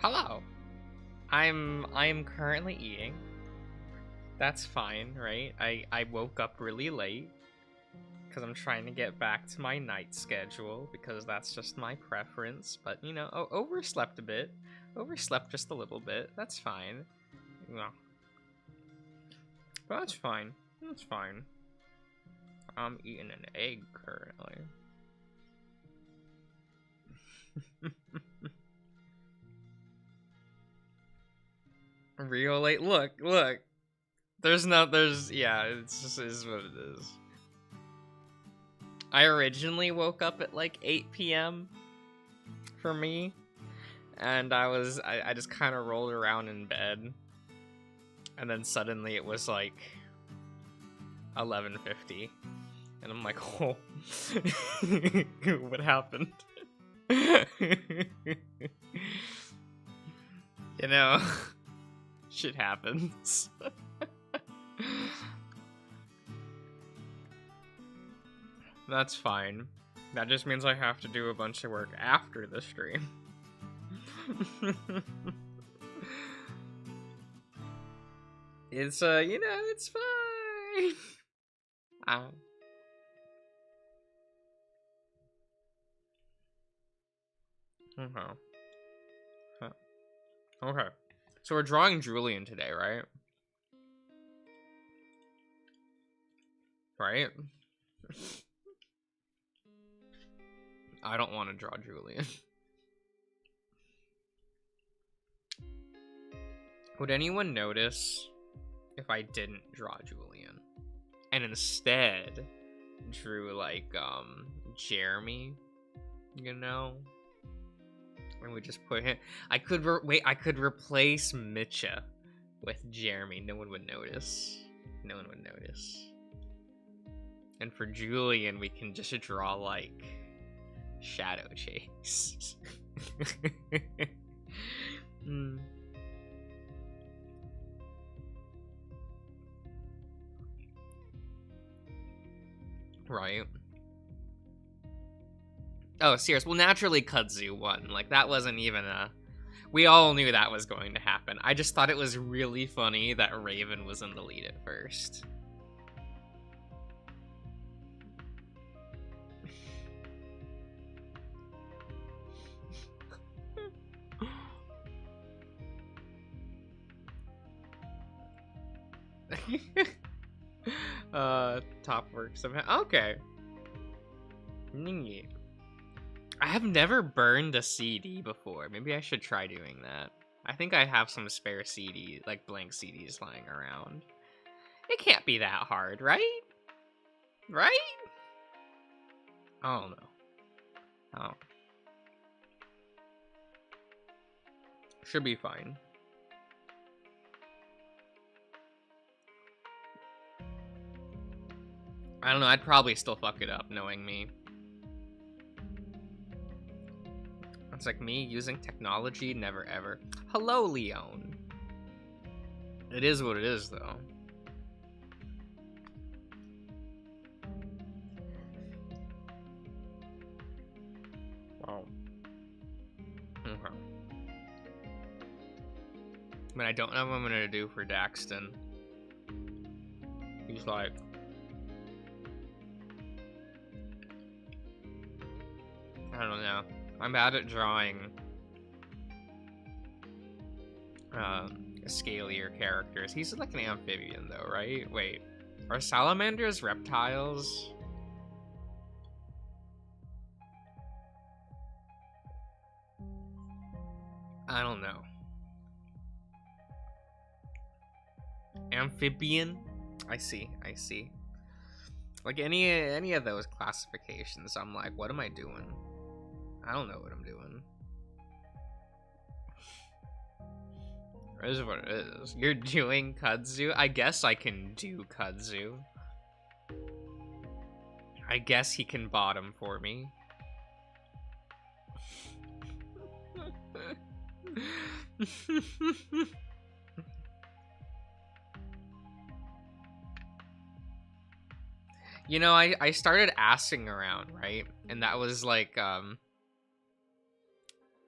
Hello. I'm currently eating. That's fine, right? I woke up really late because I'm trying to get back to my night schedule because that's just my preference. But you know, overslept a bit, overslept just a little bit. That's fine. No, but that's fine. That's fine. I'm eating an egg currently. Real late. Look. Yeah. It's just is what it is. I originally woke up at like 8 p.m. for me, and I just kind of rolled around in bed, and then suddenly it was like 11:50, and I'm like, oh, what happened? You know, shit happens. That's fine. That just means I have to do a bunch of work after the stream. It's you know, it's fine. Okay. Okay. So we're drawing Julian today, right? Right? I don't want to draw Julian. Would anyone notice if I didn't draw Julian and instead drew like Jeremy, you know? And we just put him. I could replace Mitcha with Jeremy. No one would notice. No one would notice. And for Julian, we can just draw like Shadow Chase. Right. Oh, serious. Well, naturally, Kudzu won. Like, that wasn't even a... We all knew that was going to happen. I just thought it was really funny that Raven was in the lead at first. Top work somehow. Okay. I have never burned a CD before. Maybe I should try doing that. I think I have some spare CD, like blank CDs lying around. It can't be that hard, right? Right? I don't know. Oh. Should be fine. I don't know, I'd probably still fuck it up, knowing me. It's like me using technology, never ever. Hello, Leon. It is what it is, though. Wow. Okay. I mean, I don't know what I'm gonna do for Daxton. He's like... I don't know. I'm bad at drawing scalier characters. He's like an amphibian, though, right? Wait, are salamanders reptiles? I don't know. Amphibian? I see. Like any of those classifications, I'm like, what am I doing? I don't know what I'm doing. It is what it is. You're doing Kudzu? I guess I can do Kudzu. I guess he can bottom for me. You know, I started asking around, right? And that was like,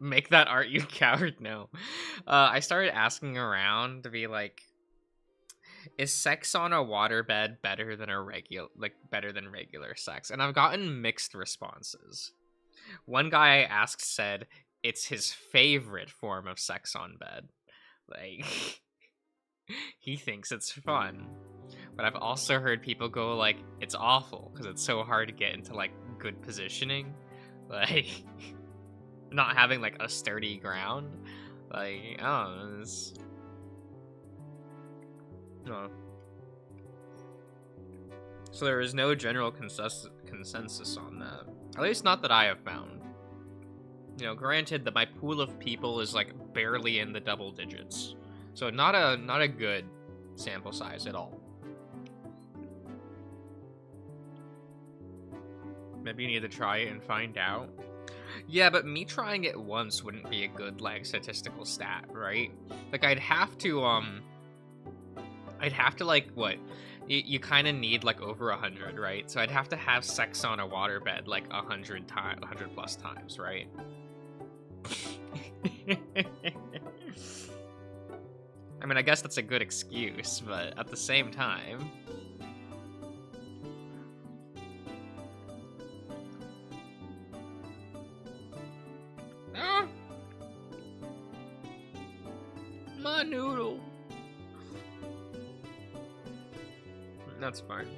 Make that art, you coward. No. I started asking around to be like, is sex on a waterbed better than better than regular sex? And I've gotten mixed responses. One guy I asked said it's his favorite form of sex on bed. Like, he thinks it's fun. But I've also heard people go like, it's awful because it's so hard to get into like good positioning. Like, not having like a sturdy ground. Like, I don't know. No. So there is no general consensus on that. At least not that I have found. You know, granted that my pool of people is like barely in the double digits. So not a good sample size at all. Maybe you need to try it and find out. Yeah, but me trying it once wouldn't be a good like statistical stat, right? Like I'd have to like what? You kind of need like over 100, right? So I'd have to have sex on a waterbed like 100 plus times, right? I mean, I guess that's a good excuse, but at the same time, my noodle. That's fine.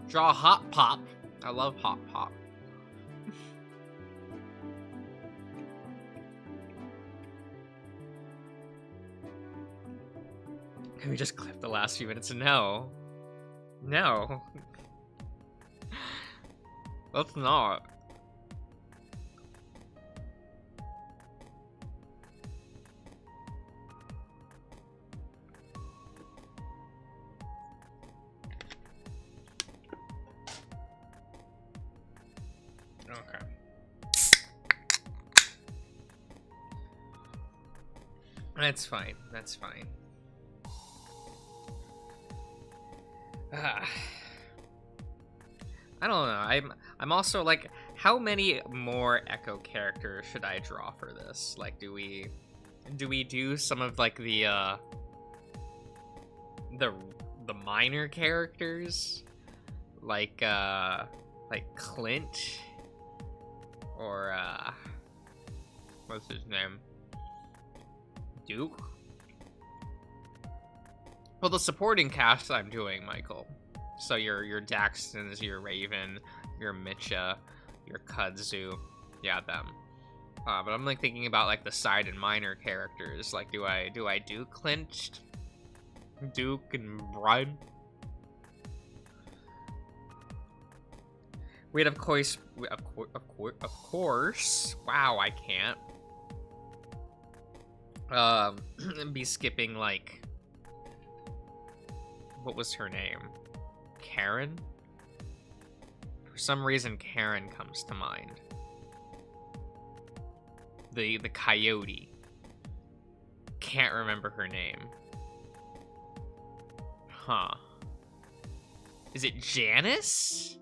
Draw Hot Pop. I love Hot Pop. Can we just clip the last few minutes? No. No. Let's not. Okay. That's fine. That's fine. I don't know. I'm also like, how many more Echo characters should I draw for this? Like, do we do some of like the minor characters, like Clint, or what's his name, Duke? Well, the supporting cast I'm doing, Michael. So your Daxtons, your Raven, your Mitcha, your Kudzu, yeah, them. But I'm like thinking about like the side and minor characters. Like, do I do Clint, Duke, and Brian? Wait, of course. Wow, I can't. Be skipping like, what was her name? Karen? For some reason, Karen comes to mind. The coyote. Can't remember her name. Huh. Is it Janice?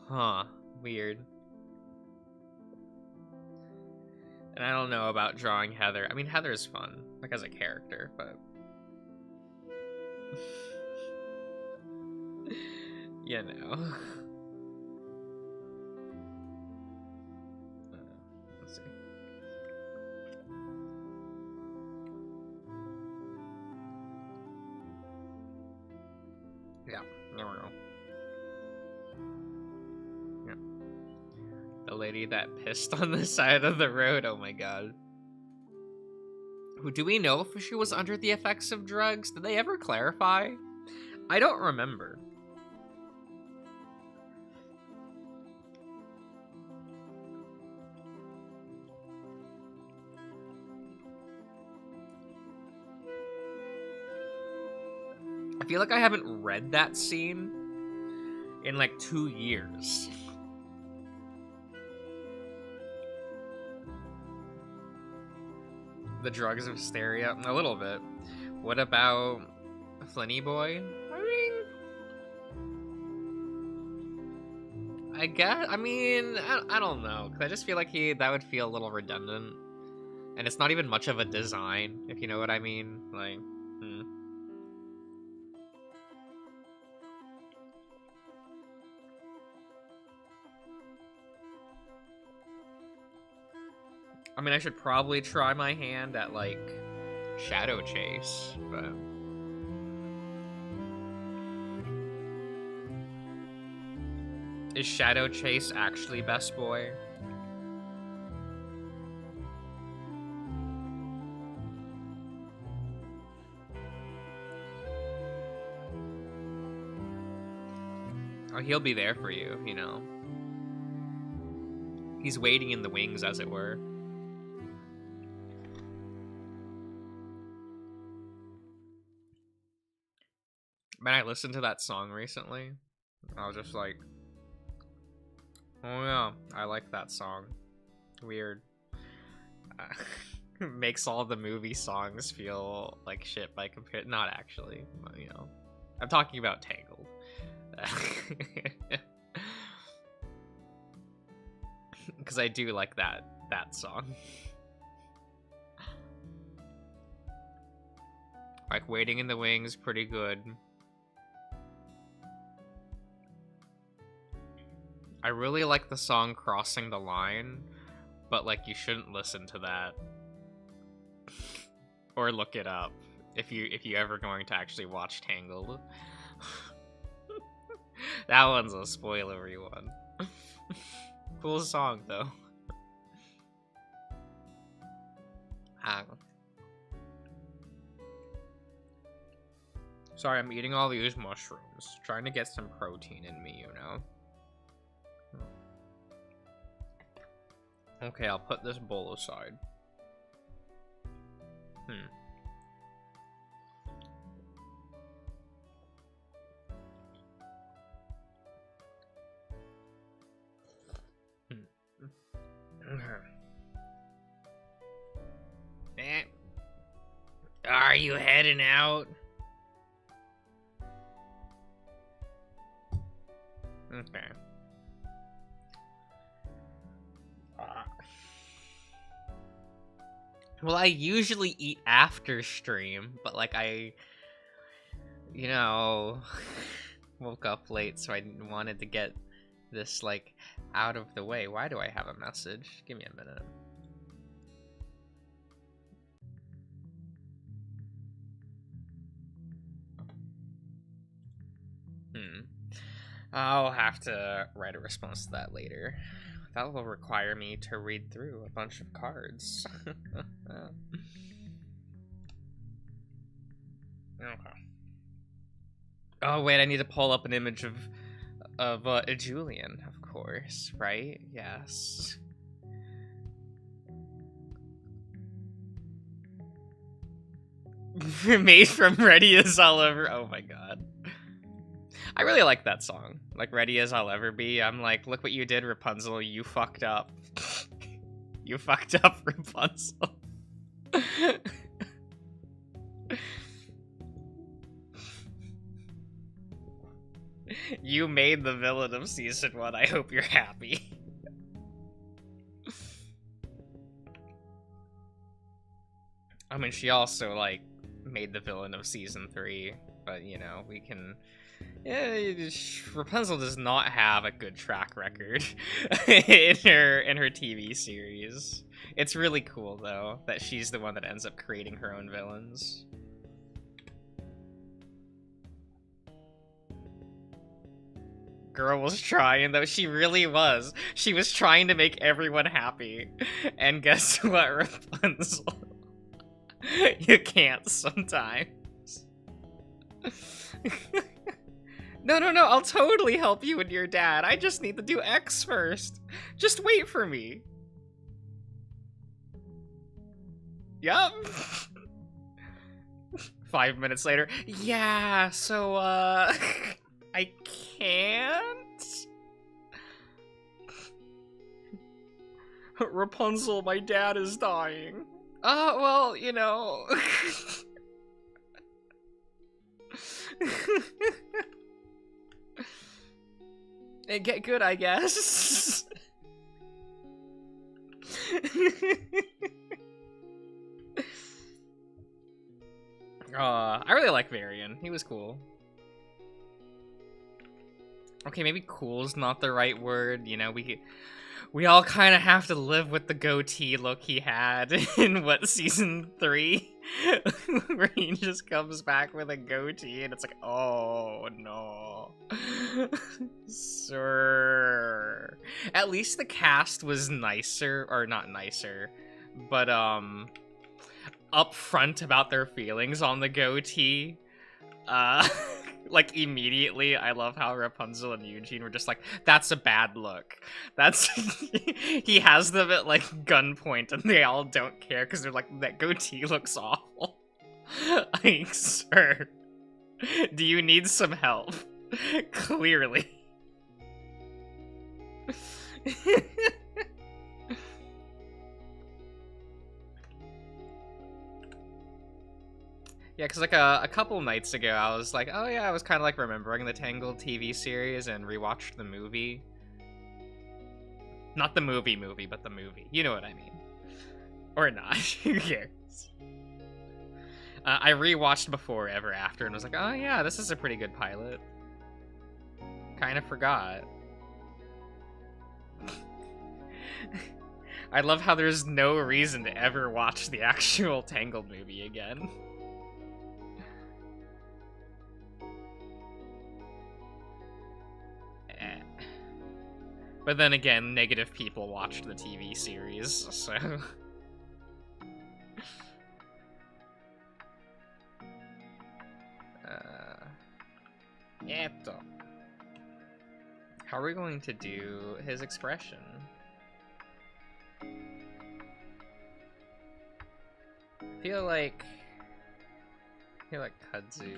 Huh. Weird. And I don't know about drawing Heather. I mean, Heather's fun, like as a character, but... you know. Let's see. Yeah, there we go. Yeah. The lady that pissed on the side of the road, oh my god. Do we know if she was under the effects of drugs? Did they ever clarify? I don't remember. I feel like I haven't read that scene in like 2 years. The drugs of hysteria? A little bit. What about Flinny Boy? I mean, I guess. I mean, I don't know, because I just feel like that would feel a little redundant, and it's not even much of a design, if you know what I mean. Like, I mean, I should probably try my hand at like Shadow Chase, but. Is Shadow Chase actually Best Boy? Oh, he'll be there for you, you know. He's waiting in the wings, as it were. Man, I listened to that song recently. I was just like, oh yeah, I like that song. Weird. Makes all the movie songs feel like shit by compare. Not actually, but, you know. I'm talking about Tangled. Because I do like that song. Like, Waiting in the Wings, pretty good. I really like the song Crossing the Line, but like you shouldn't listen to that. Or look it up if you ever going to actually watch Tangled. That one's a spoilery one. Cool song though. Sorry, I'm eating all these mushrooms, trying to get some protein in me, you know. Okay, I'll put this bowl aside. Are you heading out? Okay. Well, I usually eat after stream, but like you know, woke up late, so I wanted to get this like out of the way. Why do I have a message? Give me a minute. I'll have to write a response to that later. That will require me to read through a bunch of cards. Okay. Oh wait, I need to pull up an image of Julian, of course, right? Yes. Made from Ready as I'll Ever. Oh my god. I really like that song. Like, Ready as I'll Ever Be. I'm like, look what you did, Rapunzel. You fucked up. You fucked up, Rapunzel. You made the villain of season 1. I hope you're happy. I mean, she also, like, made the villain of season 3. But, you know, we can... Yeah, Rapunzel does not have a good track record in her TV series. It's really cool though that she's the one that ends up creating her own villains. Girl was trying though, she really was. She was trying to make everyone happy. And guess what, Rapunzel? You can't sometimes. No, I'll totally help you and your dad. I just need to do X first. Just wait for me. Yup. 5 minutes later. Yeah, so, I can't? Rapunzel, my dad is dying. Well, you know... Get good, I guess. I really like Varian. He was cool. Okay, maybe cool's not the right word. You know, we all kind of have to live with the goatee look he had in season 3, where he just comes back with a goatee, and it's like, oh no, sir. At least the cast was nicer, or not nicer, but upfront about their feelings on the goatee. Like immediately, I love how Rapunzel and Eugene were just like, that's a bad look. That's he has them at like gunpoint and they all don't care because they're like, that goatee looks awful. Like, sir, do you need some help? Clearly. Yeah, because like a couple nights ago, I was like, oh yeah, I was kind of like remembering the Tangled TV series and rewatched the movie. Not the movie, but the movie. You know what I mean. Or not. Who cares? I rewatched Before Ever After and was like, oh yeah, this is a pretty good pilot. Kind of forgot. I love how there's no reason to ever watch the actual Tangled movie again. But then again, negative people watched the TV series, so... Eto. How are we going to do his expression? I feel like Kudzu...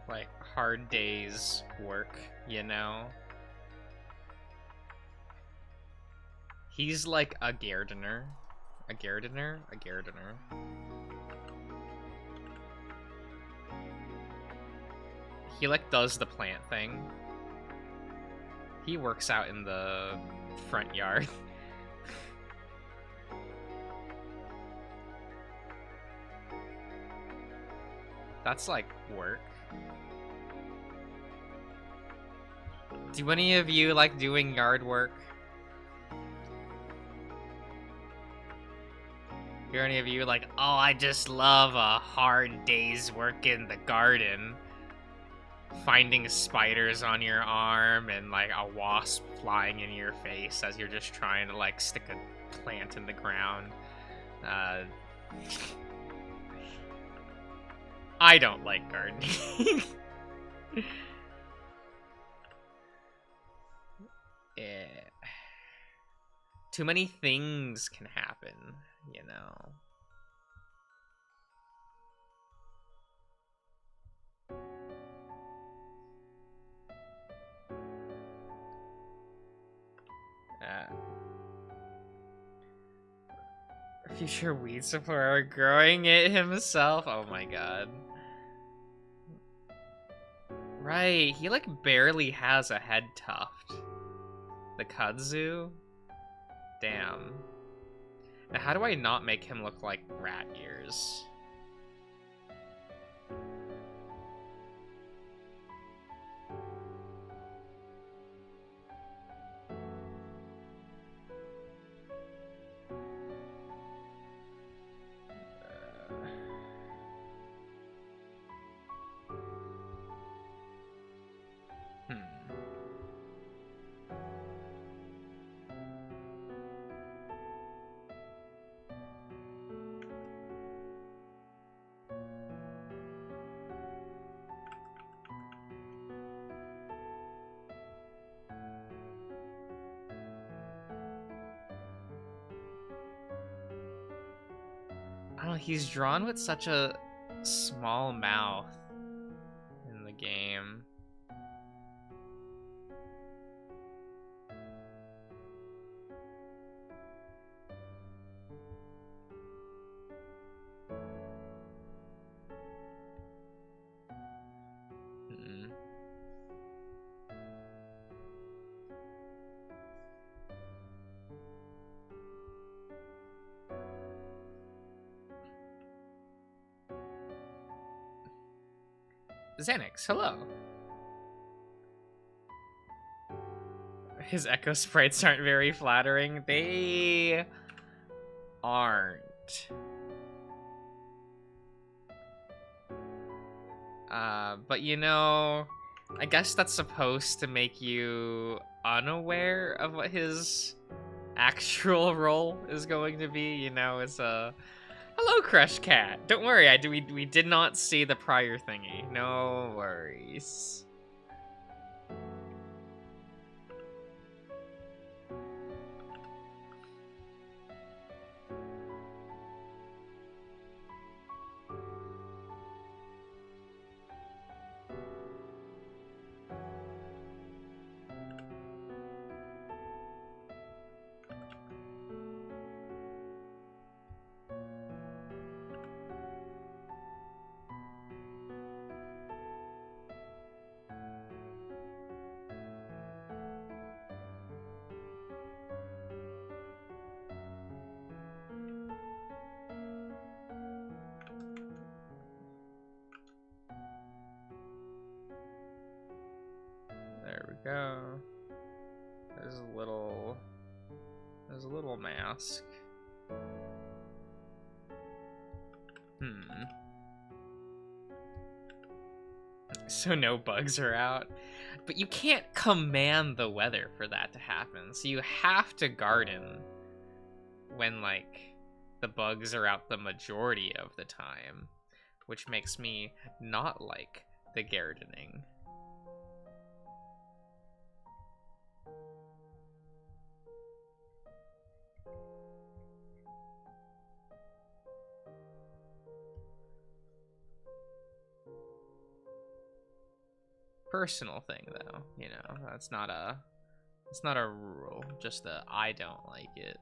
like hard days work, you know? He's like a gardener. A gardener? A gardener. He like does the plant thing. He works out in the front yard. That's like work. Do any of you like doing yard work? Do any of you like, oh, I just love a hard day's work in the garden? Finding spiders on your arm and like a wasp flying in your face as you're just trying to like stick a plant in the ground. I don't like gardening. Yeah. Too many things can happen, you know. Future weed supplier growing it himself. Oh my god. Right, he like barely has a head tuft. The kudzu? Damn. Now how do I not make him look like rat ears? I don't know, he's drawn with such a small mouth in the game. Xanax, hello. His echo sprites aren't very flattering. They aren't. But you know, I guess that's supposed to make you unaware of what his actual role is going to be. You know, it's a hello, Crush Cat. Don't worry, we did not see the prior thingy. No worries. There we go. There's a little mask. So no bugs are out. But you can't command the weather for that to happen. So you have to garden when, like, the bugs are out the majority of the time. Which makes me not like the gardening. Personal thing, though, you know, it's not a rule, just a I don't like it.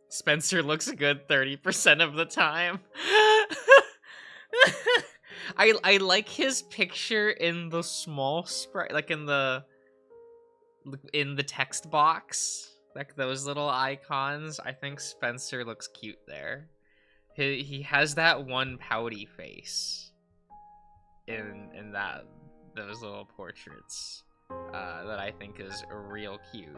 Spencer looks good 30% of the time. I like his picture in the small sprite, like in the text box, like those little icons. I think Spencer looks cute there. He has that one pouty face in those little portraits that I think is real cute.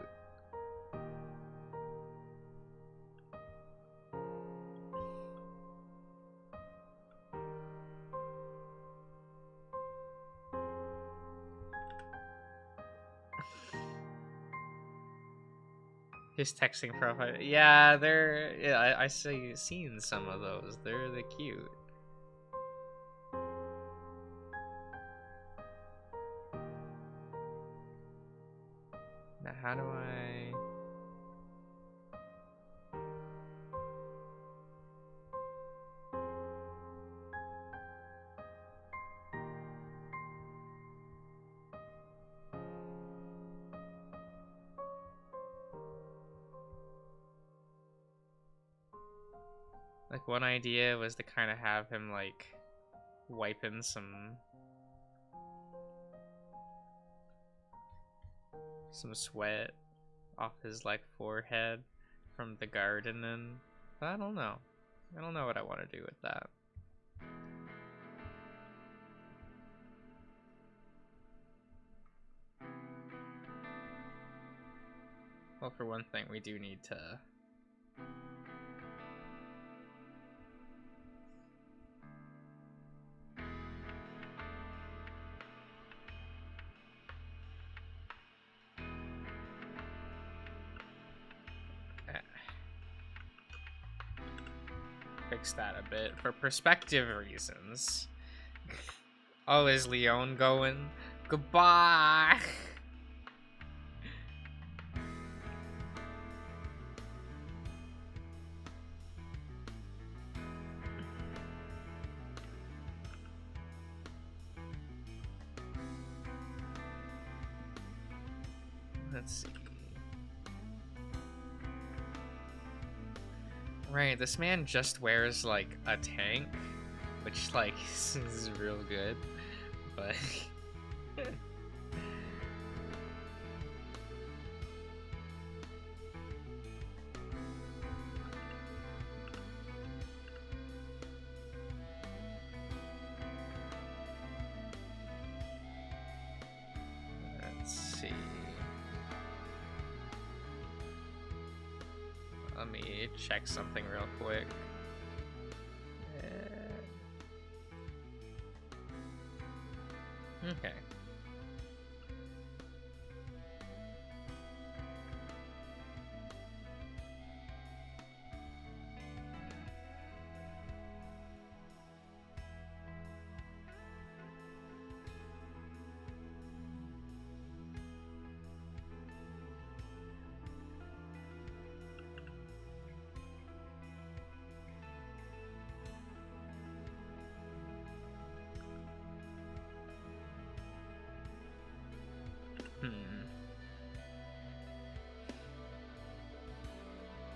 His texting profile. Yeah, I seen some of those. They're cute. Now, how do I... Like, one idea was to kind of have him, like, wiping some sweat off his, like, forehead from the gardening. But I don't know. I don't know what I want to do with that. Well, for one thing, we do need to... fix that a bit for perspective reasons. Oh, is Leon going? Goodbye. Let's see. Right, this man just wears like a tank, which like is real good, but let's see. Let me check something real quick. Okay.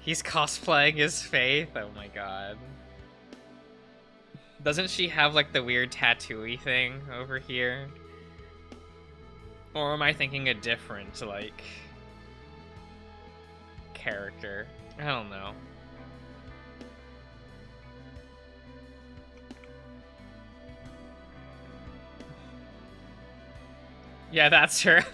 He's cosplaying his Faith? Oh my god. Doesn't she have like the weird tattoo-y thing over here? Or am I thinking a different, like, character? I don't know. Yeah, that's her.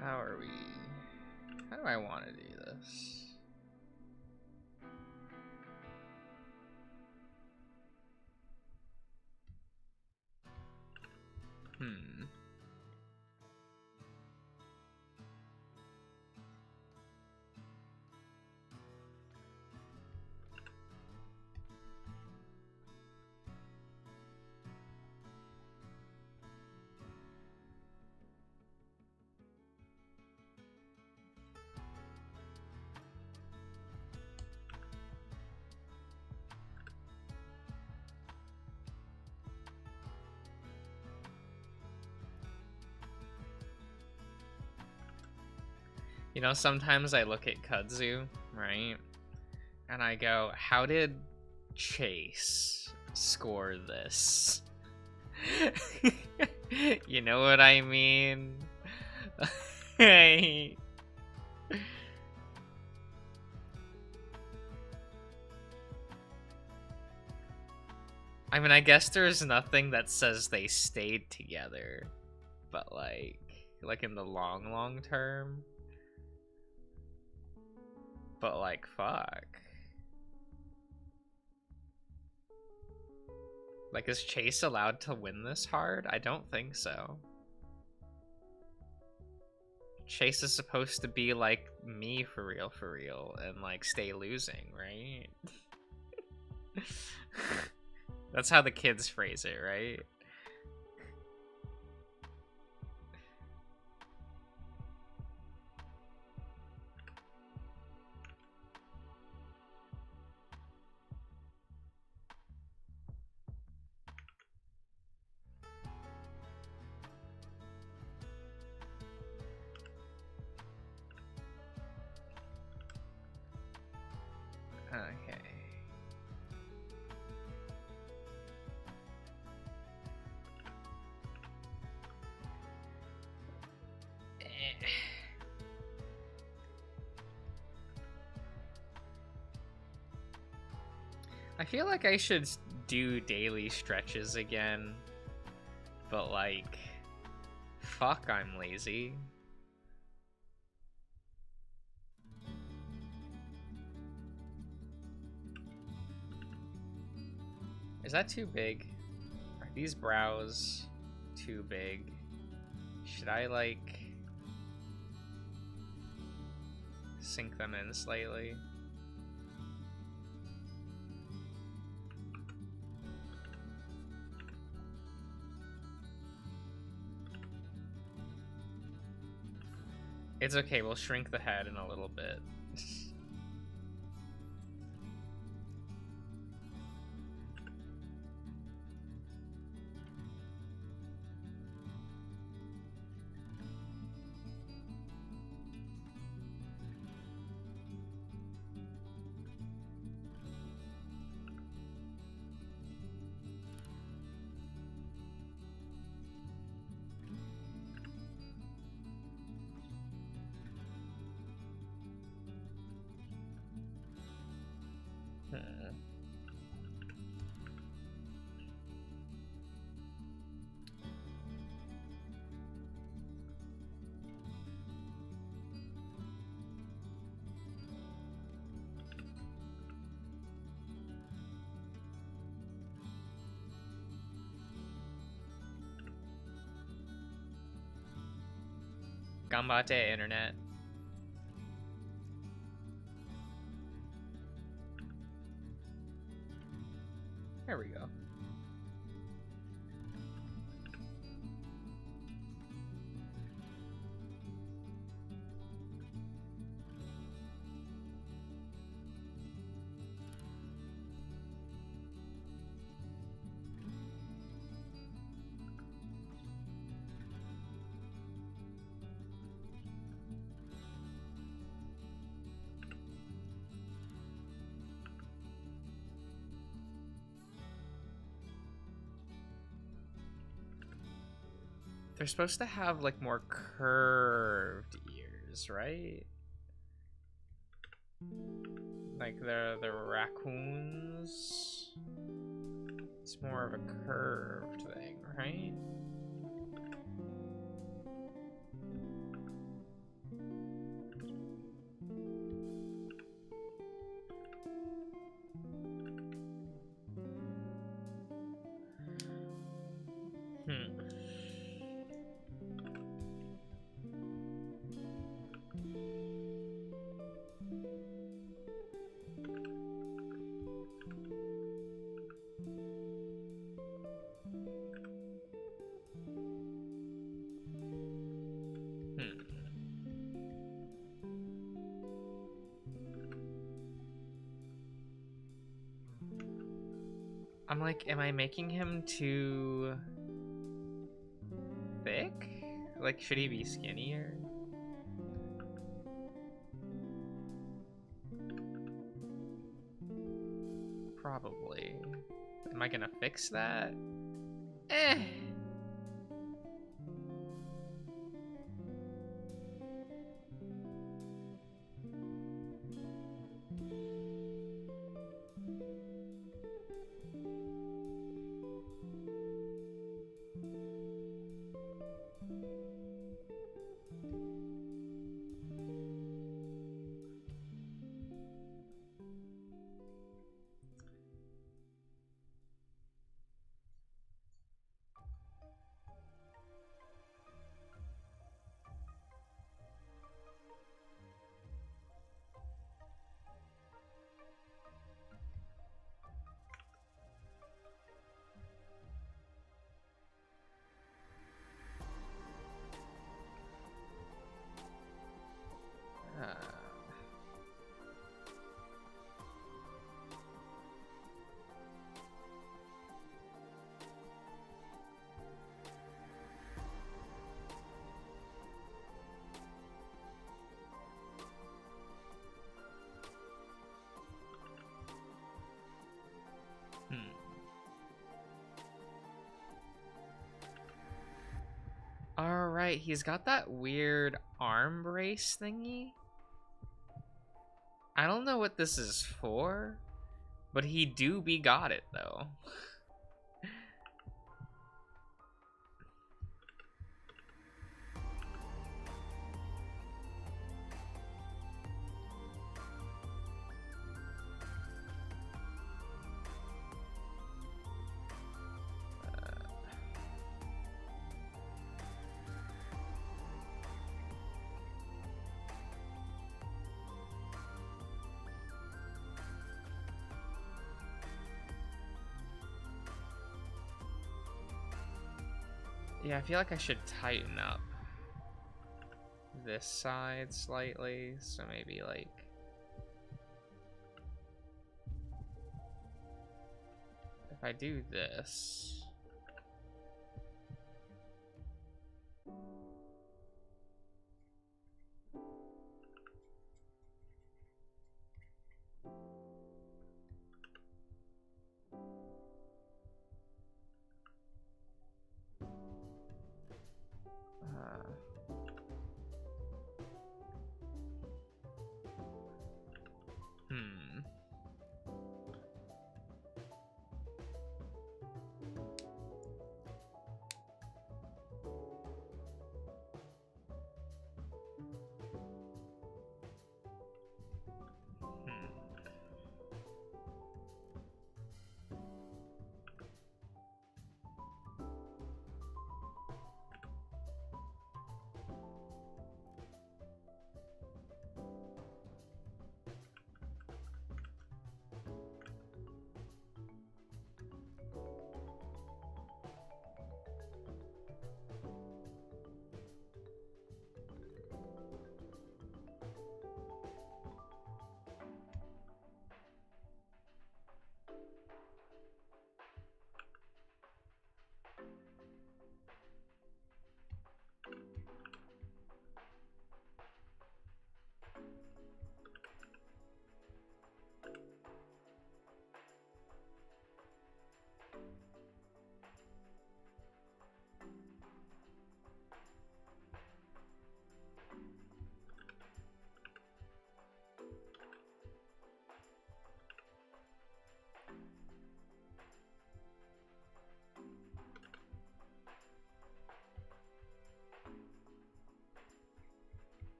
How are we? How do I want to do this? You know, sometimes I look at Kudzu, right? And I go, how did Chase score this? You know what I mean? I mean, I guess there's nothing that says they stayed together, but like in the long term. But like, fuck. Like, is Chase allowed to win this hard? I don't think so. Chase is supposed to be like me for real, and like stay losing, right? That's how the kids phrase it, right? Okay. I feel like I should do daily stretches again, but like, fuck, I'm lazy. Is that too big? Are these brows too big? Should I like sink them in slightly? It's okay, we'll shrink the head in a little bit. Gambate, internet. There we go. They're supposed to have like more curved ears, right? Like the raccoons. It's more of a curved thing, right? I'm like, am I making him too thick? Like, should he be skinnier? Probably. Am I gonna fix that? Eh. Alright, he's got that weird arm brace thingy. I don't know what this is for, But he do be got it though. Yeah, I feel like I should tighten up this side slightly, so maybe like if I do this, hmm.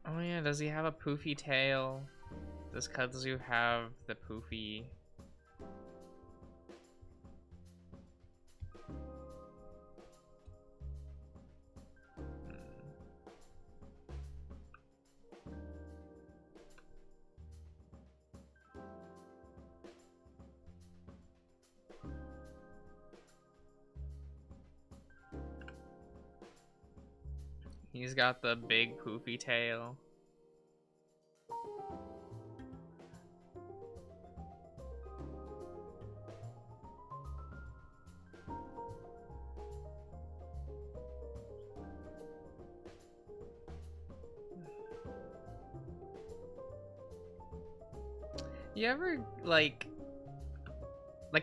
Oh yeah, does he have a poofy tail? Does Kudzu have the poofy? He's got the big poofy tail. You ever, like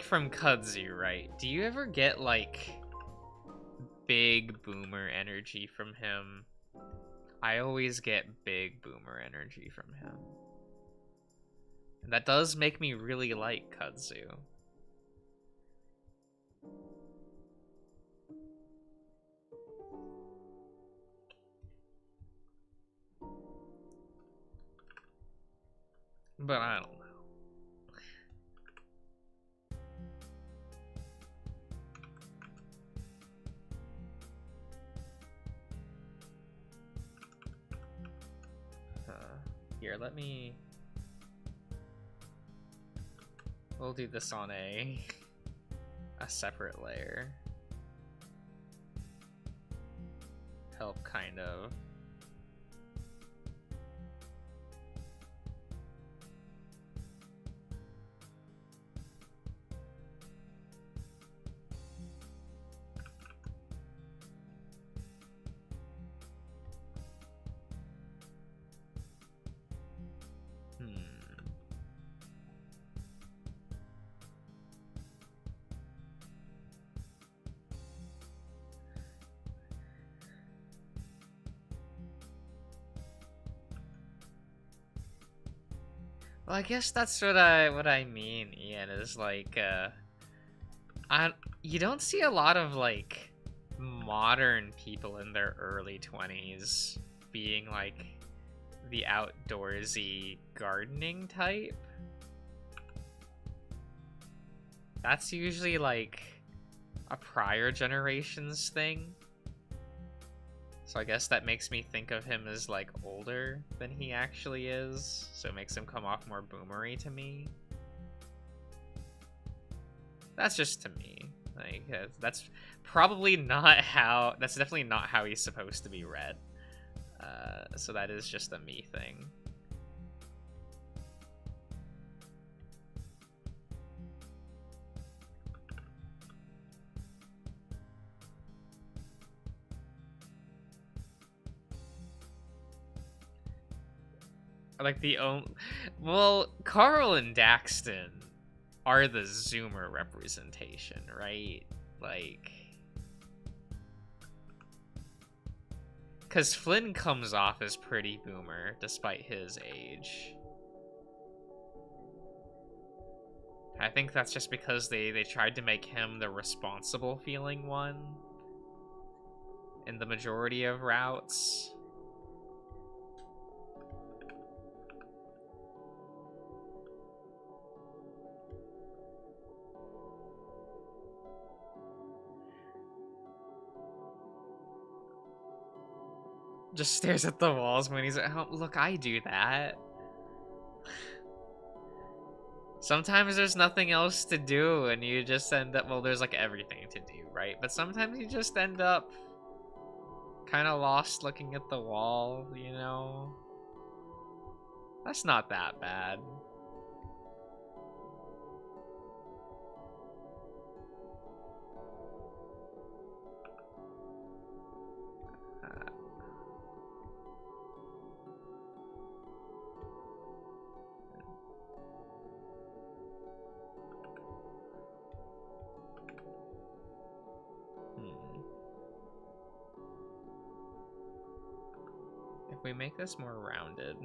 from Kudzu, right? Do you ever get, like, big boomer energy from him? I always get big boomer energy from him. And that does make me really like Kudzu. But I don't know. Here, let me... We'll do this on a separate layer. Help kind of. Well, I guess that's what I mean, Ian, is like you don't see a lot of like modern people in their early 20s being like the outdoorsy gardening type. That's usually like a prior generation's thing. So I guess that makes me think of him as like older than he actually is. So it makes him come off more boomery to me. That's just to me. Like that's probably not how. That's definitely not how he's supposed to be read. So that is just a me thing. Like the only, well, Carl and Daxton are the Zoomer representation, right? Like, because Flynn comes off as pretty boomer despite his age. I think that's just because they tried to make him the responsible feeling one in the majority of routes. Just stares at the walls when he's at home. Look, I do that. Sometimes there's nothing else to do and you just end up, well, there's like everything to do, right? But sometimes you just end up kind of lost looking at the wall, you know? That's not that bad. If we make this more rounded.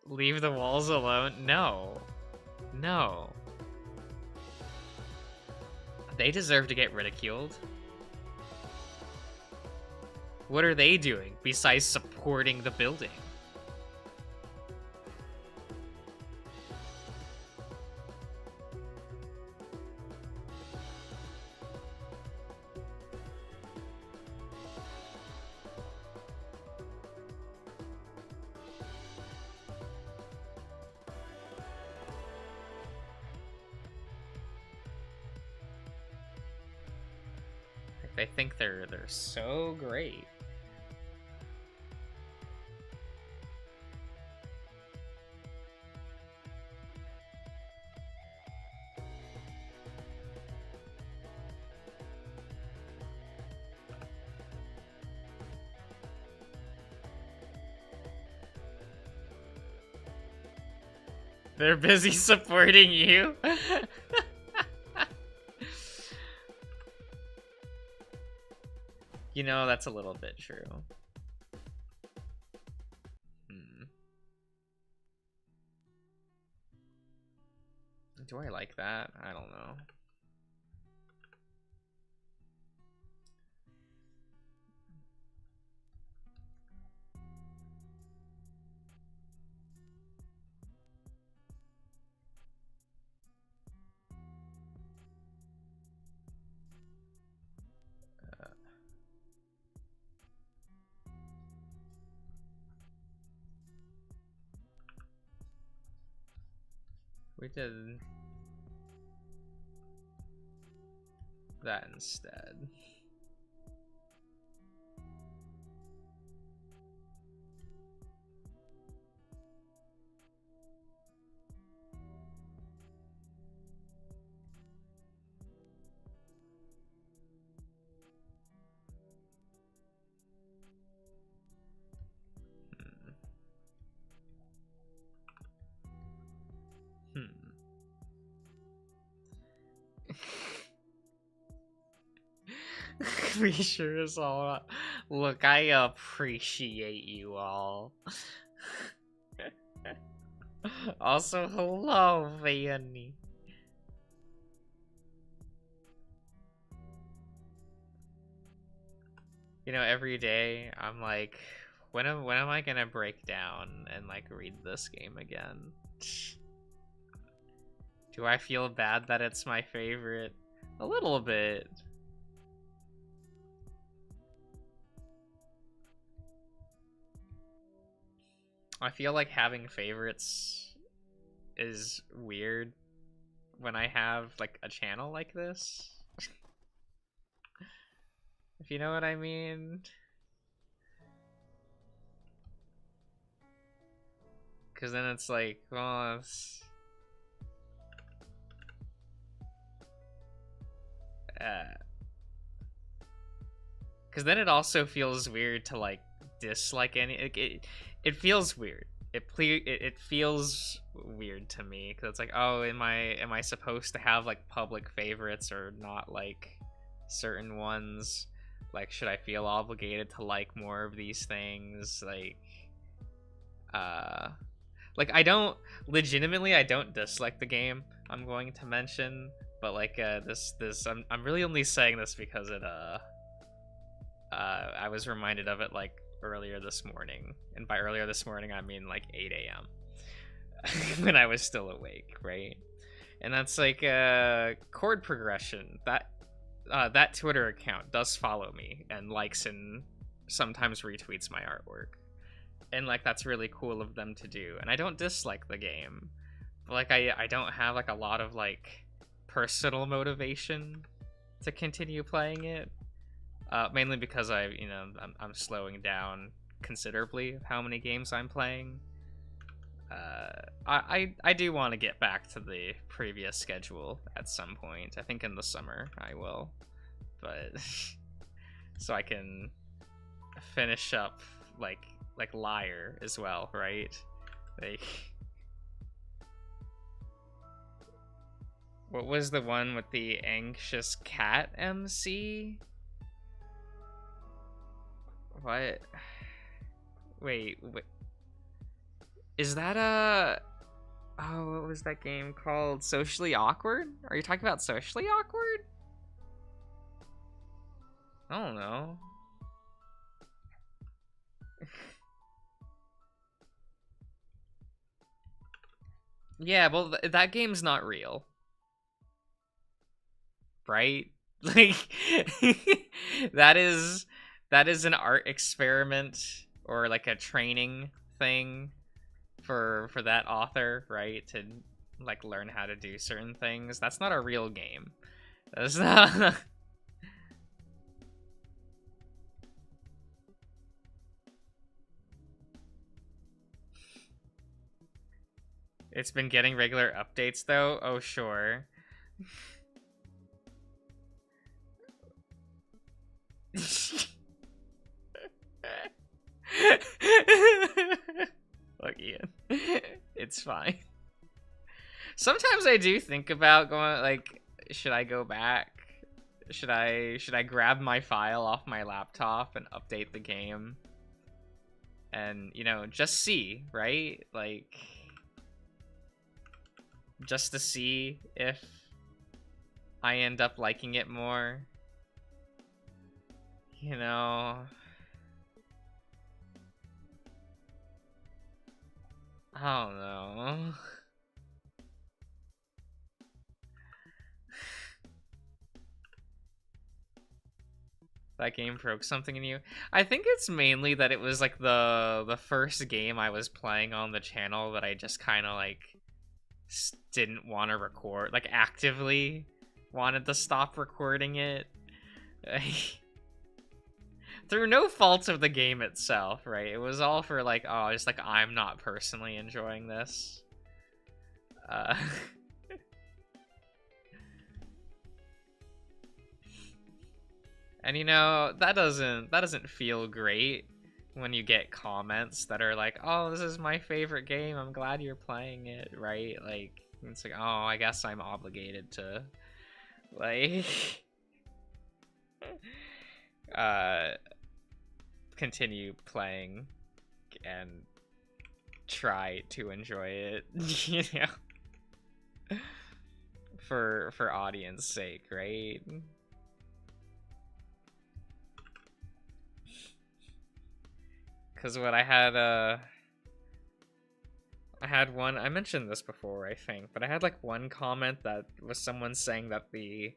Leave the walls alone? No. No. They deserve to get ridiculed. What are they doing besides supporting the building? They think they're so great. They're busy supporting you. You know, that's a little bit true. Do I like that? I don't know. We did that instead. We sure as all. Look, I appreciate you all. Also, hello, Vianney. You know, every day I'm like, when am I gonna break down and like read this game again? Do I feel bad that it's my favorite? A little bit. I feel like having favorites is weird when I have like a channel like this. If you know what I mean. Because then it's like, well, because then it also feels weird to like dislike any. It feels weird. It feels weird to me because it's like, oh, am I supposed to have like public favorites or not like certain ones? Like, should I feel obligated to like more of these things? Like I don't legitimately, I don't dislike the game I'm going to mention, but like this I'm really only saying this because it I was reminded of it like earlier this morning, and by earlier this morning I mean like 8 a.m. when I was still awake, right? And that's like chord progression. That Twitter account does follow me and likes and sometimes retweets my artwork, and like that's really cool of them to do. And I don't dislike the game, but like I don't have like a lot of like personal motivation to continue playing it. Mainly because I'm slowing down considerably how many games I'm playing. I do want to get back to the previous schedule at some point. I think in the summer I will, but so I can finish up like Liar as well, right? Like, what was the one with the anxious cat MC? What? Wait. Is that a... Oh, what was that game called? Socially Awkward? Are you talking about Socially Awkward? I don't know. Yeah, well, that game's not real. Right? Like, that is an art experiment or like a training thing for that author, right? To like learn how to do certain things. That's not a real game. That's not. It's been getting regular updates though. Oh, sure. Look, Ian. It's fine. Sometimes I do think about going like, should I go back? Should I grab my file off my laptop and update the game? And, you know, just see, right? Like, just to see if I end up liking it more. You know, I don't know. That game broke something in you. I think it's mainly that it was like the first game I was playing on the channel that I just kind of like didn't want to record, like actively wanted to stop recording it. Through no fault of the game itself, right? It was all for like, oh, just like I'm not personally enjoying this. And you know, that doesn't feel great when you get comments that are like, "Oh, this is my favorite game. I'm glad you're playing it," right? Like, it's like, "Oh, I guess I'm obligated to Like, continue playing and try to enjoy it, you know, for audience sake, right? Because what I had one, I mentioned this before, I think, but I had like one comment that was someone saying that the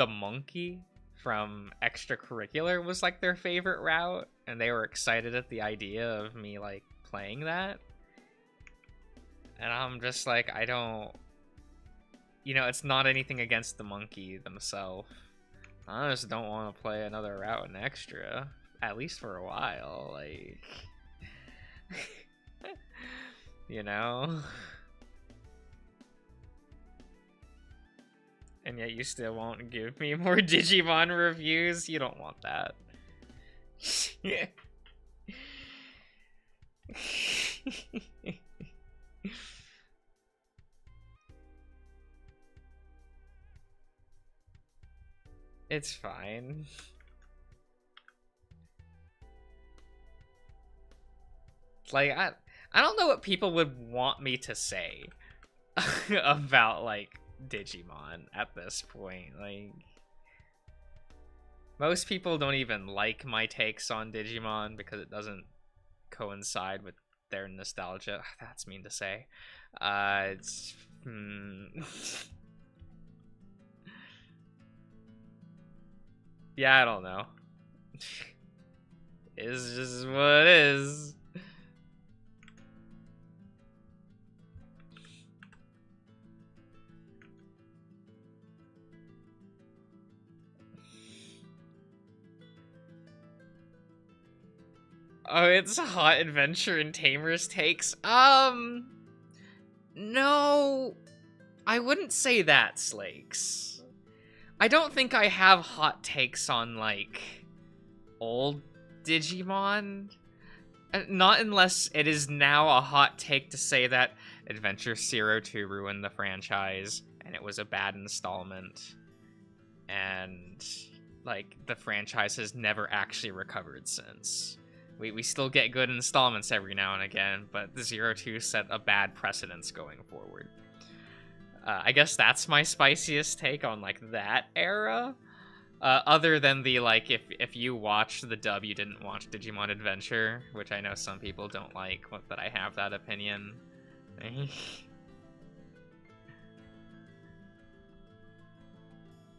monkey from extracurricular was like their favorite route, and they were excited at the idea of me like playing that. And I'm just like, I don't, you know, it's not anything against the monkey themselves. I just don't want to play another route in extra, at least for a while, like, you know? And yet you still won't give me more Digimon reviews? You don't want that. Yeah. It's fine. Like, I don't know what people would want me to say about, like, Digimon at this point. Like, most people don't even like my takes on Digimon because it doesn't coincide with their nostalgia. That's mean to say. It's yeah, I don't know. It's just what it is. Oh, it's Hot Adventure and Tamers takes. No, I wouldn't say that, Slakes. I don't think I have hot takes on, like, old Digimon. Not unless it is now a hot take to say that Adventure Zero 2 ruined the franchise, and it was a bad installment. And, like, the franchise has never actually recovered since. We still get good installments every now and again, but the Zero 2 set a bad precedence going forward. I guess that's my spiciest take on, like, that era. Other than the, like, if you watched the dub, you didn't watch Digimon Adventure, which I know some people don't like, but I have that opinion.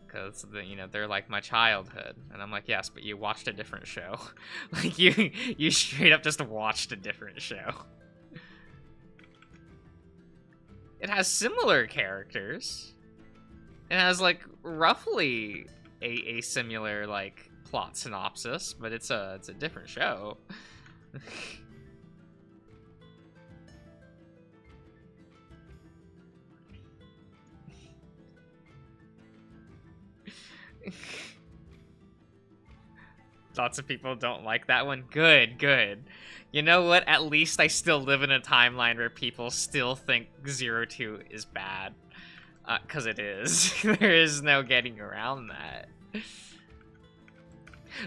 Because, you know, they're like my childhood. And I'm like, yes, but you watched a different show. Like, you straight up just watched a different show. It has similar characters. It has, like, roughly a similar, like, plot synopsis, but it's a different show. Lots of people don't like that one. Good, good. You know what? At least I still live in a timeline where people still think Zero 2 is bad. Because it is. There is no getting around that.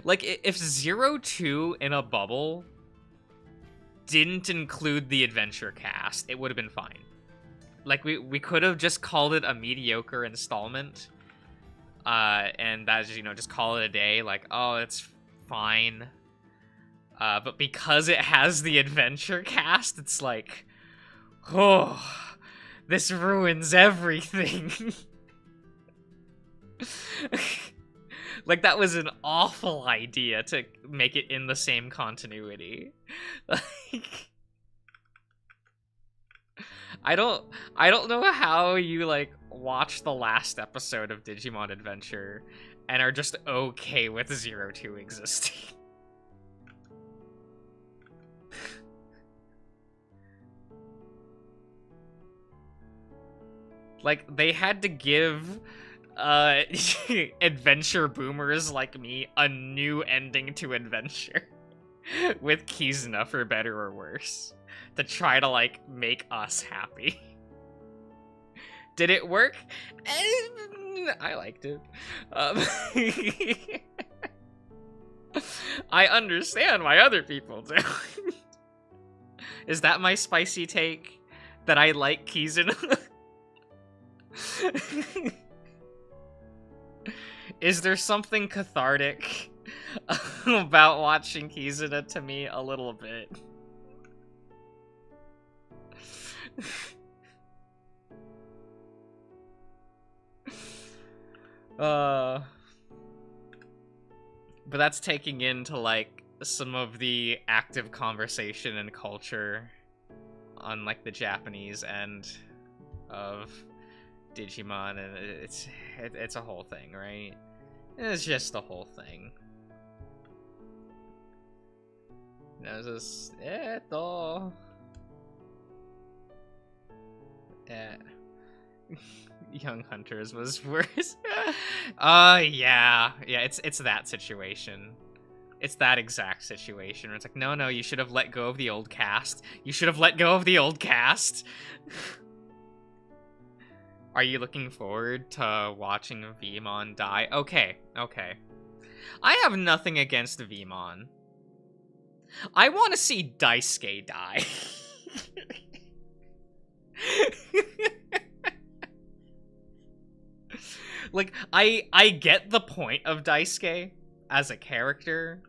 Like, if Zero 2 in a bubble didn't include the adventure cast, it would have been fine. Like, we could have just called it a mediocre installment. And that's, you know, just call it a day. Like, oh, it's fine. But because it has the adventure cast, it's like, oh, this ruins everything. Like, that was an awful idea to make it in the same continuity. Like, I don't know how you, like, watch the last episode of Digimon Adventure and are just okay with Zero 2 existing. Like, they had to give adventure boomers like me a new ending to Adventure with Kizuna, for better or worse, to try to, like, make us happy. Did it work? I liked it. I understand why other people do. Is that my spicy take? That I like Kizuna? Is there something cathartic about watching Kizuna to me a little bit? But that's taking into, like, some of the active conversation and culture on, like, the Japanese end of Digimon, and it's a whole thing, right? It's just a whole thing. Yeah. Young Hunters was worse. Yeah, it's that situation. It's that exact situation where it's like, no, you should have let go of the old cast. You should have let go of the old cast. Are you looking forward to watching Veemon die? Okay. I have nothing against Veemon. I want to see Daisuke die. Like, I get the point of Daisuke as a character.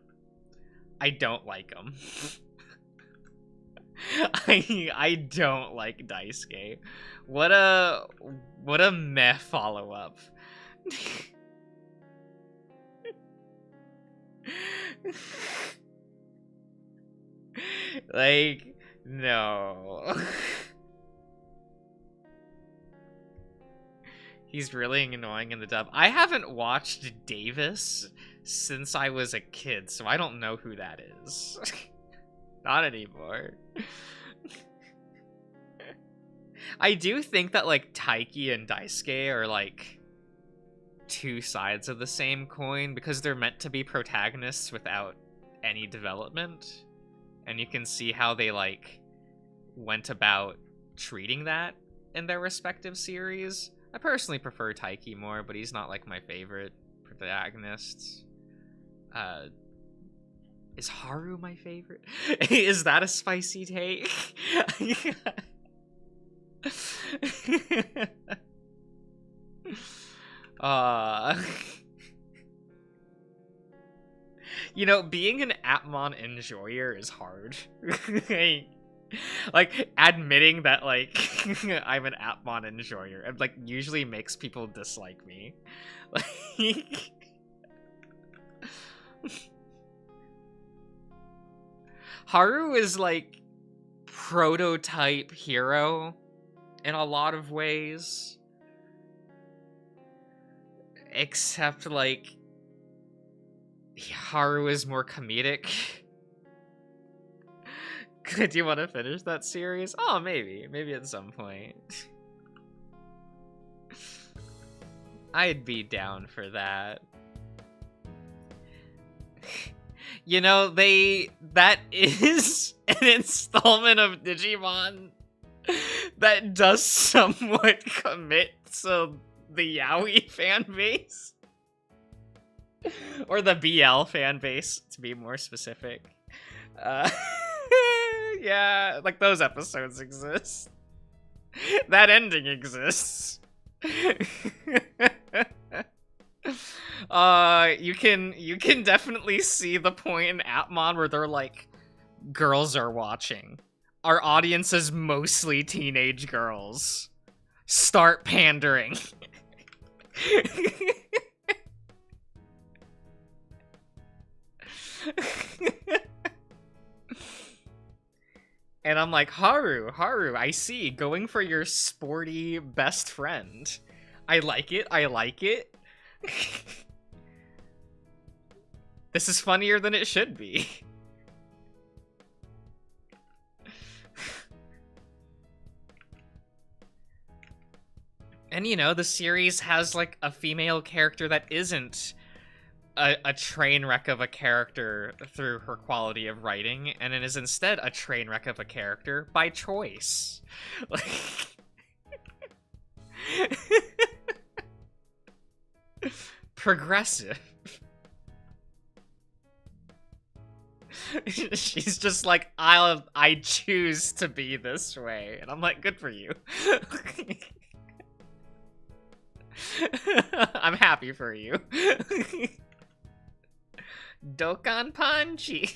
I don't like him. I don't like Daisuke. What a meh follow-up. Like, no. He's really annoying in the dub. I haven't watched Davis since I was a kid, so I don't know who that is. Not anymore. I do think that, like, Taiki and Daisuke are, like, two sides of the same coin, because they're meant to be protagonists without any development. And you can see how they, like, went about treating that in their respective series. I personally prefer Taiki more, but he's not, like, my favorite protagonist. Is Haru my favorite? Is that a spicy take? You know, being an Atmon enjoyer is hard. Like, admitting that, like, I'm an Atmon enjoyer, it, like, usually makes people dislike me. Like... Haru is, like, prototype hero in a lot of ways. Except, like, Haru is more comedic. Do you want to finish that series? Oh, maybe. Maybe at some point. I'd be down for that. You know, that is an installment of Digimon that does somewhat commit to the Yaoi fan base. Or the BL fan base, to be more specific. Yeah, like, those episodes exist. That ending exists. You can definitely see the point in Atmon where they're like, girls are watching. Our audience is mostly teenage girls. Start pandering. And I'm like, Haru, I see, going for your sporty best friend. I like it. This is funnier than it should be. And, you know, the series has, like, a female character that isn't a train wreck of a character through her quality of writing, and it is instead a train wreck of a character by choice. Like, Progressive. She's just like, I choose to be this way, and I'm like, good for you. I'm happy for you. Dokkan Panchi.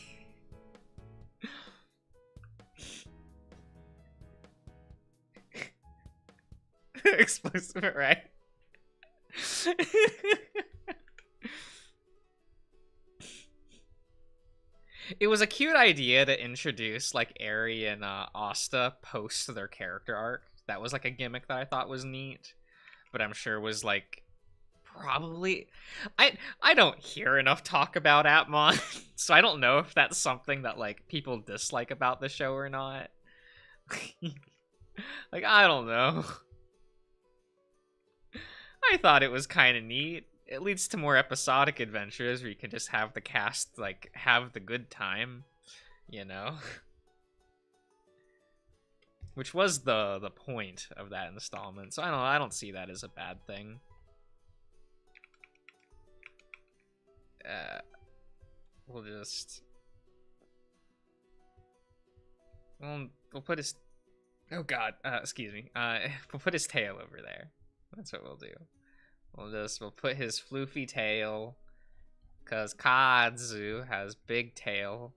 Explosive, right? It was a cute idea to introduce like Eri and Asta post their character arc. That was like a gimmick that I thought was neat, but I'm sure was like probably I don't hear enough talk about Atmon, so I don't know if that's something that like people dislike about the show or not. Like, I don't know. I thought it was kind of neat. It leads to more episodic adventures where you can just have the cast like have the good time, you know. Which was the point of that installment. So I don't see that as a bad thing. We'll just we'll put his oh god, excuse me. We'll put his tail over there. That's what we'll do. We'll put his floofy tail, cause Kazu has big tail.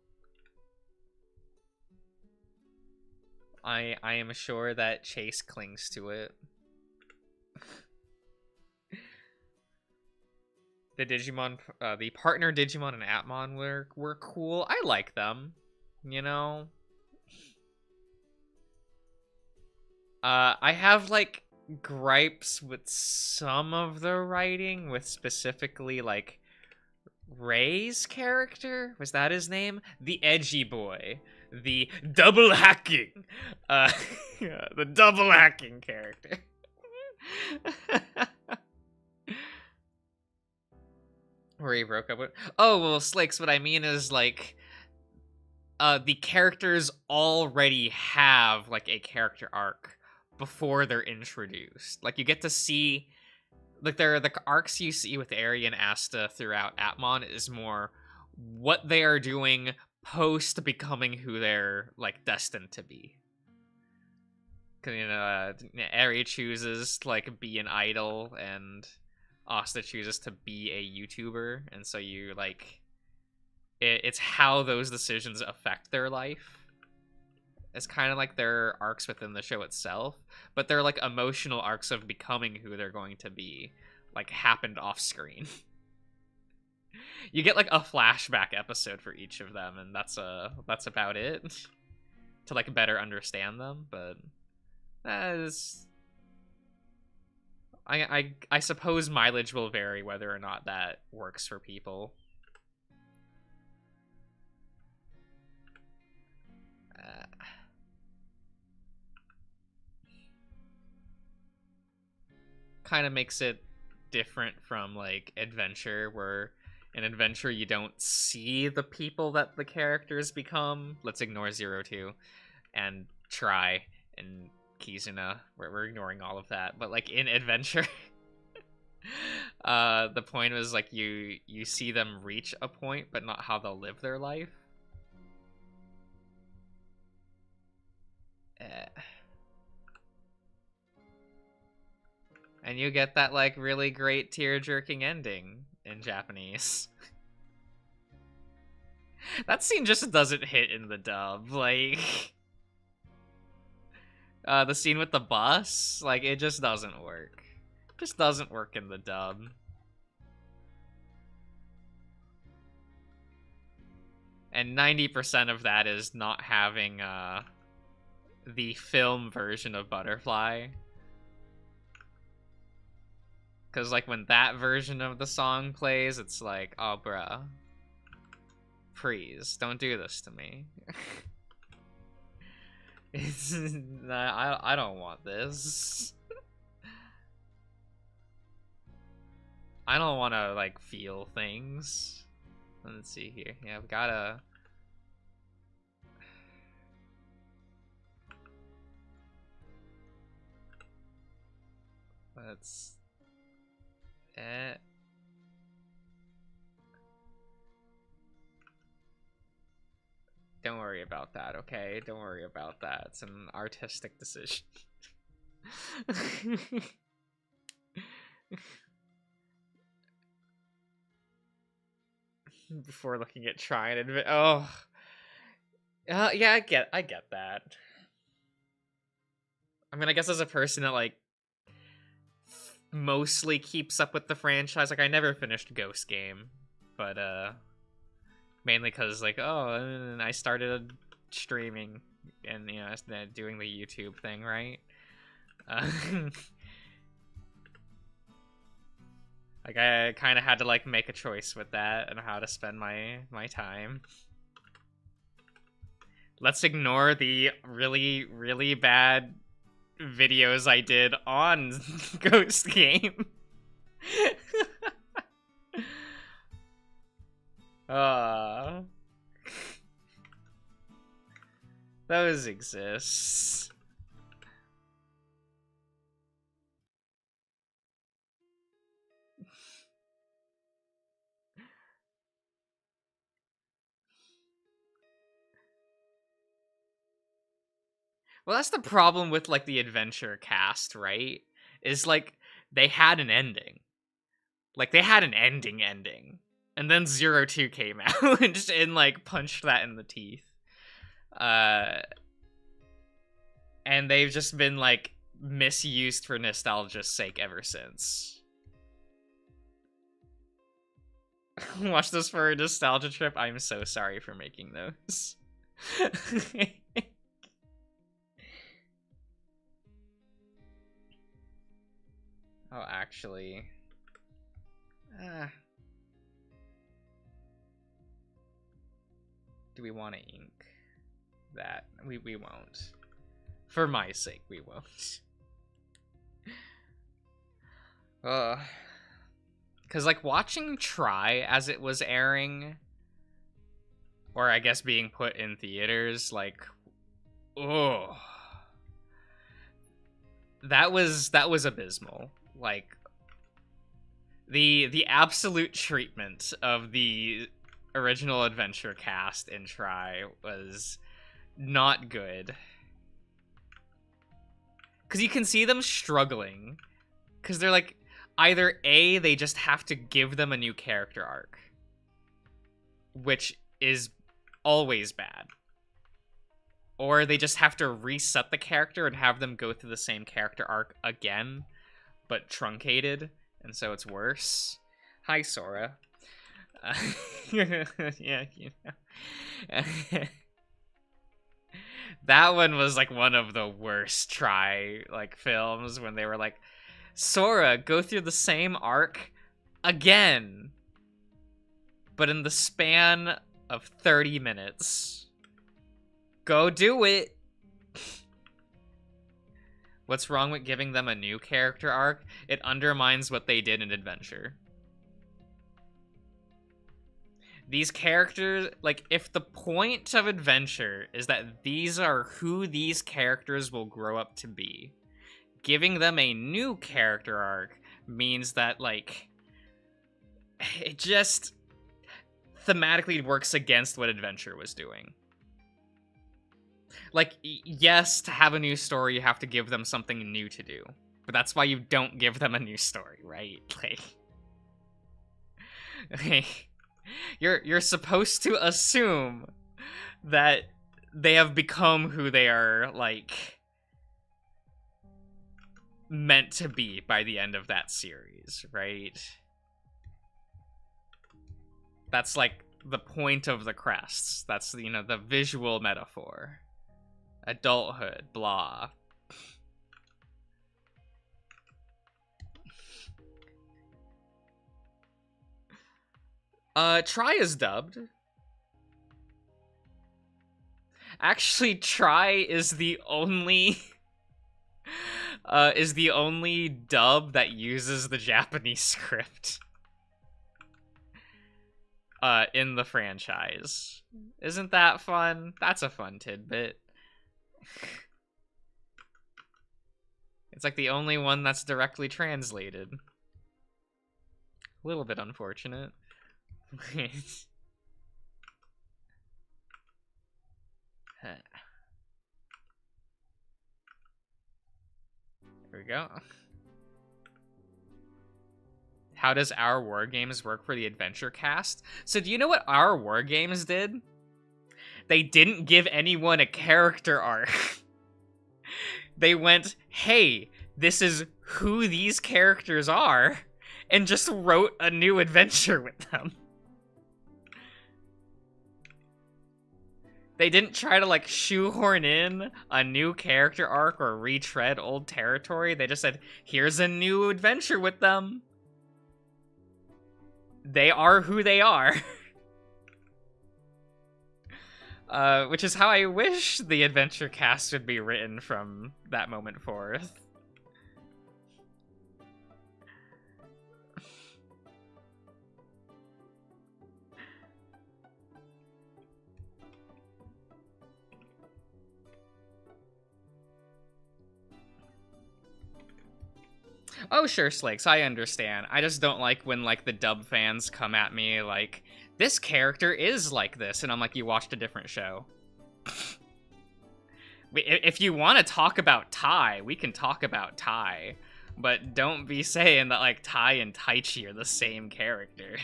I am sure that Chase clings to it. The Digimon, the partner Digimon and Atmon were cool. I like them, you know. I have like gripes with some of the writing, with specifically like Ray's character. Was that his name? The edgy boy, the double hacking, the double hacking character. Where he broke up with. Oh well, Slakes. What I mean is like, the characters already have like a character arc before they're introduced. Like you get to see, like the arcs you see with Eri and Asta throughout Atmon is more what they are doing post becoming who they're like destined to be. Cause Eri chooses to like be an idol, and Asta chooses to be a YouTuber, and so you like it's how those decisions affect their life. It's kind of like their arcs within the show itself, but they're like emotional arcs of becoming who they're going to be, like happened off screen. You get like a flashback episode for each of them, and that's about it to like better understand them. But as I suppose mileage will vary whether or not that works for people. Kind of makes it different from like Adventure, where in Adventure you don't see the people that the characters become. Let's ignore 02 and Try and Kizuna. We're ignoring all of that. But like in Adventure, the point was like you see them reach a point, but not how they'll live their life. And you get that like really great tear-jerking ending in Japanese. That scene just doesn't hit in the dub. Like the scene with the bus, like it just doesn't work. It just doesn't work in the dub. And 90% of that is not having the film version of Butterfly. Because, like, when that version of the song plays, it's like, oh, bruh. Please, don't do this to me. I don't want this. I don't want to, like, feel things. Let's see here. Yeah, I've got to... Let's... Eh. Don't worry about that, okay? Don't worry about that. It's an artistic decision. Before looking at trying and oh, yeah, I get that. I mean, I guess as a person that like mostly keeps up with the franchise, like I never finished Ghost Game, but mainly because like I started streaming and you know doing the YouTube thing, right? Like I kind of had to like make a choice with that and how to spend my time. Let's ignore the really bad videos I did on Ghost Game. Those exist. Well, that's the problem with like the adventure cast, right? Is like they had an ending. Like they had an ending, and then Zero Two came out and like punched that in the teeth. And they've just been like misused for nostalgia's sake ever since. Watch this for a nostalgia trip. I'm so sorry for making those. Oh, actually. Do we want to ink that? We won't. For my sake, we won't. Because, like, watching Try as it was airing, or I guess being put in theaters, like, oh. That was abysmal. Like, the absolute treatment of the original adventure cast in Try was not good. Because you can see them struggling. Because they're like, either A, they just have to give them a new character arc, which is always bad. Or they just have to reset the character and have them go through the same character arc again, but truncated, and so it's worse. Hi, Sora. Yeah, you know. That one was like one of the worst Try like films when they were like, Sora, go through the same arc again, but in the span of 30 minutes. Go do it. What's wrong with giving them a new character arc? It undermines what they did in Adventure. These characters, like, if the point of Adventure is that these are who these characters will grow up to be, giving them a new character arc means that, like, it just thematically works against what Adventure was doing. Like, yes, to have a new story, you have to give them something new to do. But that's why you don't give them a new story, right? Like you're supposed to assume that they have become who they are, like, meant to be by the end of that series, right? That's, like, the point of the crests. That's, you know, the visual metaphor. Adulthood, blah. Try is dubbed. Actually, Try is the only dub that uses the Japanese script in the franchise. Isn't that fun? That's a fun tidbit. It's like the only one that's directly translated. A little bit unfortunate. There we go. How does Our War Games work for the Adventure Cast? So do you know what Our War Games did? They didn't give anyone a character arc. They went, hey, this is who these characters are, and just wrote a new adventure with them. They didn't try to, like, shoehorn in a new character arc or retread old territory. They just said, here's a new adventure with them. They are who they are. Which is how I wish the adventure cast would be written from that moment forth. Oh, sure, Slakes, I understand. I just don't like when, like, the dub fans come at me like, this character is like this, and I'm like, you watched a different show. If you want to talk about Tai, we can talk about Tai, but don't be saying that, like, Tai and Taichi are the same character.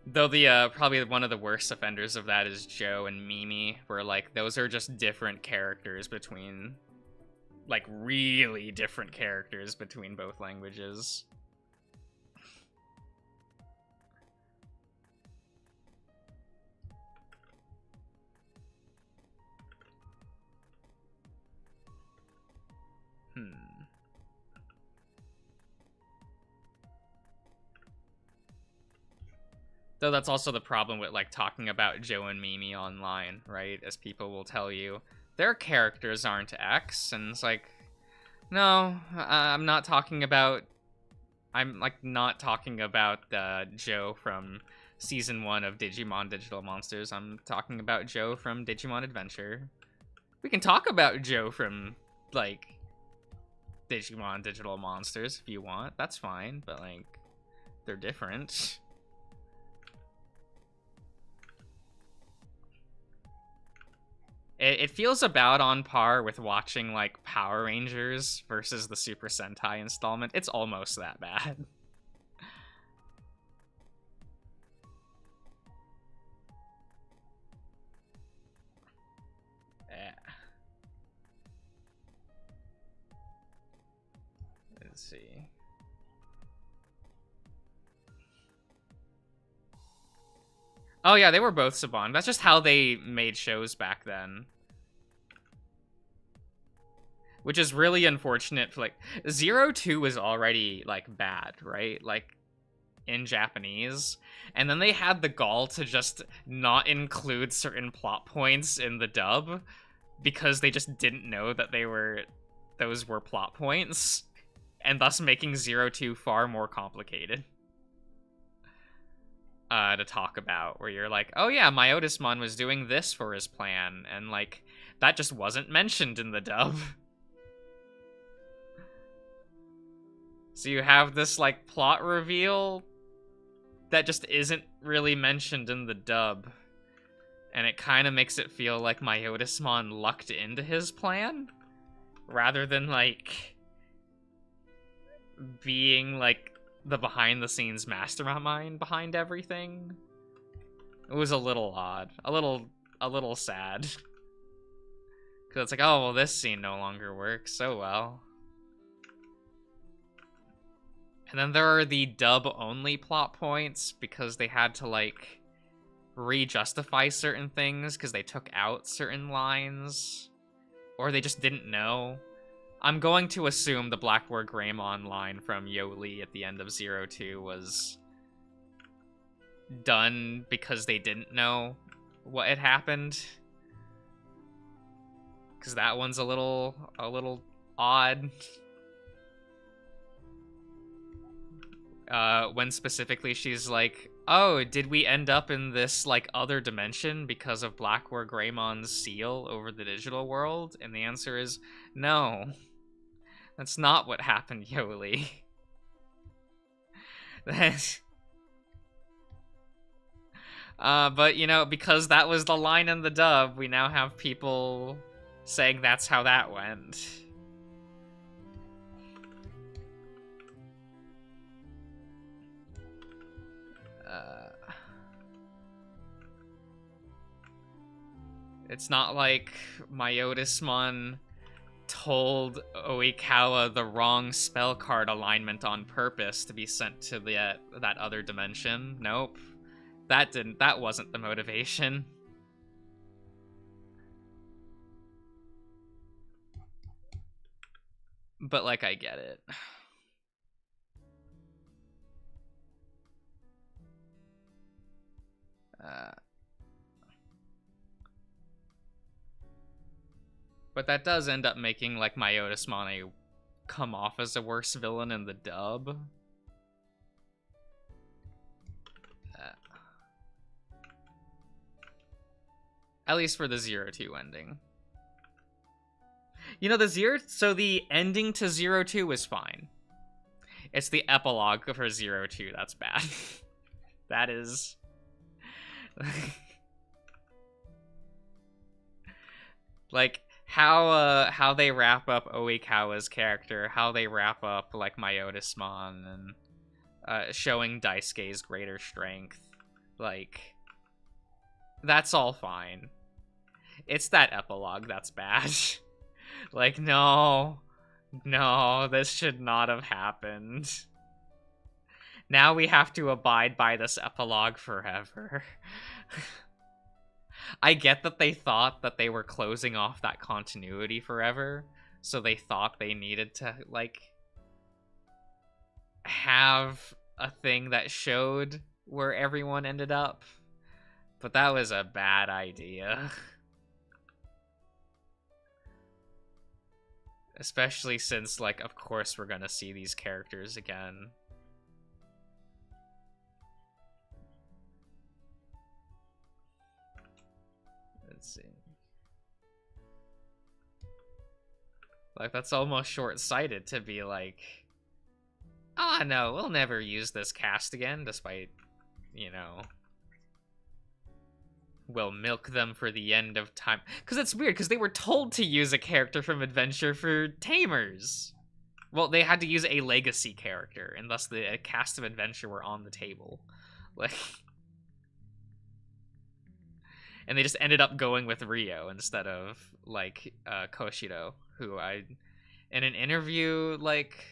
Though the probably one of the worst offenders of that is Joe and Mimi, where, like, those are just different characters between, like, really different characters between both languages. Though that's also the problem with, like, talking about Joe and Mimi online, right? As people will tell you, their characters aren't X, and it's like, no, I'm not talking about... I'm, like, not talking about Joe from Season 1 of Digimon Digital Monsters. I'm talking about Joe from Digimon Adventure. We can talk about Joe from, like, Digimon Digital Monsters if you want. That's fine, but, like, they're different. It feels about on par with watching, like, Power Rangers versus the Super Sentai installment. It's almost that bad. Let's see. Oh yeah, they were both Saban. That's just how they made shows back then. Which is really unfortunate for, like, 02 was already, like, bad, right? Like, in Japanese. And then they had the gall to just not include certain plot points in the dub because they just didn't know that those were plot points, and thus making 02 far more complicated to talk about, where you're like, oh yeah, Myotismon was doing this for his plan, and, like, that just wasn't mentioned in the dub. So you have this, like, plot reveal that just isn't really mentioned in the dub, and it kind of makes it feel like Myotismon lucked into his plan, rather than, like, being, like, the behind-the-scenes mastermind behind everything. It was a little odd. A little sad. Because it's like, oh, well, this scene no longer works. So well. And then there are the dub-only plot points, because they had to, like, re-justify certain things, because they took out certain lines. Or they just didn't know. I'm going to assume the Blackboard Greymon line from Yoli at the end of 02 was done because they didn't know what had happened. Because that one's a little odd. When specifically she's like, Oh, did we end up in this, like, other dimension because of Blackwar Greymon's seal over the digital world? And the answer is no. That's not what happened, Yoli. That's... but, you know, because that was the line in the dub, we now have people saying that's how that went. It's not like Myotismon told Oikawa the wrong spell card alignment on purpose to be sent to that other dimension. Nope. That wasn't the motivation. But, like, I get it. But that does end up making, like, Myotismon come off as a worse villain in the dub. At least for the 0-2 ending. You know, the ending to 0-2 is fine. It's the epilogue for 0-2 that's bad. That is... like, how they wrap up Oikawa's character, how they wrap up, like, Myotismon, and showing Daisuke's greater strength. Like, that's all fine. It's that epilogue that's bad. Like, no, this should not have happened. Now we have to abide by this epilogue forever. I get that they thought that they were closing off that continuity forever, so they thought they needed to, like, have a thing that showed where everyone ended up. But that was a bad idea. Especially since, like, of course we're gonna see these characters again. Let's see. Like, that's almost short-sighted to be like, ah, no, we'll never use this cast again, despite, you know, we'll milk them for the end of time. Because it's weird, because they were told to use a character from Adventure for Tamers. Well, they had to use a legacy character, and thus the cast of Adventure were on the table. Like, and they just ended up going with Ryo instead of, like, Koshiro, who in an interview, like,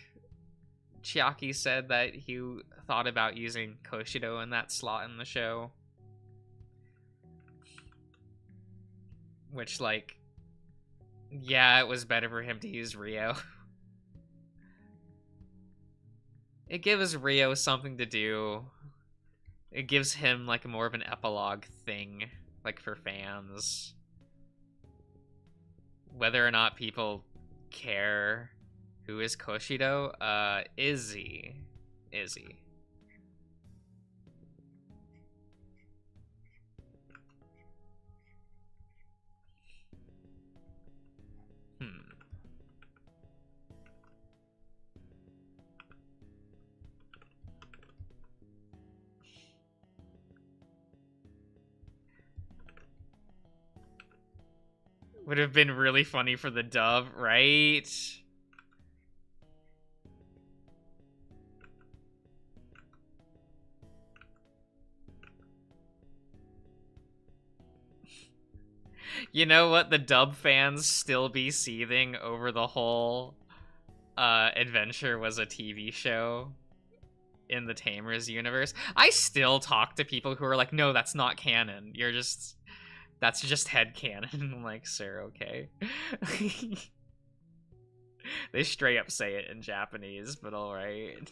Chiaki said that he thought about using Koshiro in that slot in the show. Which, like, yeah, it was better for him to use Ryo. It gives Ryo something to do. It gives him, like, more of an epilogue thing, like, for fans. Whether or not people care who is Koshiro, Izzy. Would have been really funny for the dub, right? You know what? The dub fans still be seething over the whole Adventure was a TV show in the Tamers universe. I still talk to people who are like, no, that's not canon. That's just headcanon. I'm like, sir, okay. They straight up say it in Japanese, but alright.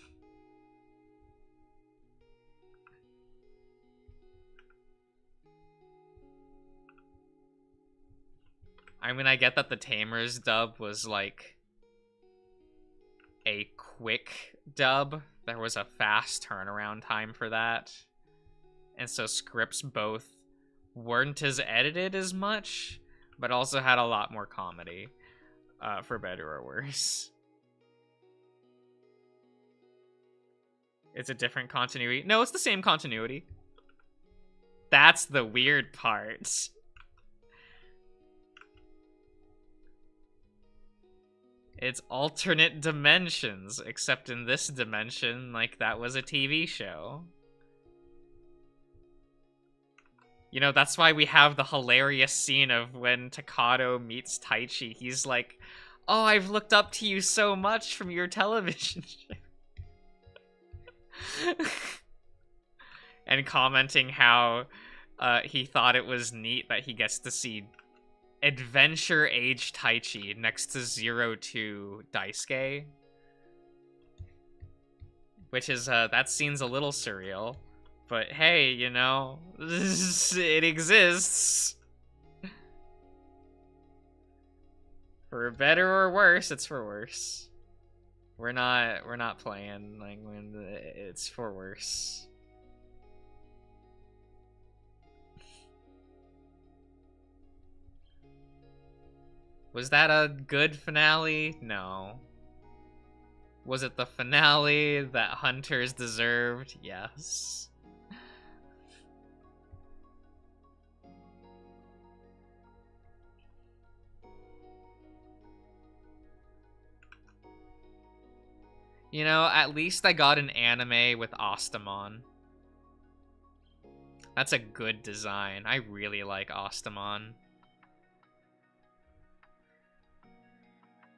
I mean, I get that the Tamers dub was, like, a quick dub. There was a fast turnaround time for that. and so scripts both weren't as edited as much, but also had a lot more comedy, for better or worse. It's a different continuity. No, it's the same continuity. That's the weird part. It's alternate dimensions, except in this dimension, like, that was a TV show. You know, that's why we have the hilarious scene of when Takato meets Taichi. He's like, oh, I've looked up to you so much from your television show. And commenting how he thought it was neat that he gets to see adventure age Taichi next to 02 Daisuke. Which is, that scene's a little surreal. But hey, you know, it exists. For better or worse, it's for worse. We're not playing like when it's for worse. Was that a good finale? No. Was it the finale that Hunters deserved? Yes. You know, at least I got an anime with Ostamon. That's a good design. I really like Ostamon.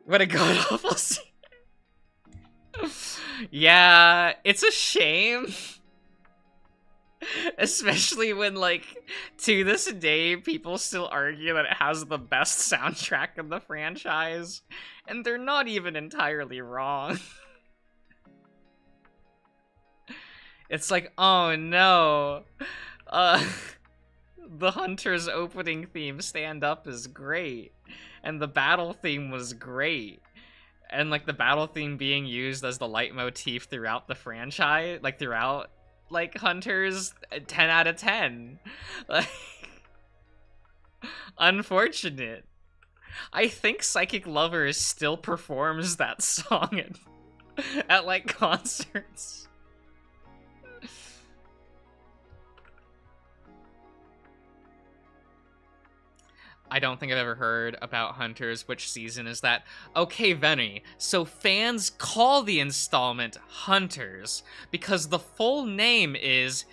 What a god-awful scene. Yeah, it's a shame. Especially when, like, to this day, people still argue that it has the best soundtrack in the franchise. And they're not even entirely wrong. It's like, oh no. The Hunter's opening theme, Stand Up, is great. And the battle theme was great. And, like, the battle theme being used as the leitmotif throughout the franchise, like, throughout, like, Hunters, 10 out of 10. Like, unfortunate. I think Psychic Lovers still performs that song at like, concerts. I don't think I've ever heard about Hunters. Which season is that? Okay, Venny. So fans call the installment Hunters because the full name is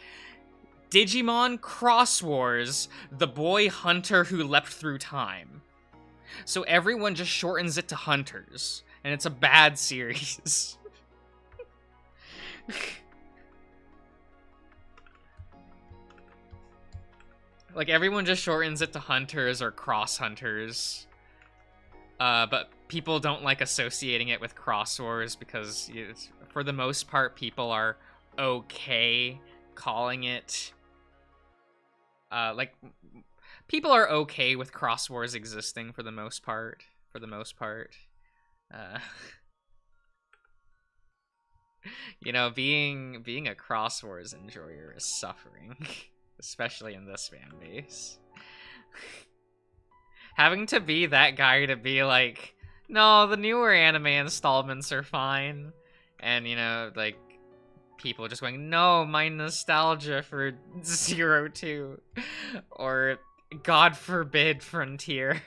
Digimon Cross Wars, The Boy Hunter Who Leapt Through Time. So everyone just shortens it to Hunters, and it's a bad series. Like, everyone just shortens it to Hunters or Cross Hunters. But people don't like associating it with Cross Wars because, for the most part, people are okay calling it... like, people are okay with Cross Wars existing for the most part. You know, being a Cross Wars enjoyer is suffering. Especially in this fan base. Having to be that guy to be like, no, the newer anime installments are fine. And, you know, like, people just going, no, my nostalgia for 02. Or, God forbid, Frontier.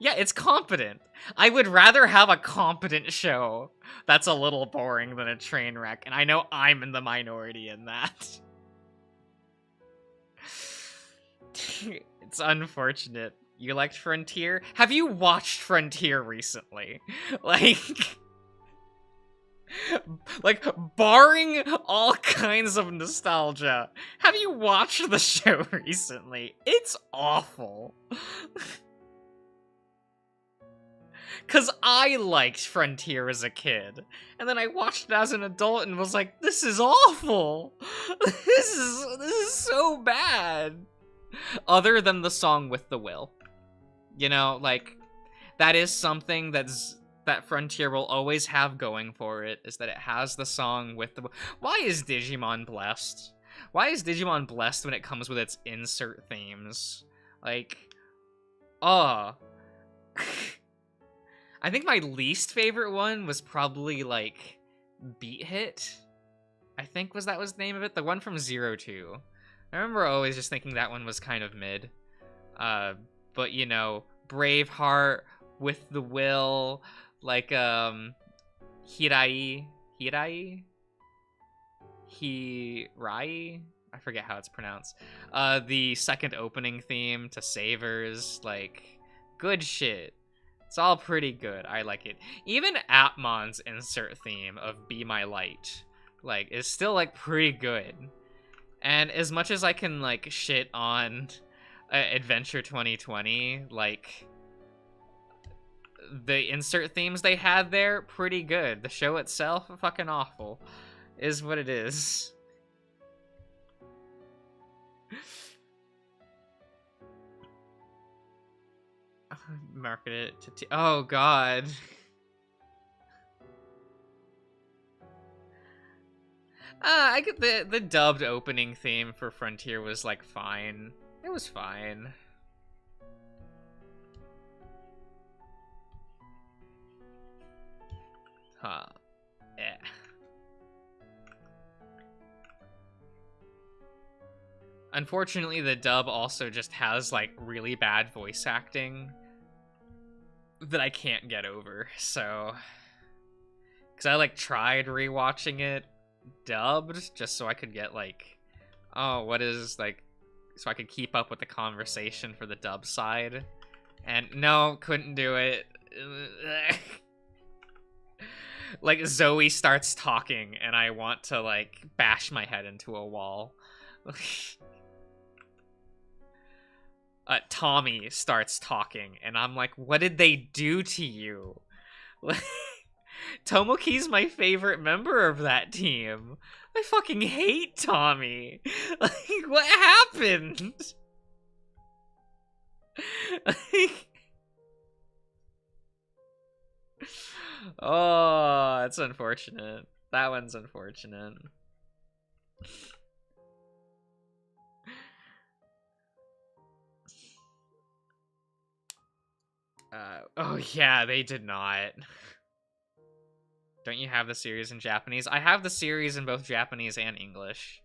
Yeah, it's competent. I would rather have a competent show that's a little boring than a train wreck, and I know I'm in the minority in that. It's unfortunate. You liked Frontier? Have you watched Frontier recently? Like, barring all kinds of nostalgia, have you watched the show recently? It's awful. Because I liked Frontier as a kid, and then I watched it as an adult and was like, this is awful! This is so bad! Other than the song With the Will. You know, like, that is something that that Frontier will always have going for it is that it has the song with the... Why is Digimon blessed? Why is Digimon blessed when it comes with its insert themes? Like, I think my least favorite one was probably, like, Beat Hit. I think was the name of it? The one from Zero Two. I remember always just thinking that one was kind of mid. But, you know, Braveheart, With the Will, like, Hirai? I forget how it's pronounced. The second opening theme to Savers, like, good shit. It's all pretty good. I like it. Even Atmon's insert theme of Be My Light, like, is still, like, pretty good. And as much as I can, like, shit on Adventure 2020, like, the insert themes they had there, pretty good. The show itself, fucking awful. Is what it is. Market it to oh god. I get the dubbed opening theme for Frontier was like fine. It was fine. Huh. Yeah. Unfortunately, the dub also just has like really bad voice acting that I can't get over, so... Because I, like, tried rewatching it dubbed, just so I could get, like... Oh, what is, like... So I could keep up with the conversation for the dub side. And no, couldn't do it. Like, Zoe starts talking, and I want to, like, bash my head into a wall. Tommy starts talking, and I'm like, what did they do to you? Tomoki's my favorite member of that team. I fucking hate Tommy. Like, what happened? Oh, it's unfortunate. That one's unfortunate. Oh yeah, they did not. Don't you have the series in Japanese? I have the series in both Japanese and English.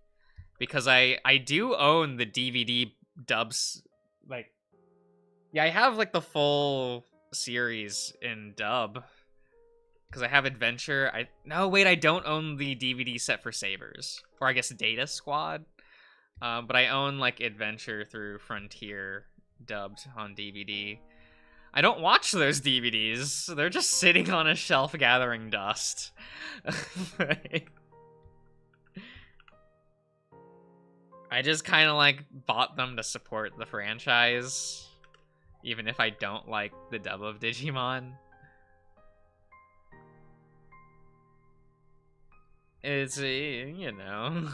Because I do own the DVD dubs. Like, yeah, I have, like, the full series in dub. Because I have Adventure. No, wait, I don't own the DVD set for Sabers. Or I guess Data Squad. But I own, like, Adventure through Frontier dubbed on DVD. I don't watch those DVDs. They're just sitting on a shelf gathering dust. I just kind of, like, bought them to support the franchise. Even if I don't like the dub of Digimon. It's, you know...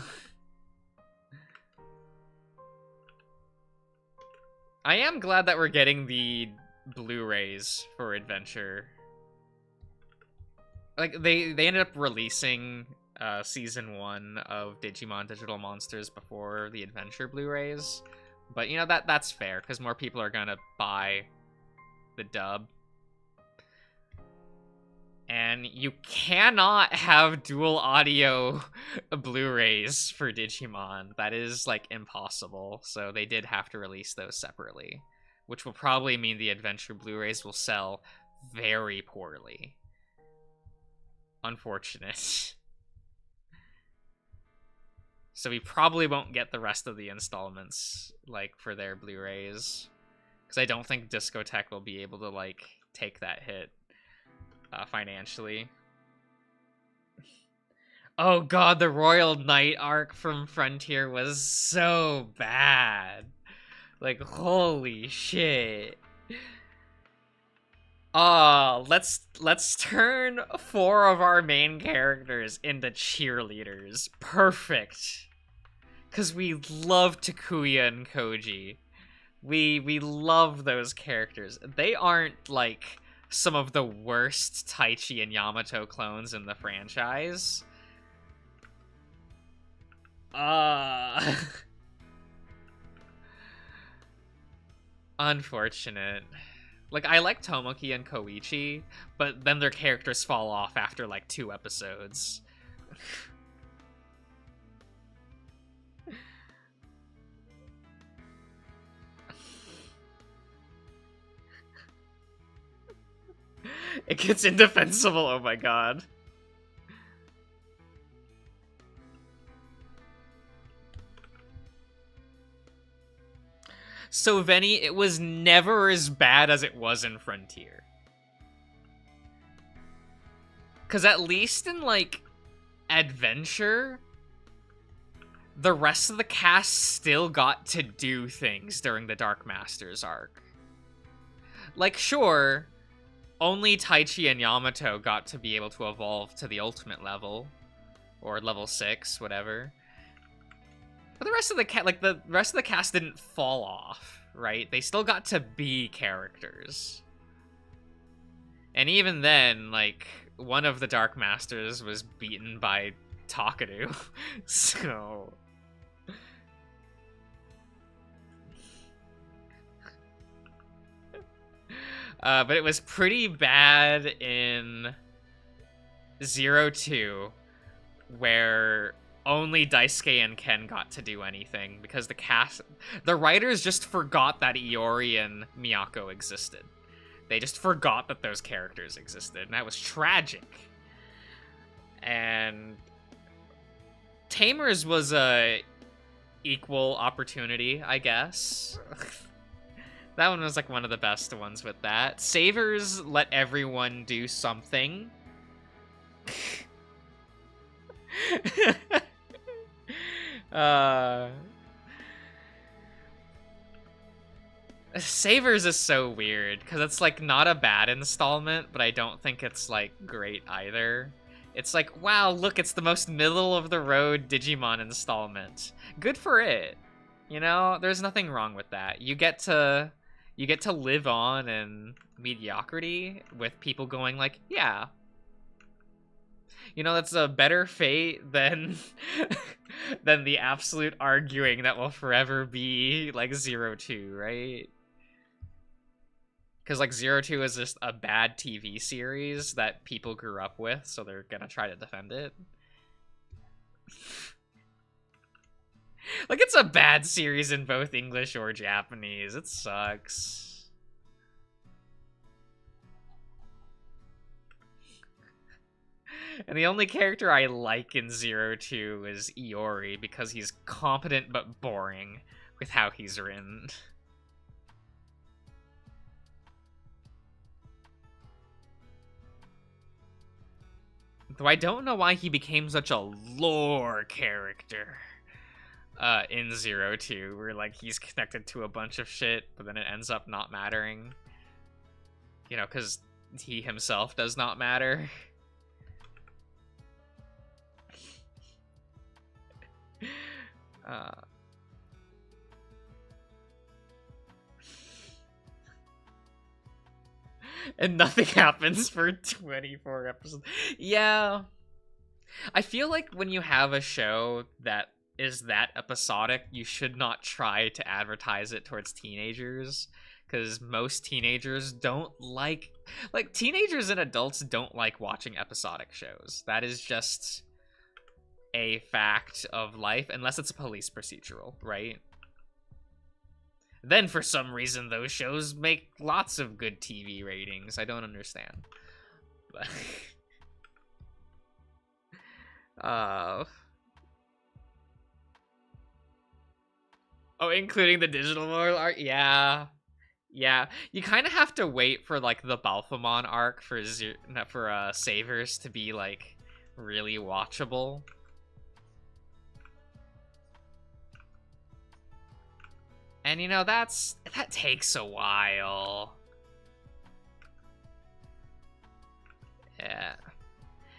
I am glad that we're getting the Blu-rays for Adventure. Like, they ended up releasing season 1 of Digimon Digital Monsters before the Adventure Blu-rays. But, you know, that's fair, because more people are gonna buy the dub. And you cannot have dual audio Blu-rays for Digimon. That is, like, impossible. So they did have to release those separately. Which will probably mean the Adventure Blu-rays will sell very poorly. Unfortunate. So we probably won't get the rest of the installments, like, for their Blu-rays. Because I don't think Discotek will be able to, like, take that hit. Financially. Oh god, the Royal Knight arc from Frontier was so bad. Like, holy shit. Oh, let's turn 4 of our main characters into cheerleaders. Perfect. Cause we love Takuya and Koji. We love those characters. They aren't, like, some of the worst Taichi and Yamato clones in the franchise. Unfortunate. Like, I like Tomoki and Koichi, but then their characters fall off after, like, 2 episodes. It gets indefensible, oh my god. So, Veni, it was never as bad as it was in Frontier. Because at least in, like, Adventure, the rest of the cast still got to do things during the Dark Masters arc. Like, sure, only Taichi and Yamato got to be able to evolve to the ultimate level. Or level 6, whatever. But the rest of the cast didn't fall off, right? They still got to be characters. And even then, like, one of the Dark Masters was beaten by Takaru. So... but it was pretty bad in 02, where only Daisuke and Ken got to do anything because the writers just forgot that Iori and Miyako existed. They just forgot that those characters existed, and that was tragic. And Tamers was a equal opportunity, I guess. That one was like one of the best ones with that. Savers let everyone do something. Savers is so weird because it's like not a bad installment, but I don't think it's like great either. It's like, wow, look, it's the most middle of the road Digimon installment. Good for it. You know, there's nothing wrong with that. You get to live on in mediocrity with people going like, yeah. You know, that's a better fate than than the absolute arguing that will forever be like 02, right? Because like 02 is just a bad TV series that people grew up with, so they're gonna try to defend it. Like, it's a bad series in both English or Japanese. It sucks. And the only character I like in 02 is Iori, because he's competent but boring with how he's written. Though I don't know why he became such a lore character in 02, where like he's connected to a bunch of shit, but then it ends up not mattering. You know, because he himself does not matter. And nothing happens for 24 episodes. Yeah. I feel like when you have a show that is that episodic, you should not try to advertise it towards teenagers, because most teenagers don't like teenagers and adults don't like watching episodic shows. That is just a fact of life, unless it's a police procedural, right? Then for some reason those shows make lots of good TV ratings. I don't understand. But oh, including the digital art? Yeah. Yeah. You kind of have to wait for like the Balphamon arc for Savers to be like really watchable. And you know, that takes a while. Yeah.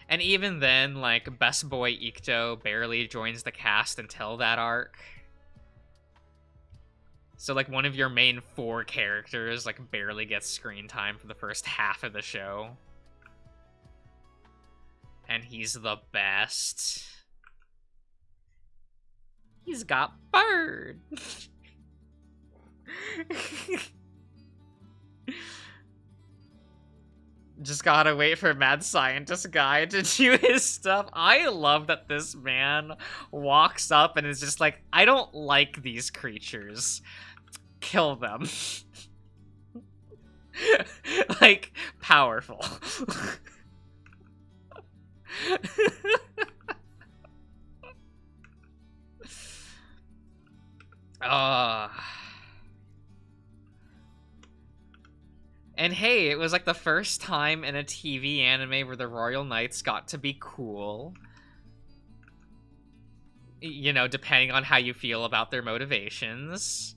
And even then, like, Best Boy Ikto barely joins the cast until that arc. So, like, one of your main 4 characters, like, barely gets screen time for the first half of the show. And he's the best. He's got bird. Just gotta wait for Mad Scientist Guy to do his stuff. I love that this man walks up and is just like, I don't like these creatures. Kill them. Like, powerful. And hey, it was like the first time in a TV anime where the Royal Knights got to be cool. You know, depending on how you feel about their motivations.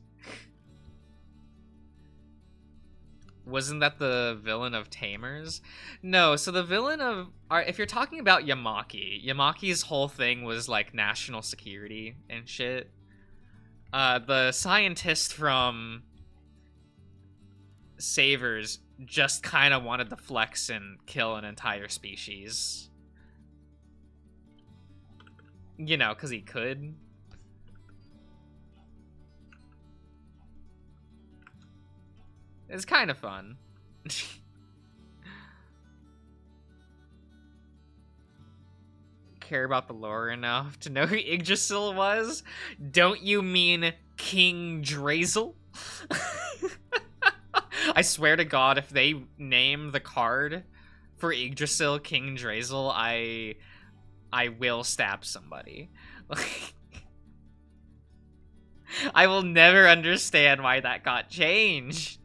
Wasn't that the villain of Tamers? No, so the villain of... if you're talking about Yamaki's whole thing was, like, national security and shit. The scientist from Savers just kind of wanted to flex and kill an entire species. You know, because he could. It's kind of fun. Care about the lore enough to know who Yggdrasil was? Don't you mean King Drazel? I swear to God, if they name the card for Yggdrasil King Drazel, I will stab somebody. I will never understand why that got changed.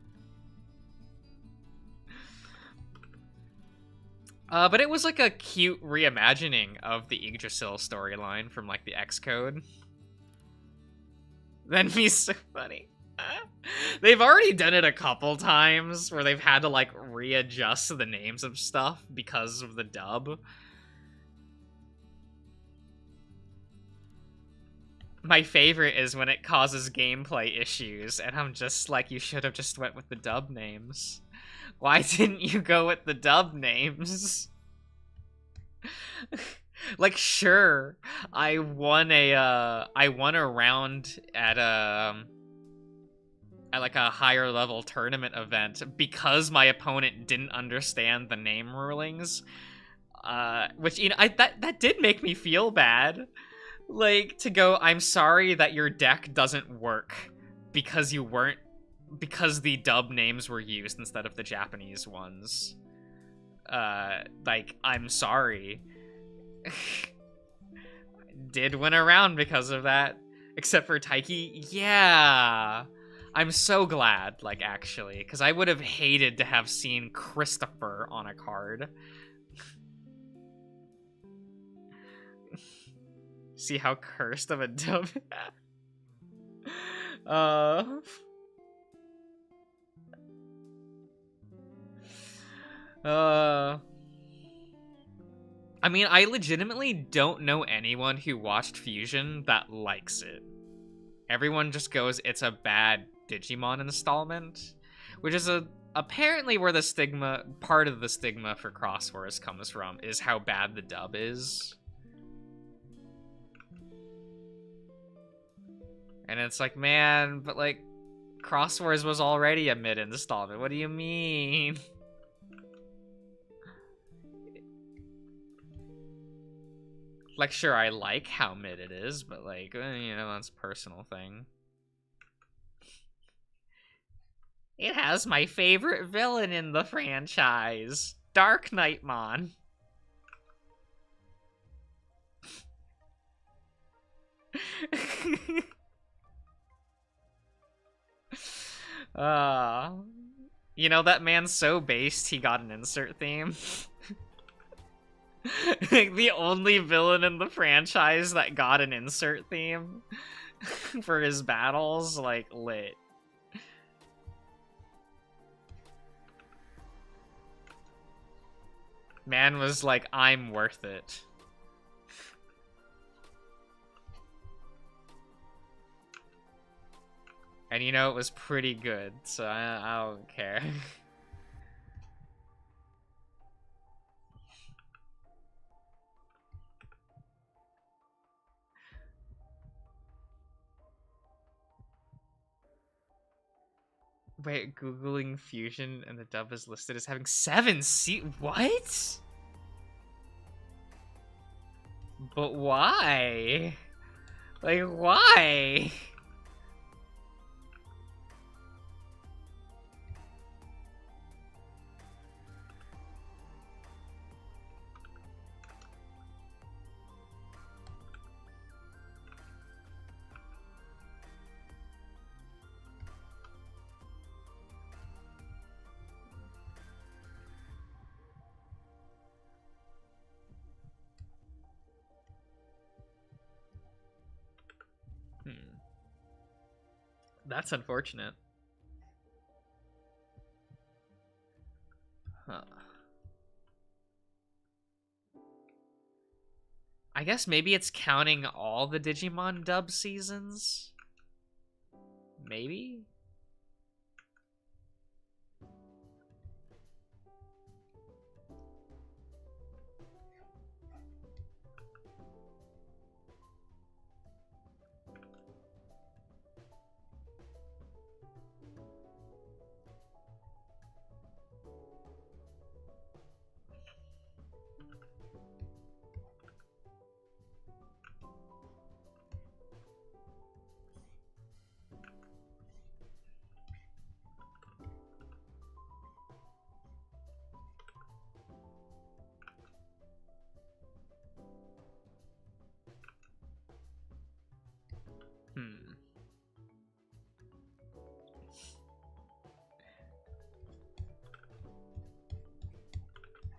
But it was like a cute reimagining of the Yggdrasil storyline from like the Xcode. That'd be so funny. They've already done it a couple times where they've had to like readjust the names of stuff because of the dub. My favorite is when it causes gameplay issues, and I'm just like, you should have just went with the dub names. Why didn't you go with the dub names? Like, sure, I won a round at like a higher level tournament event because my opponent didn't understand the name rulings. Which, you know, that did make me feel bad. Like, to go, I'm sorry that your deck doesn't work because the dub names were used instead of the Japanese ones. Like, I'm sorry. Did win a round because of that. Except for Taiki. Yeah. I'm so glad, like, actually. Because I would have hated to have seen Christopher on a card. See how cursed of a dub. I mean, I legitimately don't know anyone who watched Fusion that likes it. Everyone just goes, it's a bad Digimon installment, which is apparently where the part of the stigma for Cross Wars comes from, is how bad the dub is. And it's like, man, but like, Cross Wars was already a mid-installment. What do you mean? Like, sure, I like how mid it is, but like, you know, that's a personal thing. It has my favorite villain in the franchise, Dark Knightmon. You know, that man's so based he got an insert theme. The only villain in the franchise that got an insert theme for his battles, like, lit. Man was like, I'm worth it. And you know, it was pretty good, so I don't care. Wait, Googling Fusion and the dub is listed as having 7 what? But why? Like, why? That's unfortunate. Huh. I guess maybe it's counting all the Digimon dub seasons? Maybe?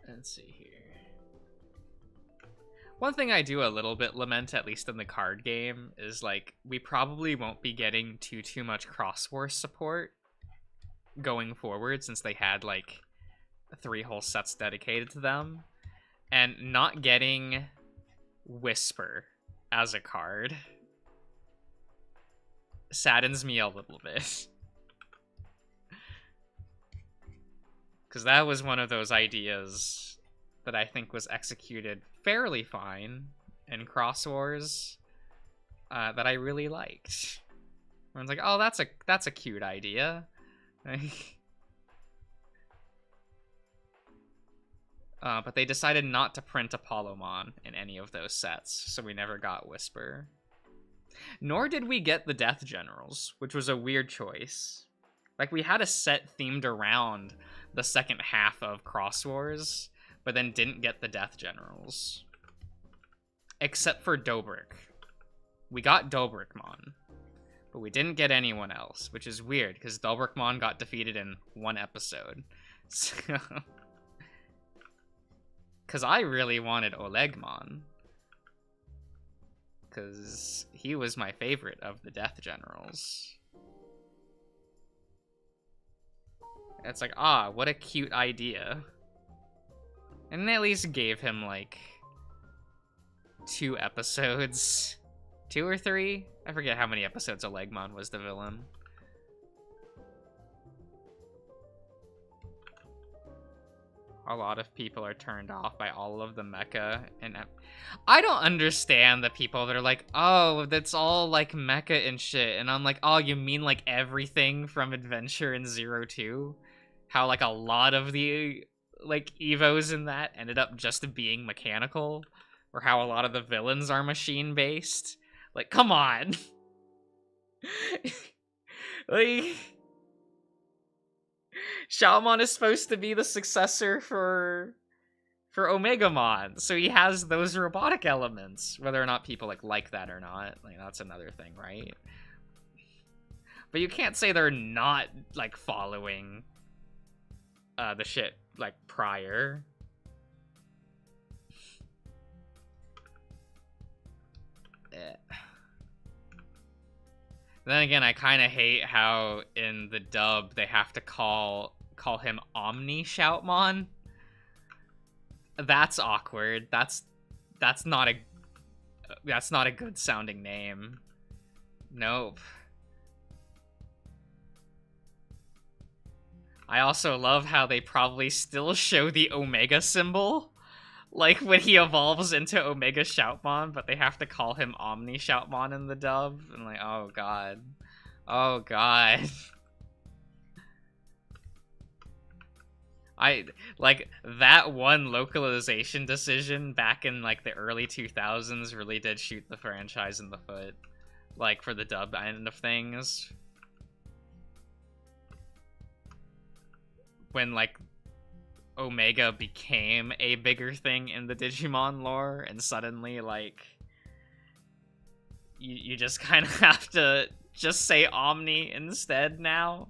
Let's see here. One thing I do a little bit lament, at least in the card game, is like we probably won't be getting too much Crosswars support going forward, since they had like 3 whole sets dedicated to them, and not getting Whisper as a card saddens me a little bit. Because that was one of those ideas that I think was executed fairly fine in Crosswars that I really liked. Where I was like, oh, that's a cute idea. But they decided not to print Apollomon in any of those sets, so we never got Whisper. Nor did we get the Death Generals, which was a weird choice. Like, we had a set themed around the second half of Crosswars, but then didn't get the Death Generals. Except for Dobrik. We got Dobrikmon, but we didn't get anyone else, which is weird, because Dobrikmon got defeated in 1 episode. So... Because I really wanted Olegmon. Because he was my favorite of the Death Generals. It's like, ah, what a cute idea. And they at least gave him, like, 2 episodes. 2 or 3? I forget how many episodes Olegmon was the villain. A lot of people are turned off by all of the mecha, and I don't understand the people that are like, oh, that's all like mecha and shit, and I'm like, oh, you mean like everything from Adventure in 02? How like a lot of the like evos in that ended up just being mechanical, or how a lot of the villains are machine based? Like, come on. Like, Shaomon is supposed to be the successor for Omegamon, so he has those robotic elements. Whether or not people like that or not, like, that's another thing, right? But you can't say they're not like following the shit like prior. Then again, I kind of hate how in the dub they have to call him Omni Shoutmon. That's awkward. That's not a good sounding name. Nope. I also love how they probably still show the Omega symbol, like when he evolves into Omega Shoutmon, but they have to call him Omni Shoutmon in the dub. And like, oh god. Oh god. I like that one localization decision back in like the early 2000s really did shoot the franchise in the foot, like for the dub end of things. When like Omega became a bigger thing in the Digimon lore, and suddenly like you just kind of have to just say Omni instead now.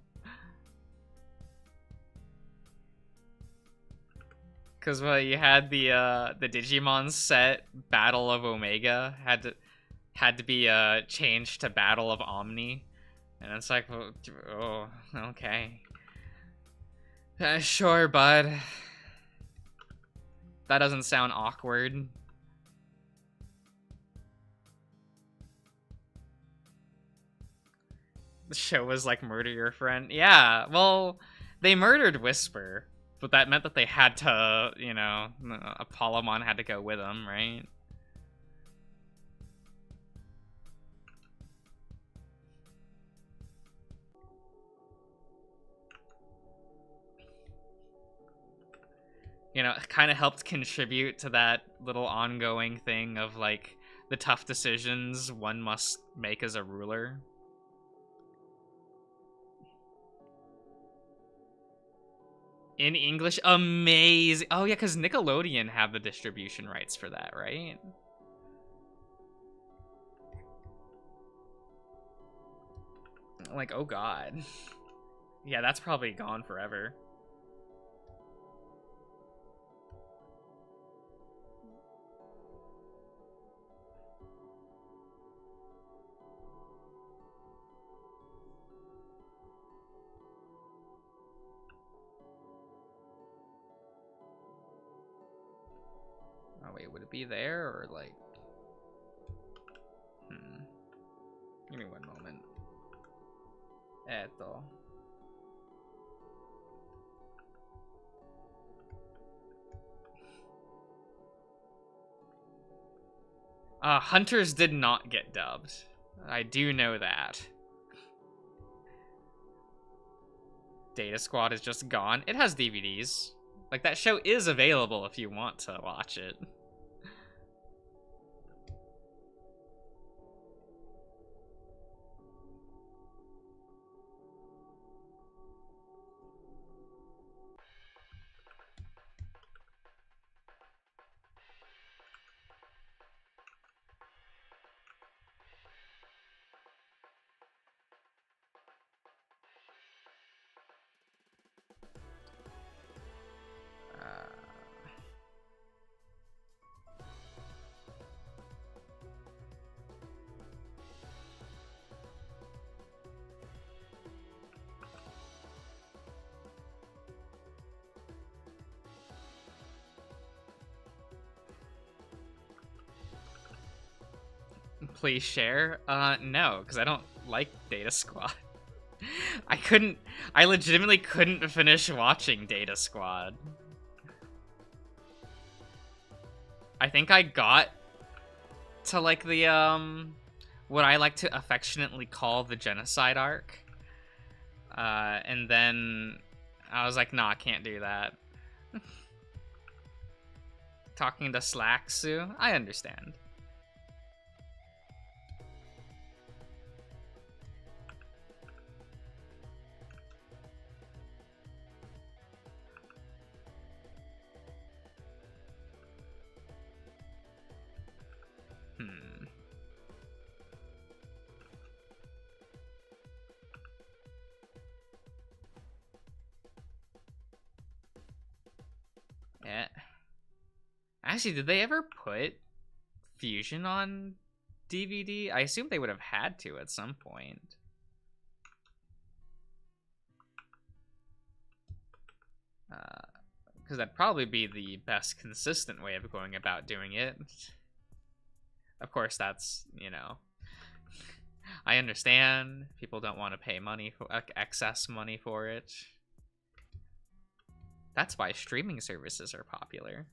Because well, you had the Digimon set Battle of Omega had to be changed to Battle of Omni, and it's like, oh, okay, sure, bud. That doesn't sound awkward. The show was like murder your friend. Yeah, well, they murdered Whisper. But that meant that they had to, you know, Apollomon had to go with them, right? You know, it kind of helped contribute to that little ongoing thing of, like, the tough decisions one must make as a ruler. In English, amazing. Oh yeah, because Nickelodeon have the distribution rights for that, right? Like, oh god. Yeah, that's probably gone forever. Oh wait, would it be there or like... Give me one moment. Eto. Hunters did not get dubbed. I do know that. Data Squad is just gone. It has DVDs. Like, that show is available if you want to watch it. Please share? No, because I don't like Data Squad. I legitimately couldn't finish watching Data Squad. I think I got to, like, the, what I like to affectionately call the genocide arc. And then I was like, nah, I can't do that. Talking to Slacksu? I understand. Yeah. Actually, did they ever put Fusion on DVD? I assume they would have had to at some point. Because that'd probably be the best consistent way of going about doing it. Of course, that's, you know, I understand people don't want to pay money for excess money for it. That's why streaming services are popular.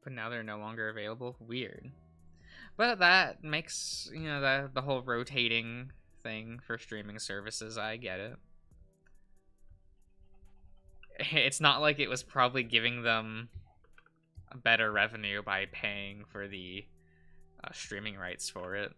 But now they're no longer available. Weird. But that makes, you know, the whole rotating thing for streaming services. I get it. It's not like it was probably giving them a better revenue by paying for the streaming rights for it.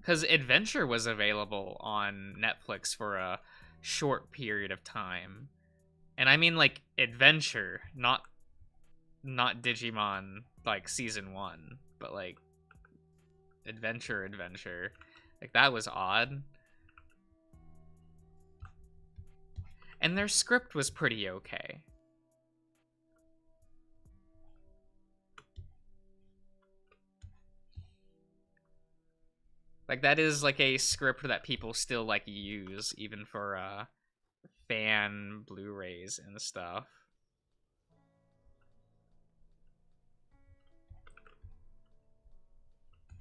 Because Adventure was available on Netflix for a short period of time, and I mean like Adventure, not Digimon like season 1, but like Adventure. Like that was odd. And their script was pretty okay. Like that is like a script that people still like use even for fan Blu-rays and stuff.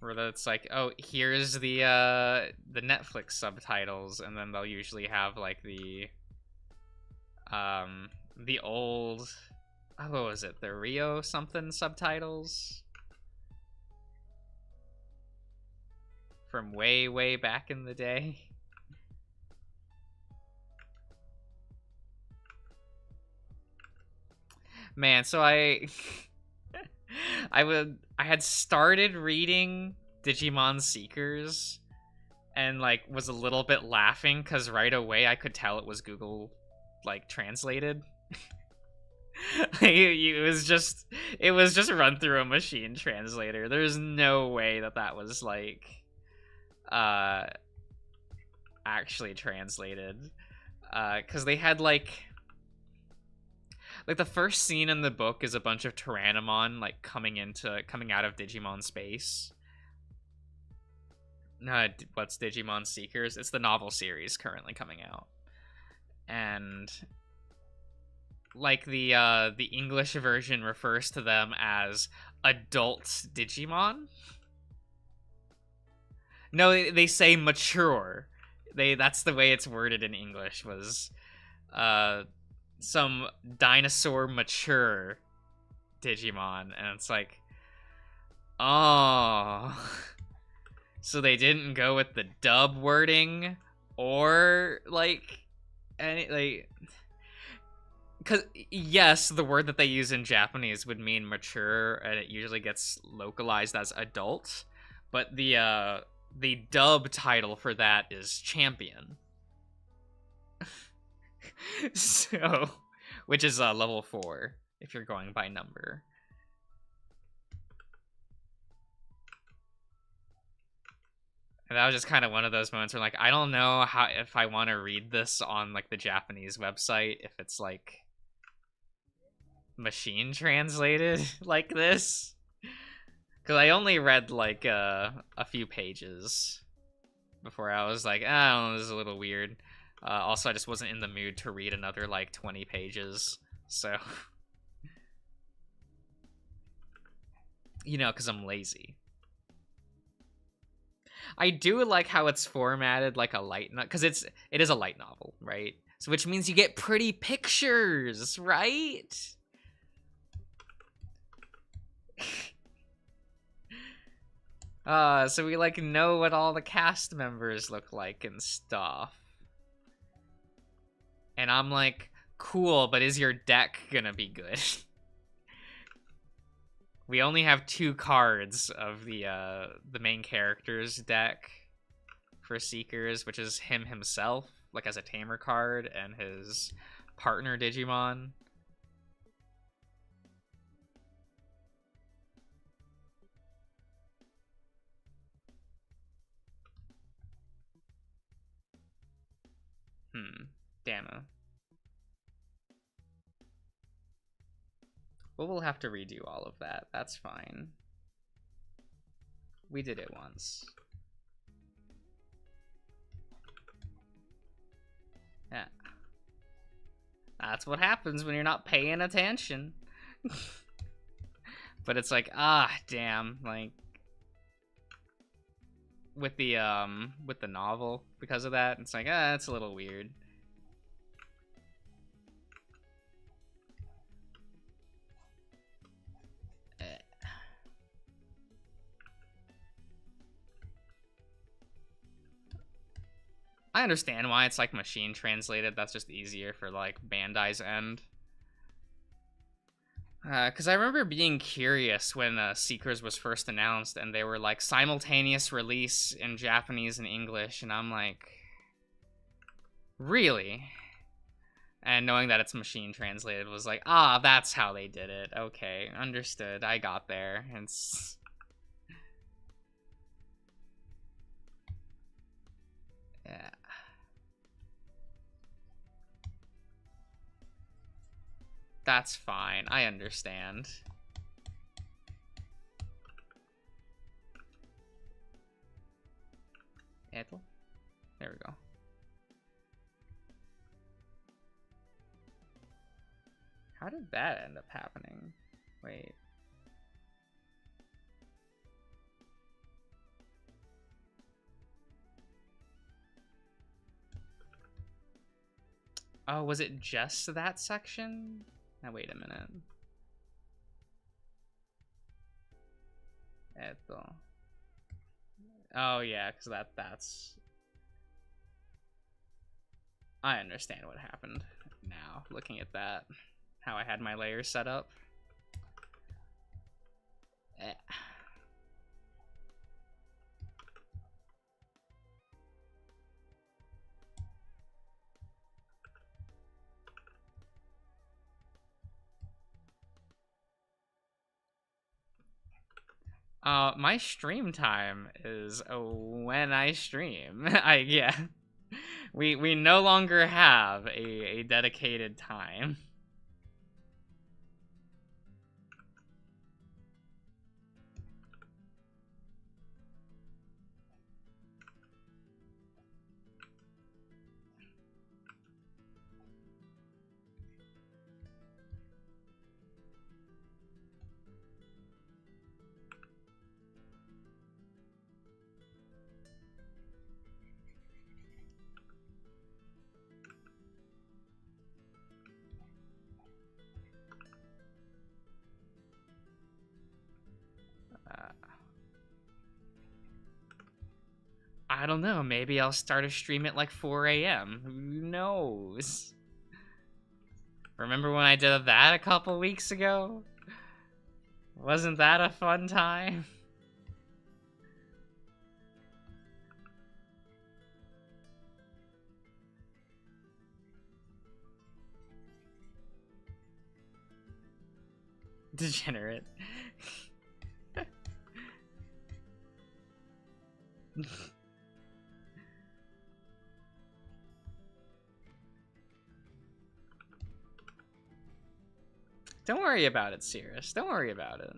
Where that's like, oh, here's the Netflix subtitles, and then they'll usually have like the old, oh, what was it, the Rio something subtitles from way back in the day. Man, so I had started reading Digimon Seekers and like was a little bit laughing because right away I could tell it was Google like translated. it was just run through a machine translator. There's no way that was like actually translated, because they had like the first scene in the book is a bunch of Tyrannomon like coming out of Digimon space. What's Digimon Seekers? It's the novel series currently coming out, and like the English version refers to them as adult Digimon. No, they say mature. That's the way it's worded in English, was some dinosaur mature Digimon, and it's like, oh, so they didn't go with the dub wording or like any like, because yes, the word that they use in Japanese would mean mature, and it usually gets localized as adult, but the dub title for that is champion. So, which is level 4 if you're going by number. And that was just kind of one of those moments where like, I don't know if I want to read this on like the Japanese website if it's like machine translated like this, because I only read like a few pages before I was like, I don't know, this is a little weird. Also, I just wasn't in the mood to read another like 20 pages, so you know, because I'm lazy. I do like how it's formatted like a light novel, because it is a light novel, right? So which means you get pretty pictures, right? So we like know what all the cast members look like and stuff. And I'm like, cool, but is your deck gonna be good? We only have 2 cards of the main character's deck for Seekers, which is him himself, like as a tamer card, and his partner Digimon. Damn. But we'll have to redo all of that. That's fine. We did it once. Yeah. That's what happens when you're not paying attention. But it's like, ah, damn, like with the novel, because of that, it's like, ah, it's a little weird. I understand why it's like machine translated. That's just easier for like Bandai's end. Because I remember being curious when Seekers was first announced and they were like simultaneous release in Japanese and English, and I'm like, really? And knowing that it's machine translated was like, ah, that's how they did it. Okay, understood. I got there. It's... yeah. That's fine. I understand. Ethel? There we go. How did that end up happening? Wait. Oh, was it just that section? Now, wait a minute. Ethel. Oh, yeah, because that's... I understand what happened now, looking at that. How I had my layers set up. My stream time is when I stream. Yeah. We no longer have a dedicated time. I don't know, maybe I'll start a stream at like 4 a.m. Who knows? Remember when I did that a couple weeks ago? Wasn't that a fun time? Degenerate. Don't worry about it, Cirrus. Don't worry about it.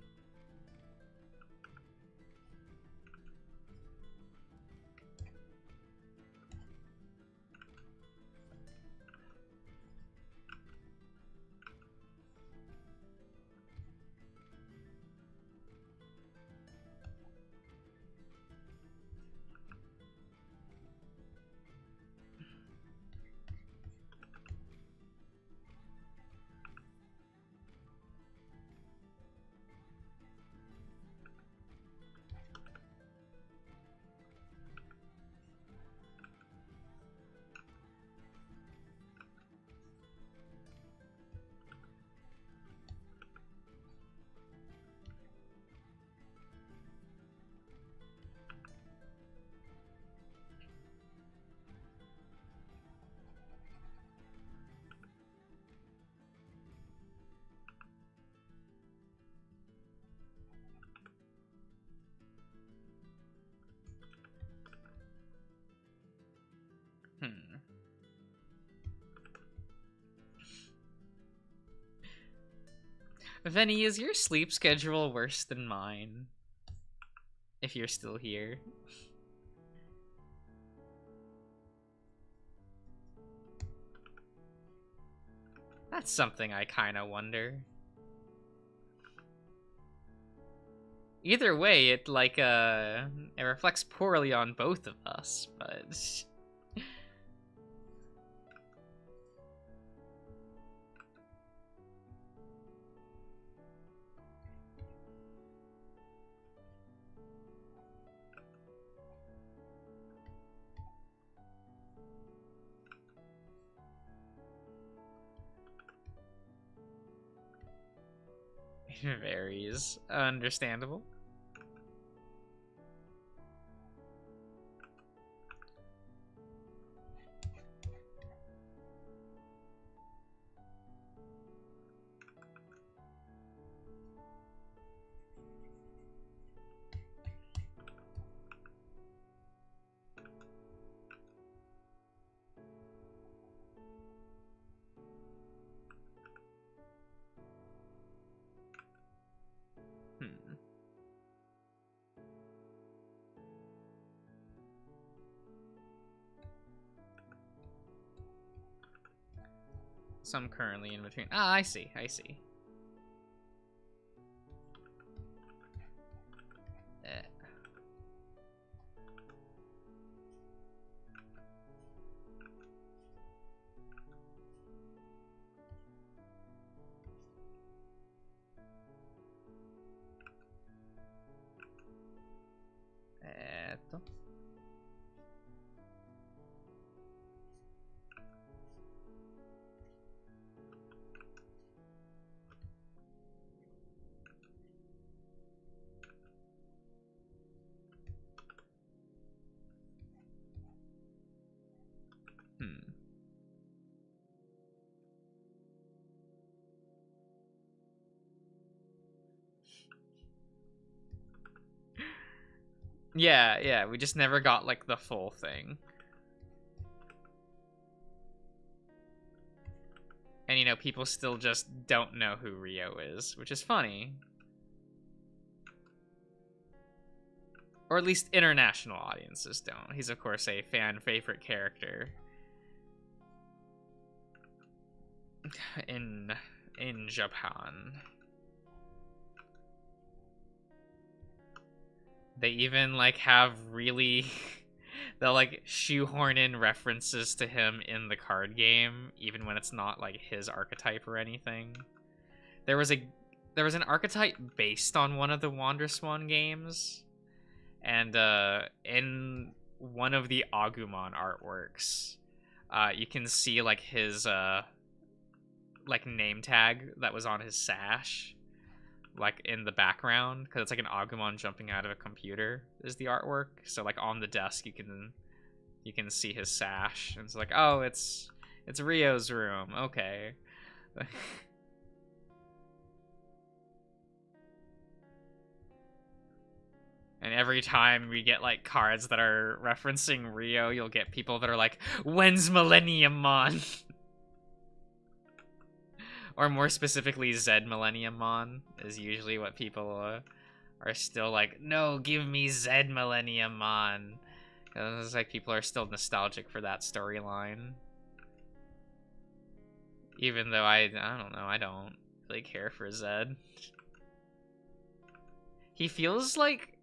Venny, is your sleep schedule worse than mine? If you're still here. That's something I kind of wonder. Either way, it it reflects poorly on both of us, but it varies. Understandable. So I'm currently in between. Ah, I see. I see. Eto. Yeah, we just never got, like, the full thing. And, you know, people still just don't know who Rio is, which is funny. Or at least international audiences don't. He's, of course, a fan favorite character. In Japan. They even, like, have really... They'll, like, shoehorn in references to him in the card game, even when it's not, like, his archetype or anything. There was an archetype based on one of the WonderSwan games, and in one of the Agumon artworks, you can see, like, his like, name tag that was on his sash, like, in the background, because it's like an Agumon jumping out of a computer is the artwork. So, like, on the desk you can see his sash, and it's like, oh, it's Rio's room. Okay. And every time we get, like, cards that are referencing Rio, you'll get people that are like, when's Millennium Mon? Or more specifically, Zed Millennium Mon is usually what people are still like, no, give me Zed Millennium Mon. And it's like people are still nostalgic for that storyline. Even though I don't know, I don't really care for Zed. He feels like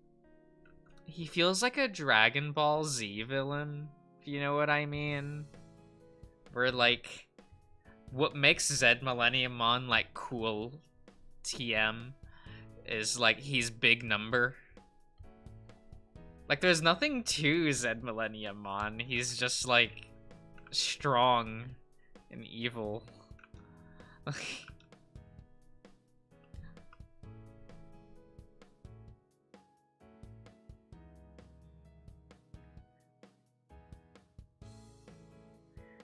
a Dragon Ball Z villain, if you know what I mean. Where, like, what makes Zed Millennium Mon, like, cool TM is, like, he's big number. Like, there's nothing to Zed Millennium Mon. He's just, like, strong and evil.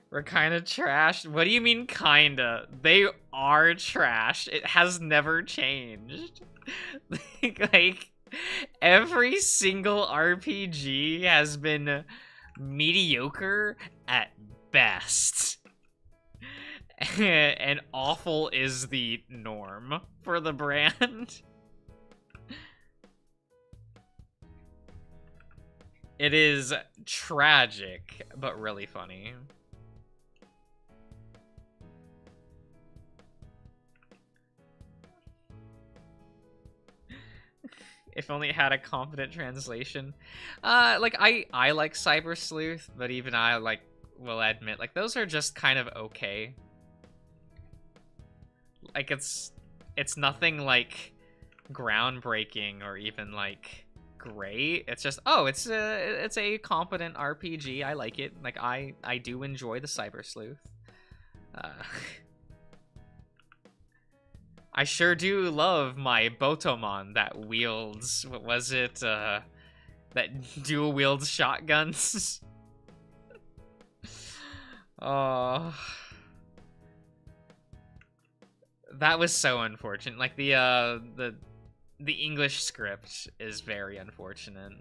We're kind of trash. What do you mean kinda? They are trash. It has never changed. Like, every single RPG has been mediocre at best. And awful is the norm for the brand. It is tragic, but really funny. If only it had a competent translation. Like, I like Cyber Sleuth, but even I, like, will admit, like, those are just kind of okay. Like, it's nothing, like, groundbreaking or even, like, great. It's just, oh, it's a competent RPG. I like it. Like, I do enjoy the Cyber Sleuth. I sure do love my Botomon that wields, what was it, that dual wields shotguns. Oh, that was so unfortunate. Like, the English script is very unfortunate.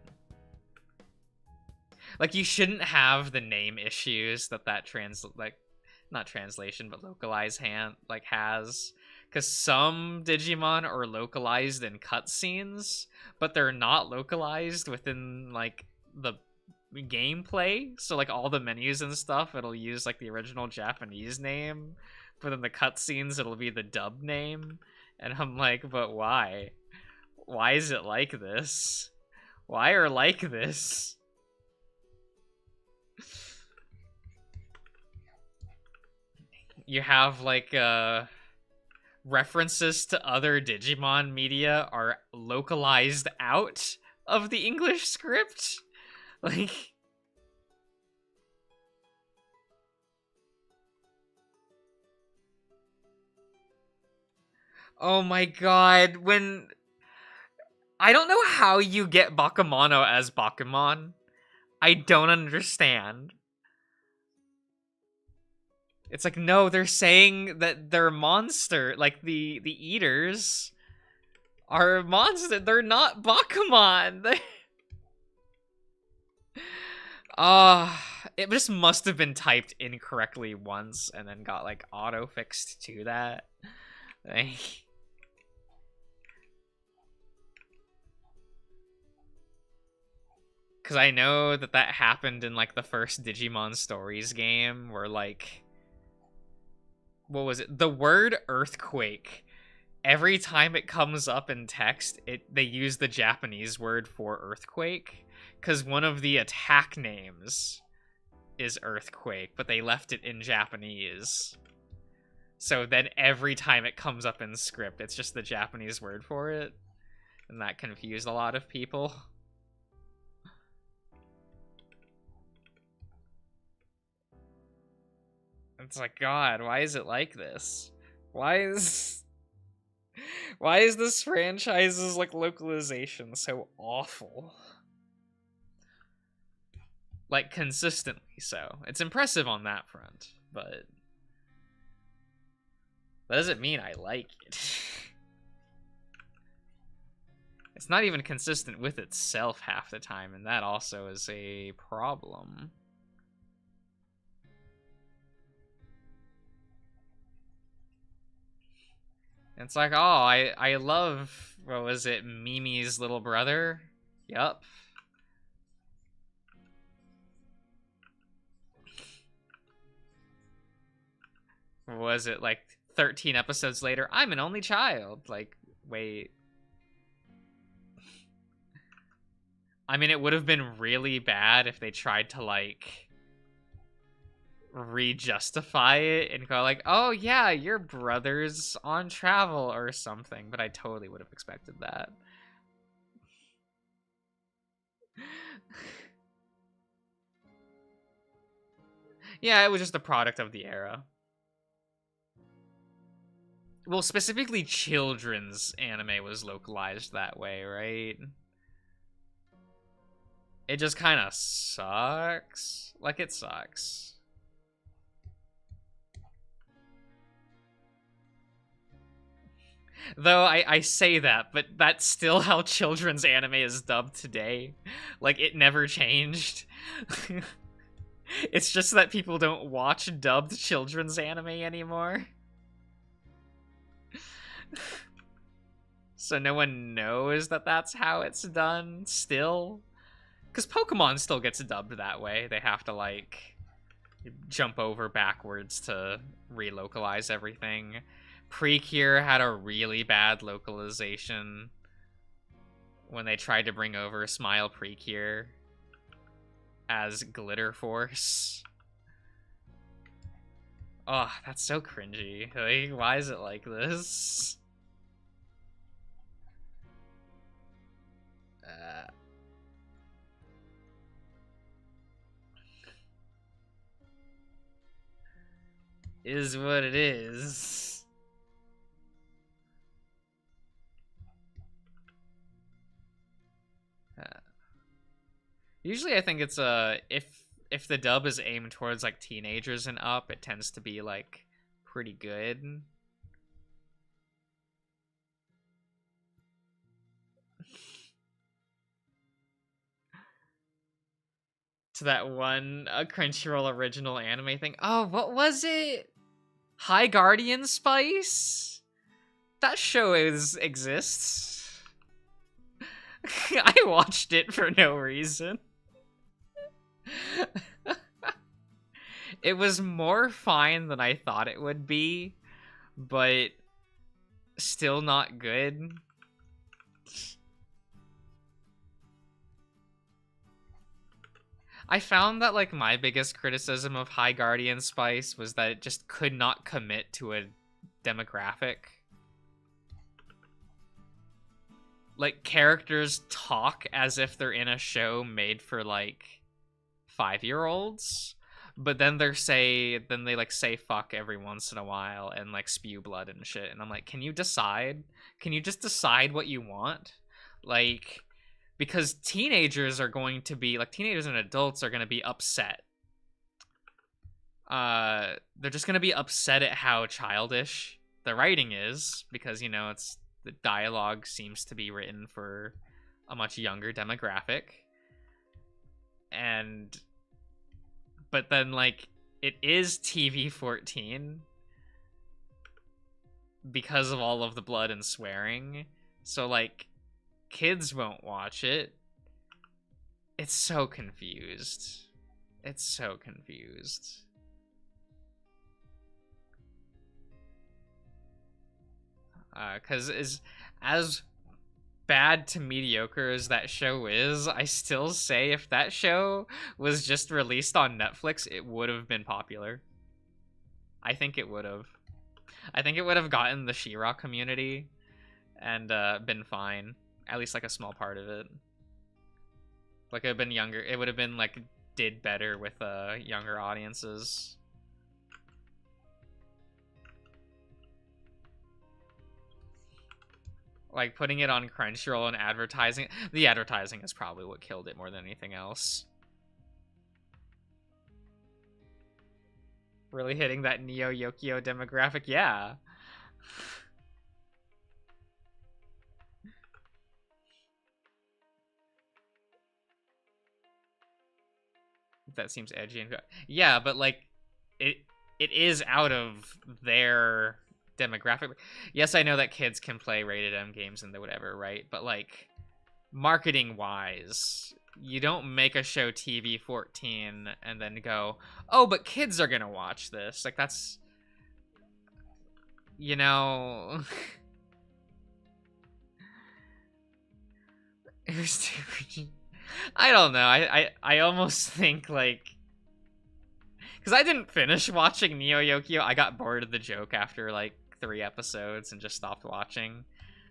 Like, you shouldn't have the name issues that not translation, but localize has. Because some Digimon are localized in cutscenes, but they're not localized within, like, the gameplay. So, like, all the menus and stuff, it'll use, like, the original Japanese name, but in the cutscenes, it'll be the dub name. And I'm like, but why? Why is it like this? Why are like this? You have, like, references to other Digimon media are localized out of the English script. Like, oh my god, when I don't know how you get Bakumono as Bakumon. I don't understand. It's like, no, they're saying that they're monster, like the eaters are monster. They're not Bakumon. It just must have been typed incorrectly once and then got, like, auto fixed to that. Because I know that happened in, like, the first Digimon Stories game where, like, what was it? The word earthquake, every time it comes up in text, they use the Japanese word for earthquake, because one of the attack names is earthquake, but they left it in Japanese. So then every time it comes up in script, it's just the Japanese word for it, and that confused a lot of people. It's like, God, why is it like this? Why is this franchise's, like, localization so awful? Like, consistently so. It's impressive on that front, but that doesn't mean I like it. It's not even consistent with itself half the time, and that also is a problem. It's like, oh, I love, what was it, Mimi's little brother? Yup. Was it, like, 13 episodes later? I'm an only child. Like, wait. I mean, it would have been really bad if they tried to, like, re-justify it and go like, oh yeah, your brother's on travel or something, but I totally would have expected that. Yeah, it was just a product of the era. Well, specifically children's anime was localized that way, right? It just kind of sucks. Like, it sucks. Though I say that, but that's still how children's anime is dubbed today. Like, it never changed. It's just that people don't watch dubbed children's anime anymore. So no one knows that that's how it's done still. Because Pokemon still gets dubbed that way. They have to, like, jump over backwards to relocalize everything. Precure had a really bad localization when they tried to bring over Smile Precure as Glitter Force. Oh, that's so cringy. Like, why is it like this? Is what it is. Usually I think it's if the dub is aimed towards like teenagers and up, it tends to be like pretty good. To that one Crunchyroll original anime thing. Oh, what was it? High Guardian Spice? That show exists. I watched it for no reason. It was more fine than I thought it would be, but still not good. I found that, like, my biggest criticism of High Guardian Spice was that it just could not commit to a demographic. Like, characters talk as if they're in a show made for, like, 5-year-olds, but then they say fuck every once in a while and, like, spew blood and shit, and I'm like, can you decide? Can you just decide what you want? Like, because teenagers are going to be, like, teenagers and adults are going to be upset. They're just going to be upset at how childish the writing is, because, you know, it's the dialogue seems to be written for a much younger demographic. But then, like, it is TV-14 because of all of the blood and swearing. So, like, kids won't watch it. It's so confused. It's so confused. Because as bad to mediocre as that show is, I still say if that show was just released on Netflix, it would have been popular. I think it would have. I think it would have gotten the She-Ra community and been fine. At least, like, a small part of it. Like, it would have been younger. It would have been, like, did better with younger audiences. Like, putting it on Crunchyroll and advertising. The advertising is probably what killed it more than anything else. Really hitting that Neo Yokio demographic? Yeah. That seems edgy and yeah, but, like, it is out of their demographic. Yes, I know that kids can play rated M games and whatever, right? But, like, marketing wise, you don't make a show TV-14 and then go, oh, but kids are gonna watch this. Like, that's, you know. It was too. I don't know. I almost think, like, because I didn't finish watching Neo Yokio. I got bored of the joke after, like, 3 episodes and just stopped watching.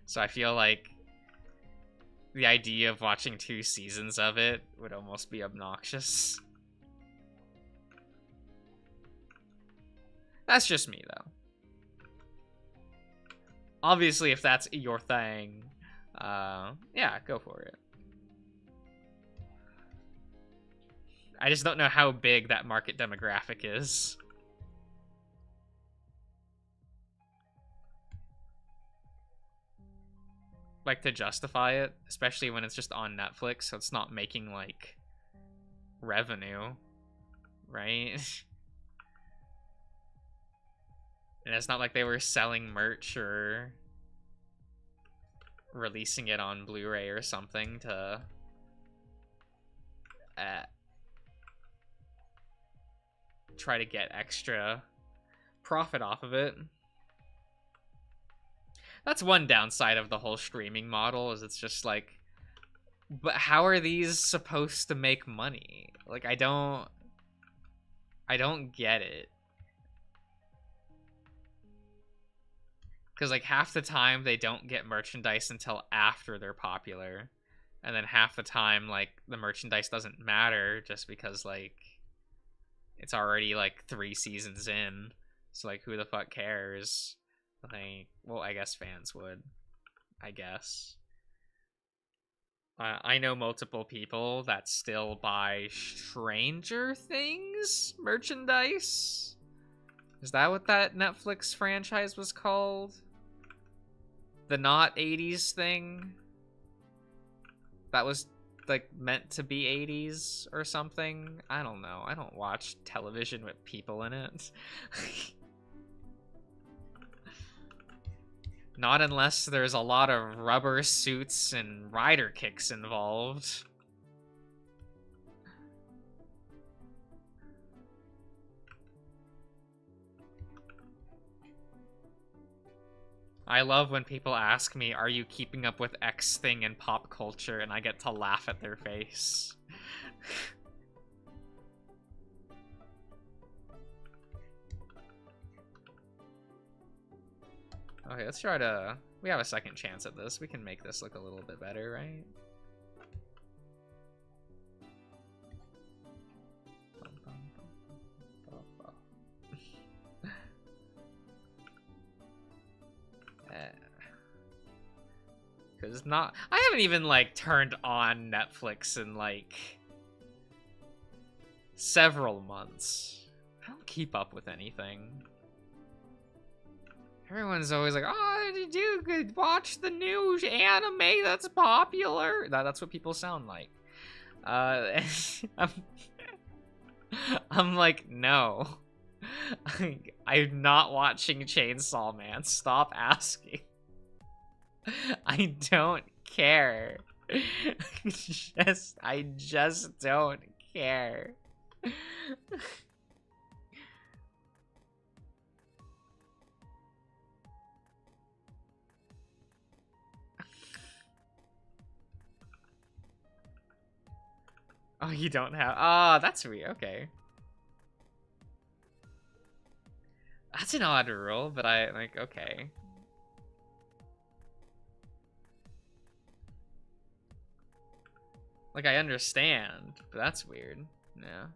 So I feel like the idea of watching 2 seasons of it would almost be obnoxious. That's just me, though. Obviously, if that's your thing, yeah, go for it. I just don't know how big that market demographic is. Like, to justify it, especially when it's just on Netflix, so it's not making, like, revenue. right? And it's not like they were selling merch or releasing it on Blu-ray or something to try to get extra profit off of it. That's one downside of the whole streaming model, is it's just like, but how are these supposed to make money? Like, I don't get it. Because like half the time they don't get merchandise until after they're popular, and then half the time like the merchandise doesn't matter just because like it's already like 3 seasons in. So like, who the fuck cares? Like, well, I guess fans would, I guess. I know multiple people that still buy Stranger Things merchandise. Is that what that Netflix franchise was called? The not 80s thing? That was like meant to be 80s or something? I don't know. I don't watch television with people in it. Not unless there's a lot of rubber suits and rider kicks involved. I love when people ask me, are you keeping up with X thing in pop culture? And I get to laugh at their face. Okay, let's try to... We have a second chance at this. We can make this look a little bit better, right? Because not... I haven't even, like, turned on Netflix in, like, several months. I don't keep up with anything. Everyone's always like, oh, did you watch the new anime that's popular? That's what people sound like. I'm like, no. I'm not watching Chainsaw Man. Stop asking. I don't care. I just don't care. Oh, you don't have... Oh, that's weird. Okay. That's an odd rule, but I, like, okay. Like, I understand, but that's weird. Yeah.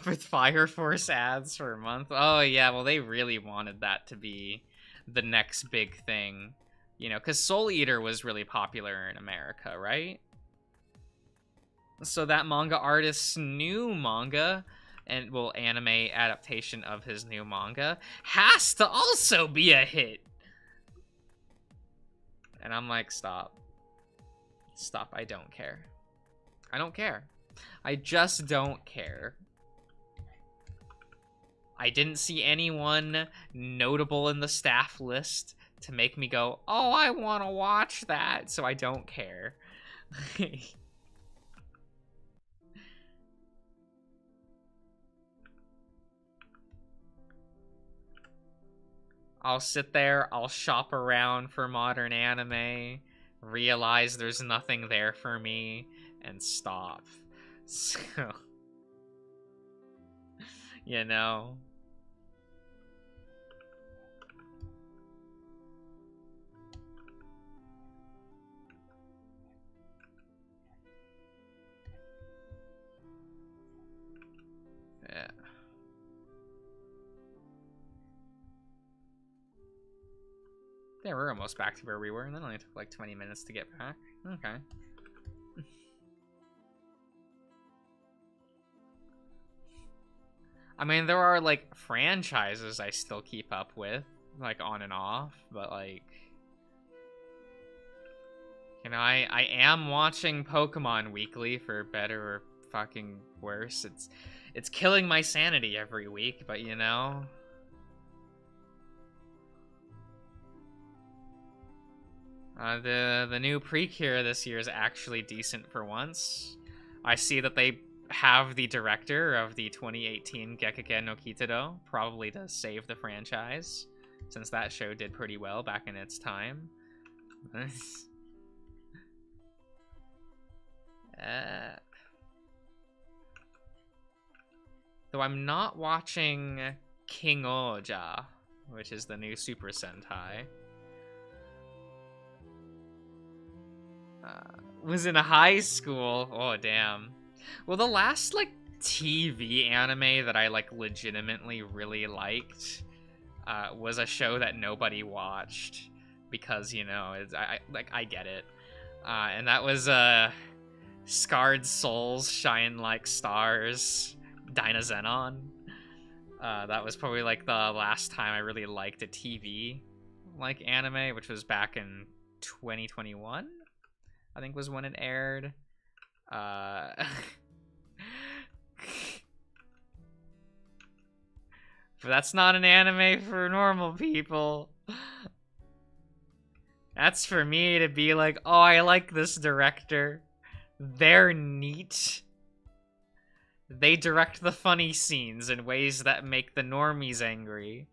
With Fire Force ads for a month. Oh yeah, well they really wanted that to be the next big thing, you know, because Soul Eater was really popular in America, right? So that manga artist's new manga, and well, anime adaptation of his new manga, has to also be a hit. And I'm like, stop. Stop, I don't care. I don't care. I just don't care. I didn't see anyone notable in the staff list to make me go, oh, I want to watch that, so I don't care. I'll sit there, I'll shop around for modern anime, realize there's nothing there for me, and stop. So, you know... Yeah. Yeah, we're almost back to where we were, and that only took like 20 minutes to get back. Okay. I mean, there are, like, franchises I still keep up with, like, on and off, but, like... You know, I am watching Pokemon Weekly, for better or fucking worse. It's killing my sanity every week, but, you know... The new Precure this year is actually decent for once. I see that they have the director of the 2018 Gekkoken no Kitaro, probably to save the franchise, since that show did pretty well back in its time. Though I'm not watching King Oja, which is the new Super Sentai. Was in high school. Oh, damn. Well, the last, like, TV anime that I, like, legitimately really liked was a show that nobody watched because, you know, I get it. And that was Scarred Souls Shine Like Stars Dynazenon. That was probably, like, the last time I really liked a TV, like, anime, which was back in 2021, I think was when it aired. But that's not an anime for normal people. That's for me to be like, oh, I like this director. They're neat. They direct the funny scenes in ways that make the normies angry.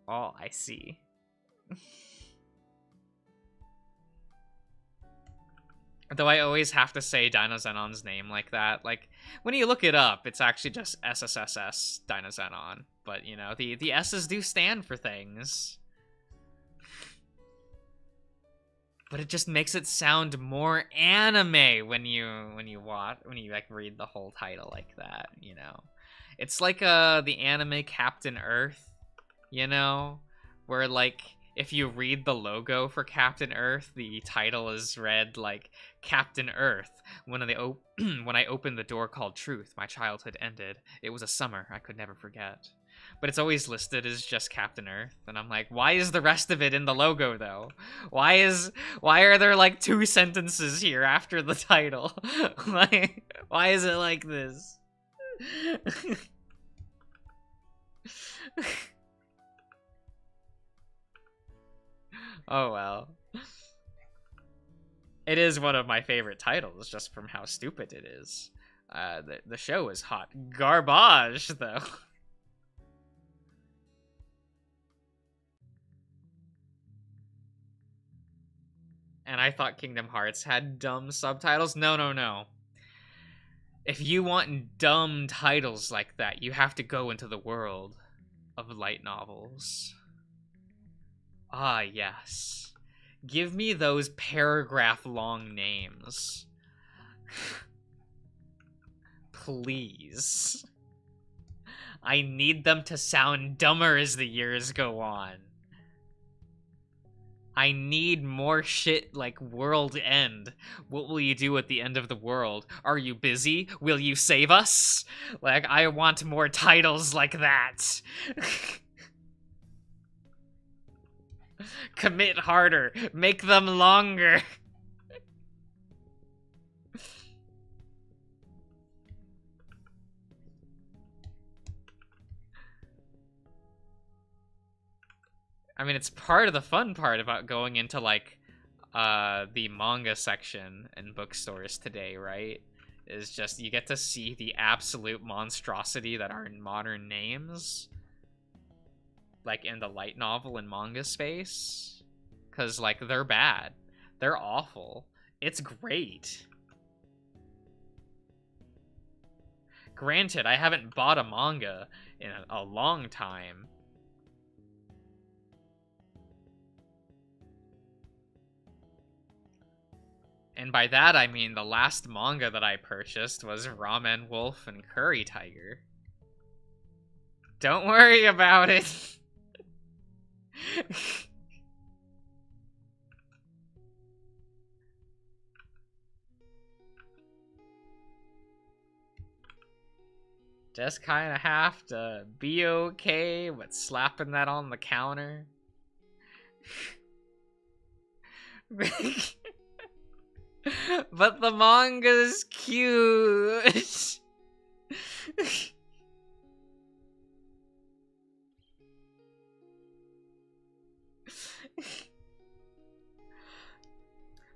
Oh, I see. Though I always have to say Dynazenon's name like that. Like, when you look it up, it's actually just SSSS Dynazenon. But, you know, the S's do stand for things. But it just makes it sound more anime when you like read the whole title like that, you know. It's like the anime Captain Earth, you know, where like if you read the logo for Captain Earth, the title is read like Captain Earth. When I opened the door called Truth, my childhood ended. It was a summer I could never forget. But it's always listed as just Captain Earth, and I'm like, why is the rest of it in the logo though? Why are there like 2 sentences here after the title? Like, why is it like this? Oh well. It is one of my favorite titles, just from how stupid it is. The show is hot garbage, though. And I thought Kingdom Hearts had dumb subtitles. No, no, no. If you want dumb titles like that, you have to go into the world of light novels. Ah, yes. Give me those paragraph-long names. Please. I need them to sound dumber as the years go on. I need more shit like World End. What will you do at the end of the world? Are you busy? Will you save us? Like, I want more titles like that. Commit harder. Make them longer. I mean, it's part of the fun part about going into, like, the manga section in bookstores today, right? Is just, you get to see the absolute monstrosity that are in modern names. Like, in the light novel and manga space. Because, like, they're bad. They're awful. It's great. Granted, I haven't bought a manga in a long time. And by that I mean the last manga that I purchased was Ramen Wolf and Curry Tiger. Don't worry about it. Just kind of have to be okay with slapping that on the counter. But the manga's cute.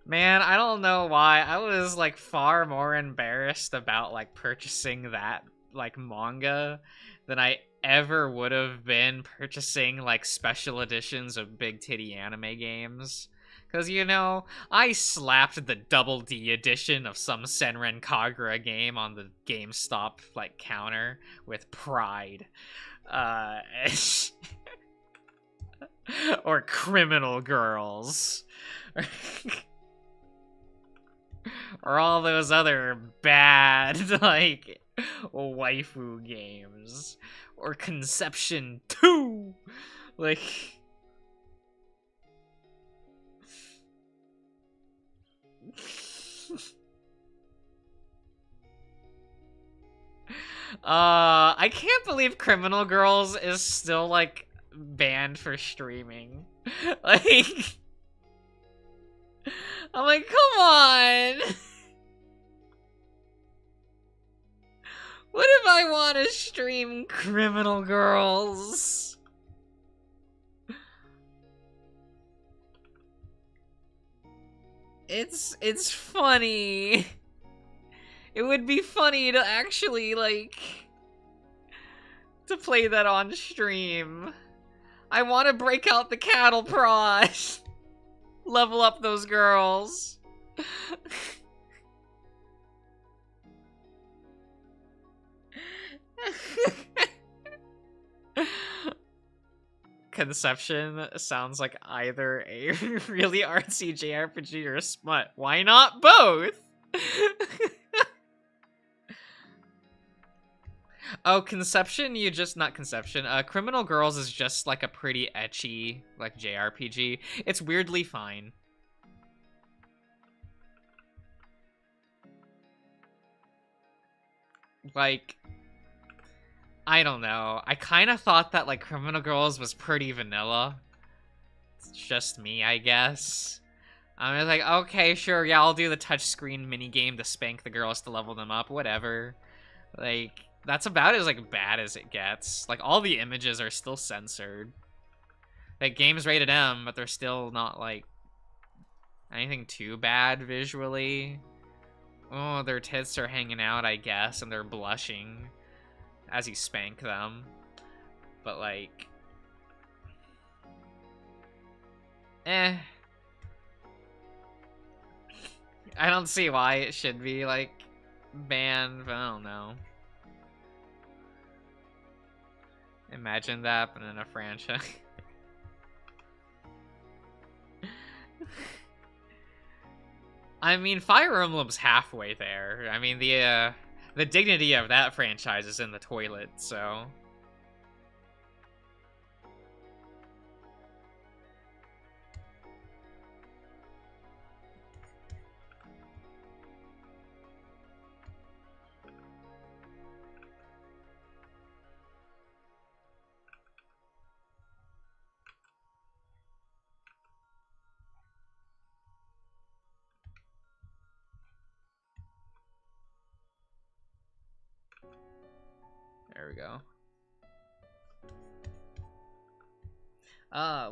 Man, I don't know why. I was like far more embarrassed about like purchasing that like manga than I ever would have been purchasing like special editions of big titty anime games. Cause you know, I slapped the Double D edition of some Senran Kagura game on the GameStop like counter with pride. Uh or Criminal Girls. Or all those other bad, like, waifu games. Or Conception 2! Like... I can't believe Criminal Girls is still, like, banned for streaming. Like... I'm like, come on! What if I want to stream Criminal Girls? It's funny. It would be funny to actually, like, to play that on stream. I want to break out the cattle prod. Level up those girls. Conception sounds like either a really artsy JRPG or a smut. Why not both? Oh, Conception, not Conception. Criminal Girls is just like a pretty ecchi, like, JRPG. It's weirdly fine. Like, I don't know. I kind of thought that, like, Criminal Girls was pretty vanilla. It's just me, I guess. I was like, okay, sure, yeah, I'll do the touchscreen minigame to spank the girls to level them up, whatever. Like, that's about as, like, bad as it gets. Like, all the images are still censored. Like, game's rated M, but they're still not, like, anything too bad visually. Oh, their tits are hanging out, I guess, and they're blushing as you spank them. But, like... I don't see why it should be, like, banned, but I don't know. Imagine that, but in a franchise. I mean, Fire Emblem's halfway there. I mean, the dignity of that franchise is in the toilet, so... There we go.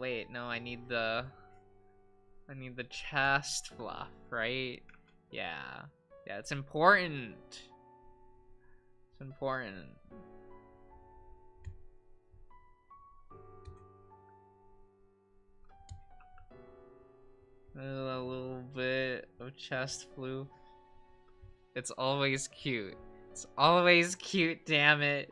Wait, no, I need the chest fluff, right? Yeah. Yeah, it's important. It's important. A little bit of chest floof. It's always cute. It's always cute, damn it.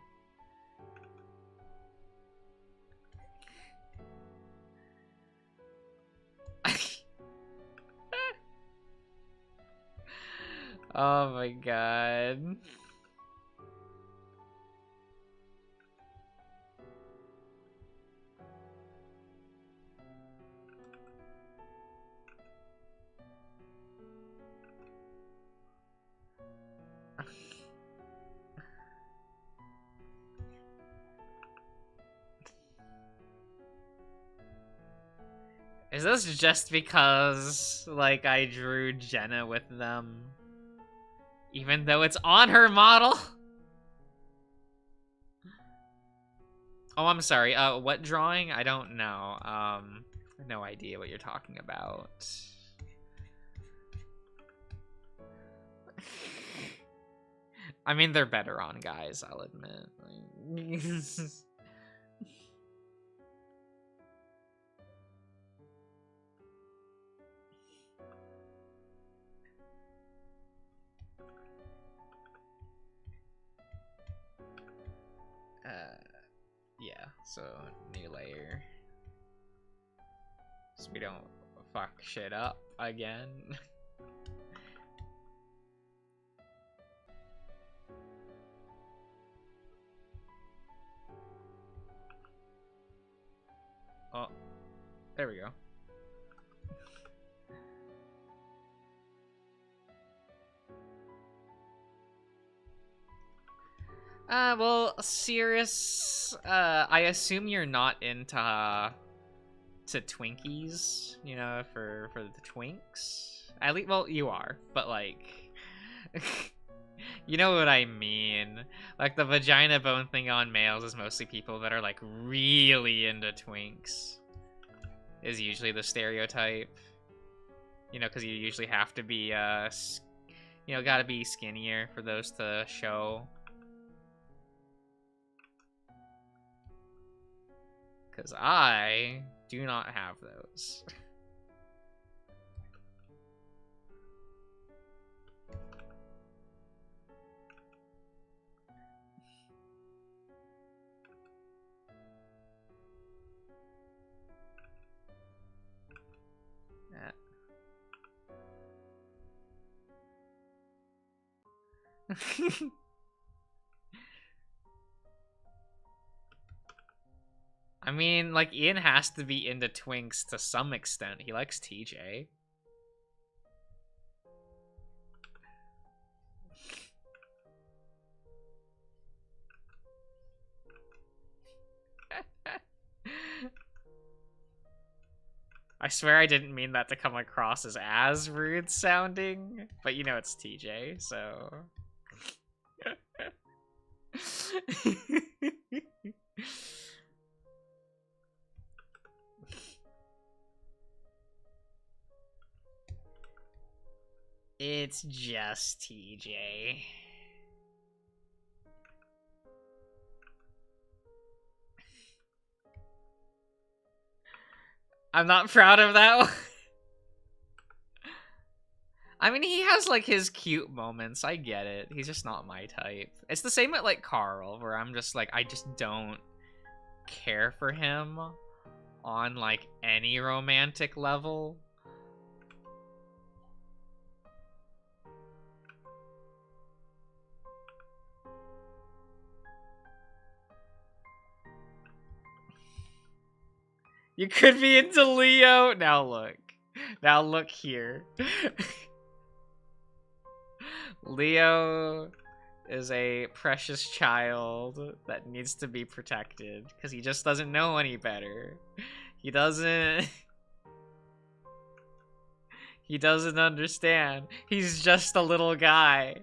Oh my god. Is this just because, like, I drew Jenna with them? Even though it's on her model? Oh, I'm sorry. What drawing? I don't know. No idea what you're talking about. I mean, they're better on guys, I'll admit. Yeah, so new layer. So we don't fuck shit up again. Oh, there we go. Well, Cirrus, I assume you're not into to Twinkies, you know, for the twinks. At least, well, you are, but like, you know what I mean. Like the vagina bone thing on males is mostly people that are like really into twinks. Is usually the stereotype. You know, because you usually have to be, you know, gotta be skinnier for those to show. Because I do not have those. I mean, like, Ian has to be into twinks to some extent. He likes TJ. I swear I didn't mean that to come across as rude sounding, but you know it's TJ, so... It's just TJ. I'm not proud of that one. I mean, he has, like, his cute moments. I get it. He's just not my type. It's the same with, like, Carl, where I'm just, like, I just don't care for him on, like, any romantic level. You could be into Leo. Now look. Now look here. Leo is a precious child that needs to be protected because he just doesn't know any better. He doesn't... He doesn't understand. He's just a little guy.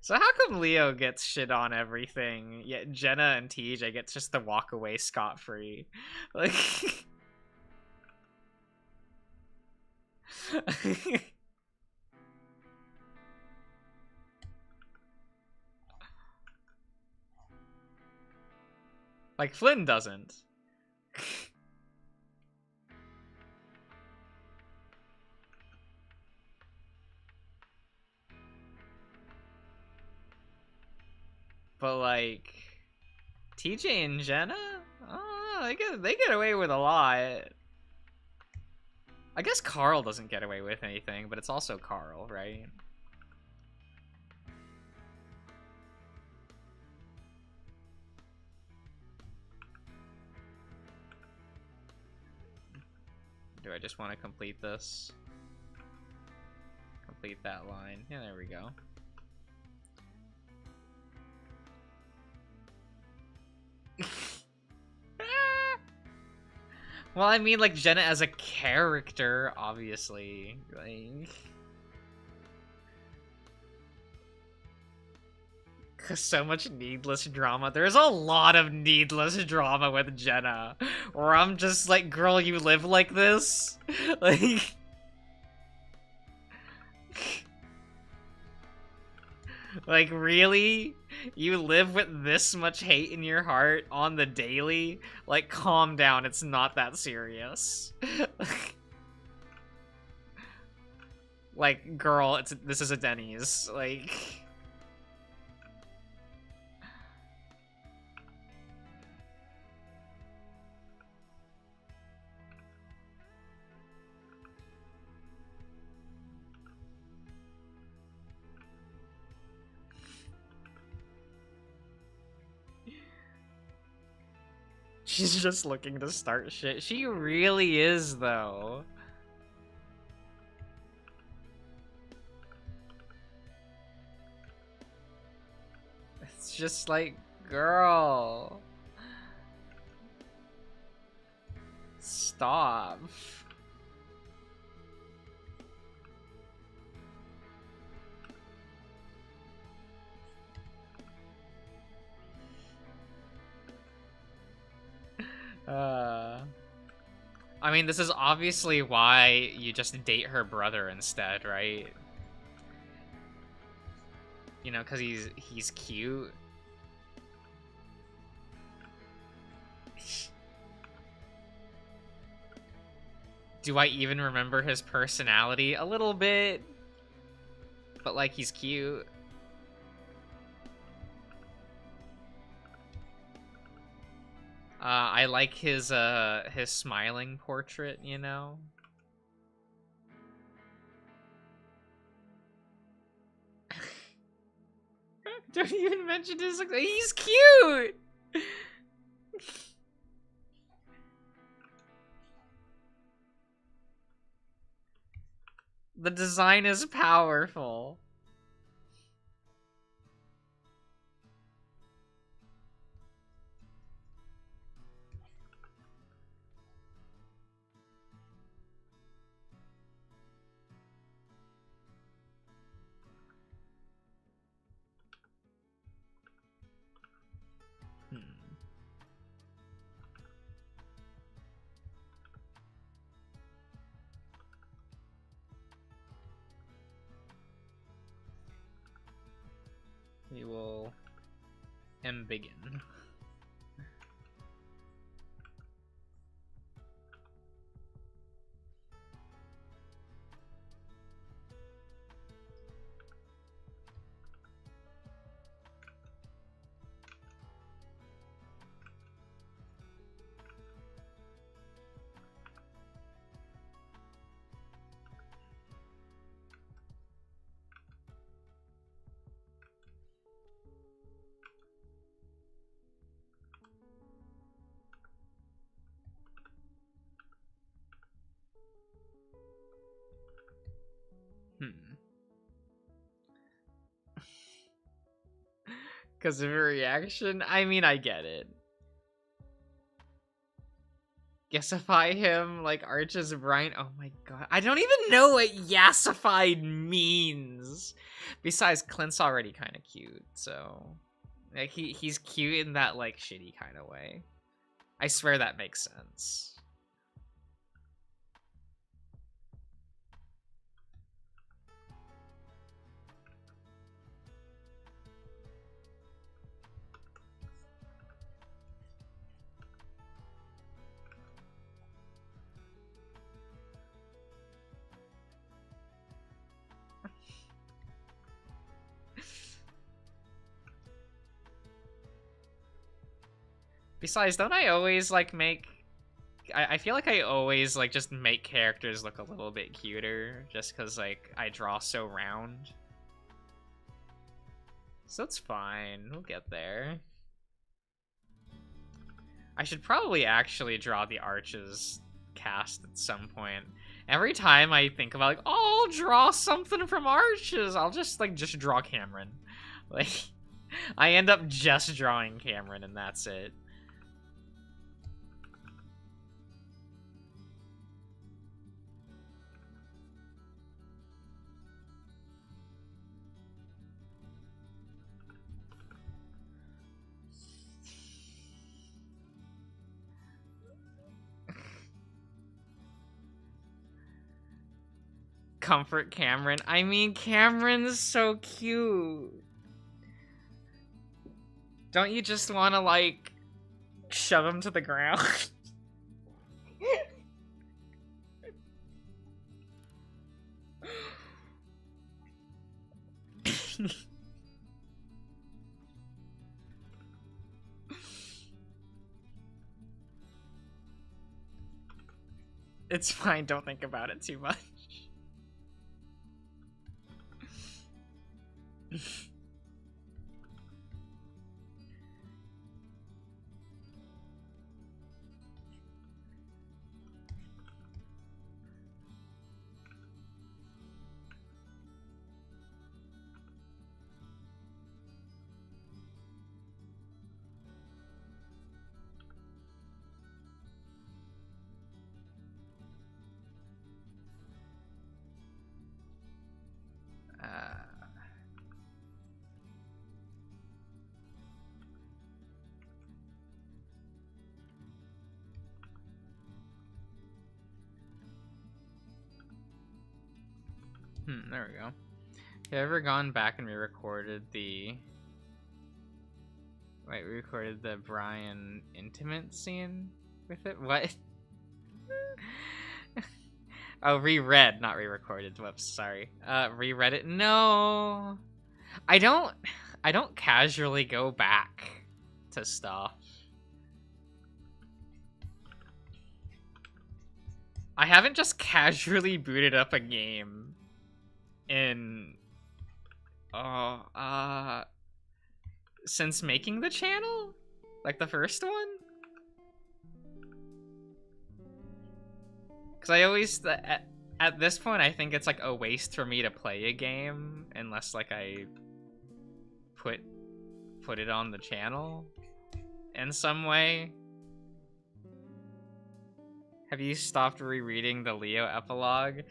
So how come Leo gets shit on everything, yet Jenna and TJ gets just to walk away scot-free? Like... like, Flynn doesn't. But like TJ and Jenna, they get away with a lot. I guess Carl doesn't get away with anything, but it's also Carl, right? Do I just want to complete this? Complete that line. Yeah, there we go. Well, I mean, like, Jenna as a character, obviously. Like... so much needless drama. There's a lot of needless drama with Jenna. Where I'm just like, girl, you live like this? Like... like, really? You live with this much hate in your heart on the daily? Like, calm down, it's not that serious. Like, girl, this is a Denny's. Like... She's just looking to start shit. She really is, though. It's just like, girl. Stop. I mean, this is obviously why you just date her brother instead, right? You know, because he's cute. Do I even remember his personality? A little bit. But, like, he's cute. I like his smiling portrait, you know? Don't even mention his... He's cute! The design is powerful. We will begin. Because of her reaction? I mean, I get it. Yassify him like Arch's Brian. Oh my god. I don't even know what yassified means. Besides, Clint's already kind of cute, so... like, he's cute in that, like, shitty kind of way. I swear that makes sense. Besides, don't I always, like, make... I feel like I always, like, just make characters look a little bit cuter, just because, like, I draw so round. So it's fine. We'll get there. I should probably actually draw the Arches cast at some point. Every time I think about, like, oh, I'll draw something from Arches, I'll just draw Cameron. Like, I end up just drawing Cameron, and that's it. Comfort Cameron. I mean, Cameron's so cute. Don't you just want to, like, shove him to the ground? It's fine, don't think about it too much. There we go. Have you ever gone back and re-recorded the... Wait, we recorded the Brian intimate scene with it? What? Oh, reread, not re-recorded. Whoops, sorry. Reread it. No! I don't casually go back to stuff. I haven't just casually booted up a game in since making the channel, like the first one, because I always at this point I think it's like a waste for me to play a game unless like I put it on the channel in some way. Have you stopped rereading the Leo epilogue?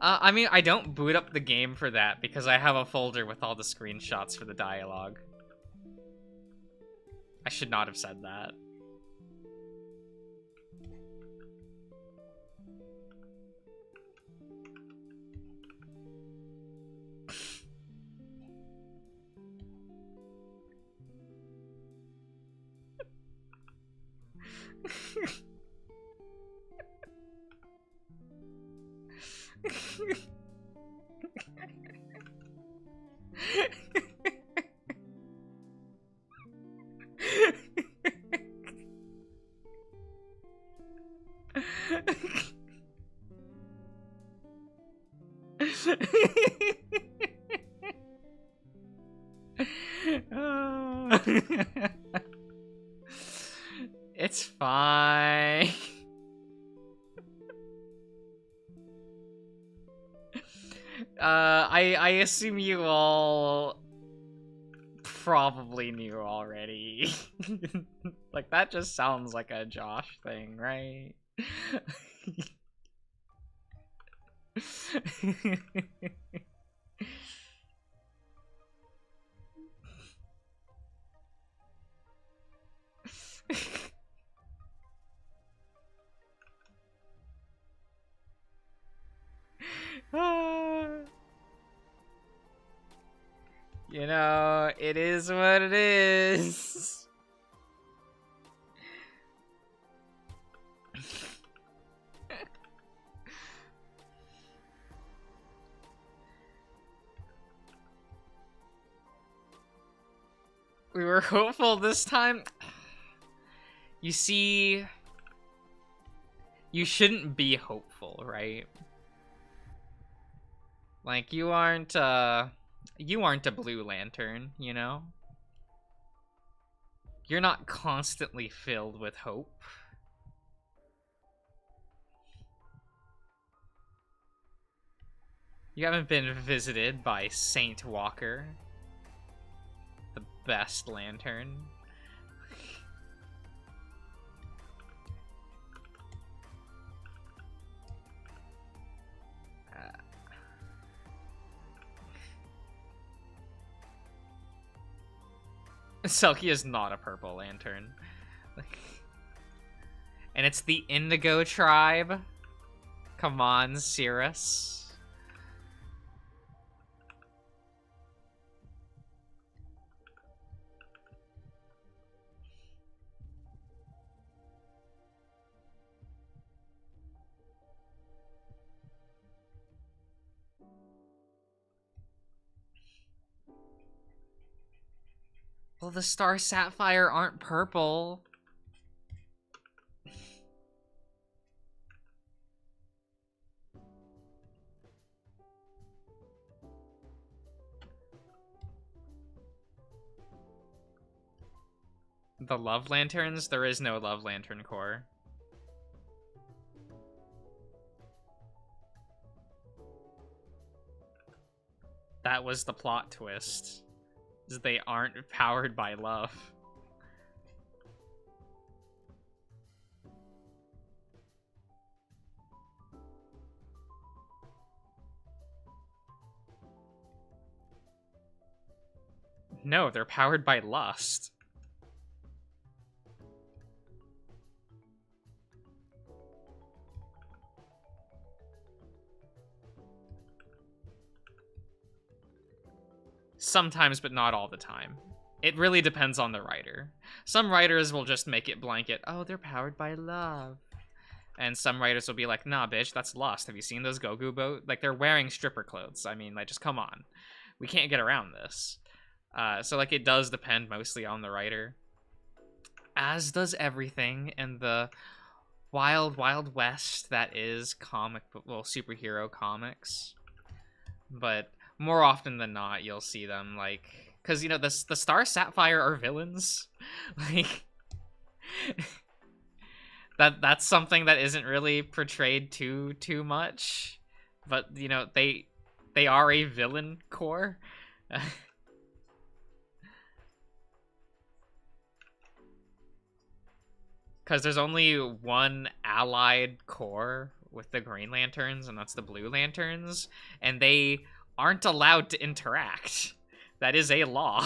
I mean, I don't boot up the game for that because I have a folder with all the screenshots for the dialogue. I should not have said that. It's fine. I assume you all probably knew already. Like, that just sounds like a Josh thing, right? You know, it is what it is. We were hopeful this time. You see, you shouldn't be hopeful, right? Like, you aren't a Blue Lantern, you know? You're not constantly filled with hope. You haven't been visited by Saint Walker, the best lantern. Selkie is not a purple lantern. And it's the Indigo tribe. Come on, Cirrus. Well, the Star Sapphire aren't purple. The Love Lanterns? There is no Love Lantern Corps. That was the plot twist. They aren't powered by love. No, they're powered by lust. Sometimes, but not all the time. It really depends on the writer. Some writers will just make it blanket, oh, they're powered by love. And some writers will be like, nah, bitch, that's lust. Have you seen those Gogu boat? Like, they're wearing stripper clothes. I mean, like, just come on. We can't get around this. So, like, it does depend mostly on the writer. As does everything in the wild, wild west that is superhero comics. But more often than not, you'll see them, like... Because, you know, the Star Sapphire are villains. Like... that's something that isn't really portrayed too much. But, you know, they are a villain core. Because there's only one allied core with the Green Lanterns, and that's the Blue Lanterns, and they aren't allowed to interact. That is a law.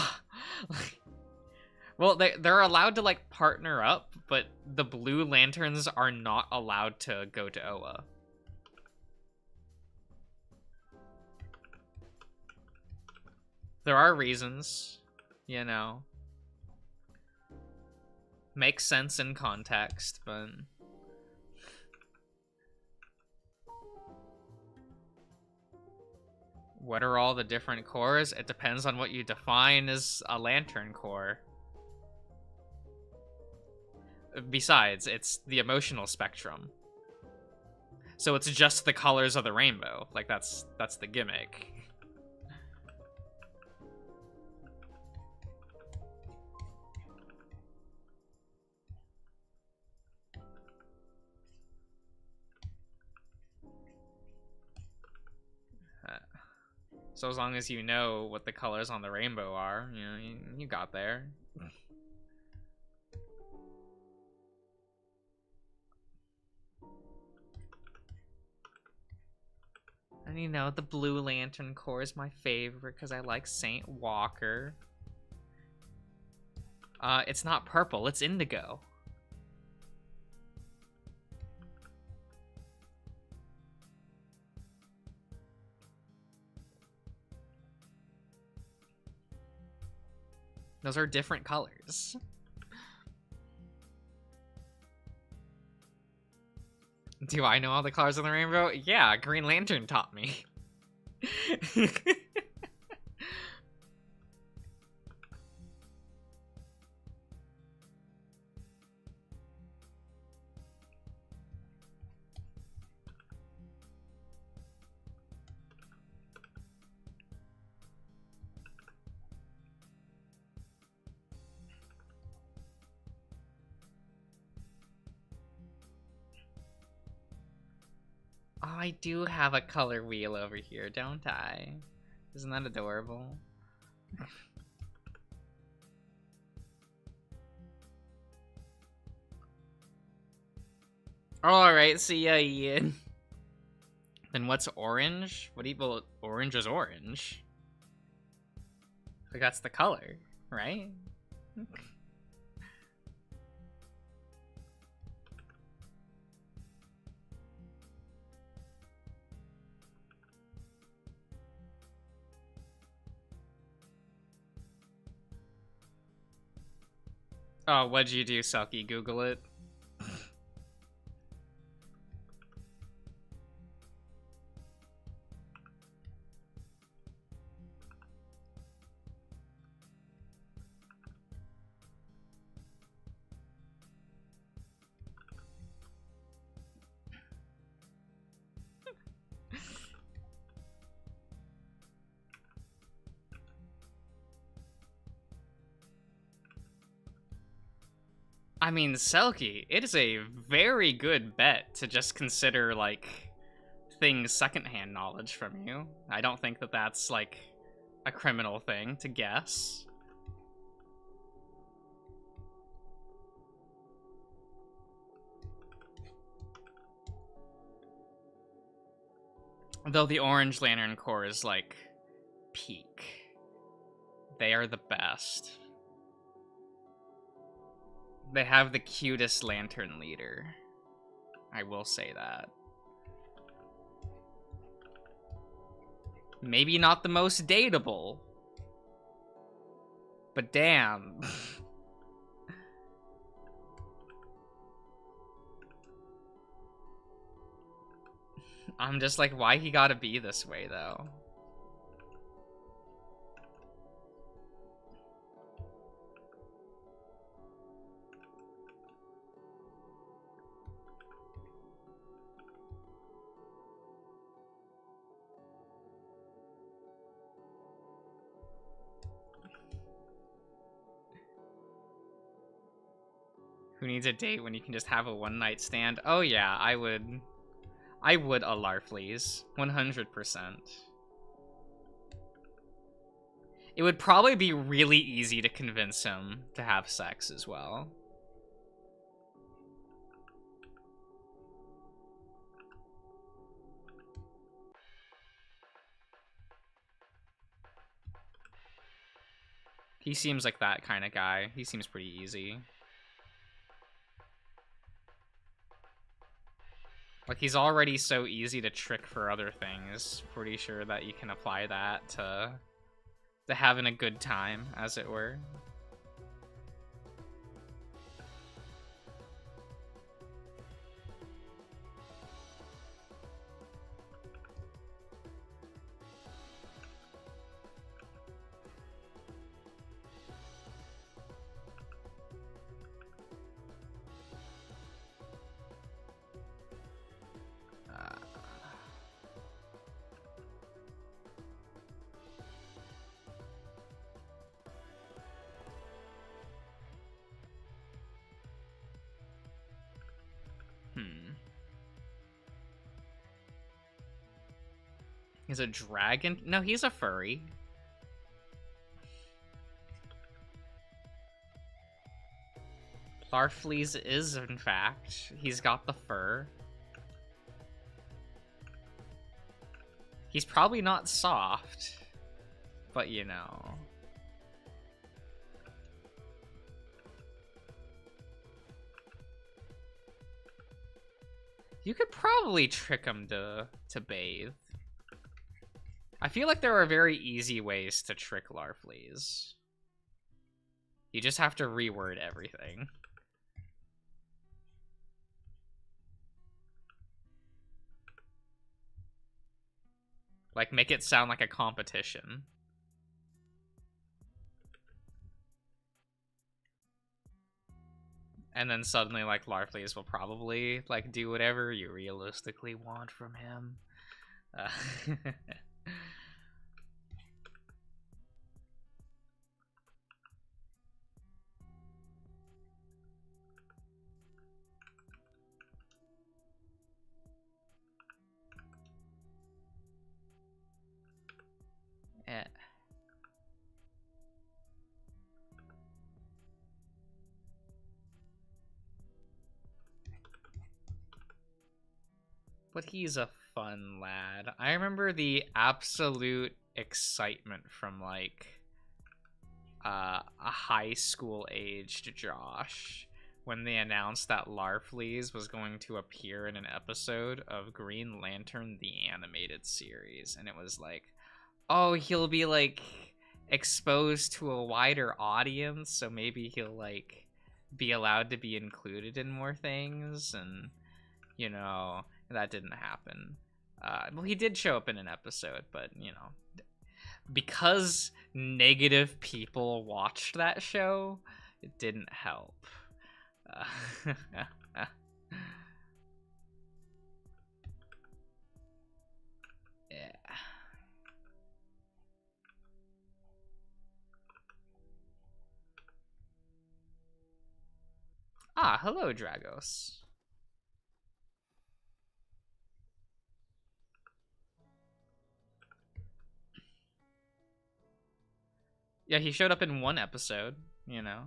Well, they're allowed to, like, partner up, but the Blue Lanterns are not allowed to go to Oa. There are reasons, you know. Makes sense in context, but... What are all the different cores? It depends on what you define as a lantern core. Besides, it's the emotional spectrum. So it's just the colors of the rainbow. Like, that's the gimmick. So as long as you know what the colors on the rainbow are, you know, you got there. And you know, the Blue Lantern Corps is my favorite because I like Saint Walker. It's not purple, it's indigo. Those are different colors. Do I know all the colors of the rainbow? Yeah, Green Lantern taught me. Oh, I do have a color wheel over here, don't I? Isn't that adorable? Alright, see ya, Ian. Then what's orange? What evil? Orange is orange. Like, that's the color, right? Oh, what'd you do, Selkie? Google it? I mean, Selkie, it is a very good bet to just consider, like, things secondhand knowledge from you. I don't think that that's, like, a criminal thing to guess. Though the Orange Lantern Corps is, like, peak. They are the best. They have the cutest lantern leader. I will say that. Maybe not the most dateable. But damn. I'm just like, why he gotta be this way, though? Who needs a date when you can just have a one-night stand? Oh yeah, I would a Larfleeze. 100%. It would probably be really easy to convince him to have sex as well. He seems like that kind of guy. He seems pretty easy. Like, he's already so easy to trick for other things. Pretty sure that you can apply that to having a good time, as it were. He's a dragon? No, he's a furry. Larfleeze is, in fact. He's got the fur. He's probably not soft, but you know. You could probably trick him to bathe. I feel like there are very easy ways to trick Larfleeze. You just have to reword everything. Like, make it sound like a competition. And then suddenly, like, Larfleeze will probably, like, do whatever you realistically want from him. But he's a fun lad. I remember the absolute excitement from like a high school aged Josh when they announced that Larfleeze was going to appear in an episode of Green Lantern the Animated Series, and it was like, oh, he'll be like exposed to a wider audience, so maybe he'll like be allowed to be included in more things, and you know, that didn't happen. Well, he did show up in an episode, but you know, because negative people watched that show, it didn't help. Yeah. Ah, hello, Dragos. Yeah, he showed up in one episode, you know.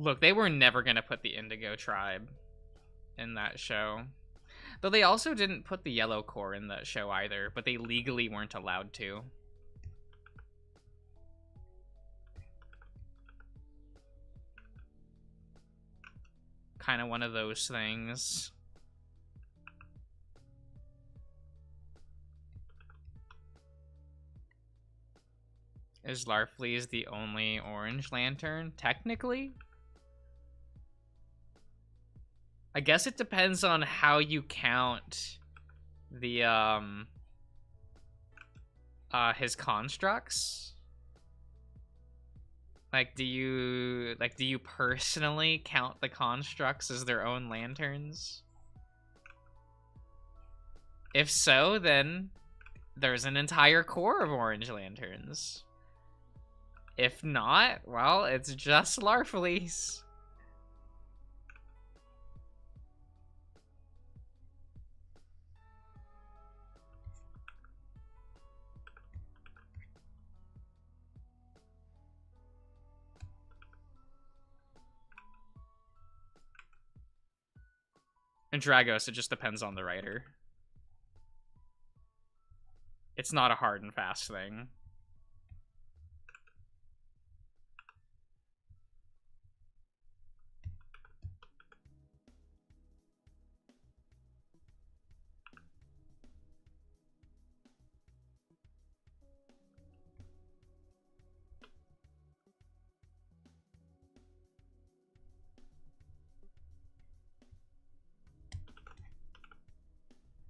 Look, they were never going to put the Indigo Tribe in that show. Though they also didn't put the Yellow Corps in that show either, but they legally weren't allowed to. Kind of one of those things. Is Larfleeze the only Orange Lantern? Technically? I guess it depends on how you count the his constructs. Like do you personally count the constructs as their own lanterns? If so, then there's an entire corps of Orange Lanterns. If not, well, it's just Larfleeze. And Dragos, it just depends on the writer. It's not a hard and fast thing.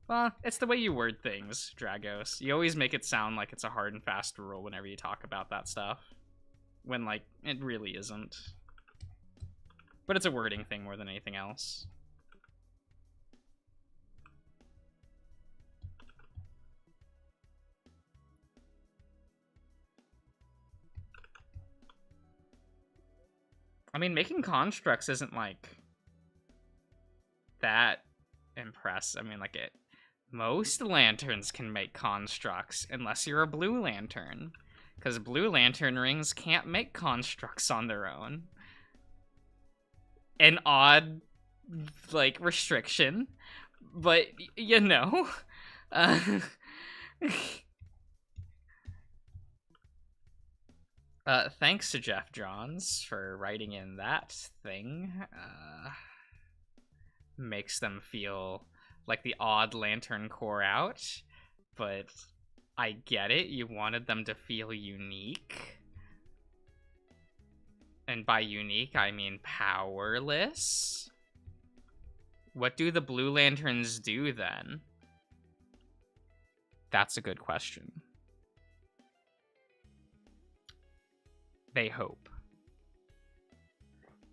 Well, it's the way you word things, Dragos. You always make it sound like it's a hard and fast rule whenever you talk about that stuff. When, like, it really isn't. But it's a wording thing more than anything else. I mean, making constructs isn't, like, that impressive. I mean, like, most lanterns can make constructs, unless you're a blue lantern. Because blue lantern rings can't make constructs on their own. An odd, like, restriction. But, you know. Thanks to Jeff Johns for writing in that thing. Makes them feel like the odd Lantern Corps out, but I get it. You wanted them to feel unique. And by unique, I mean powerless. What do the Blue Lanterns do then? That's a good question. They hope.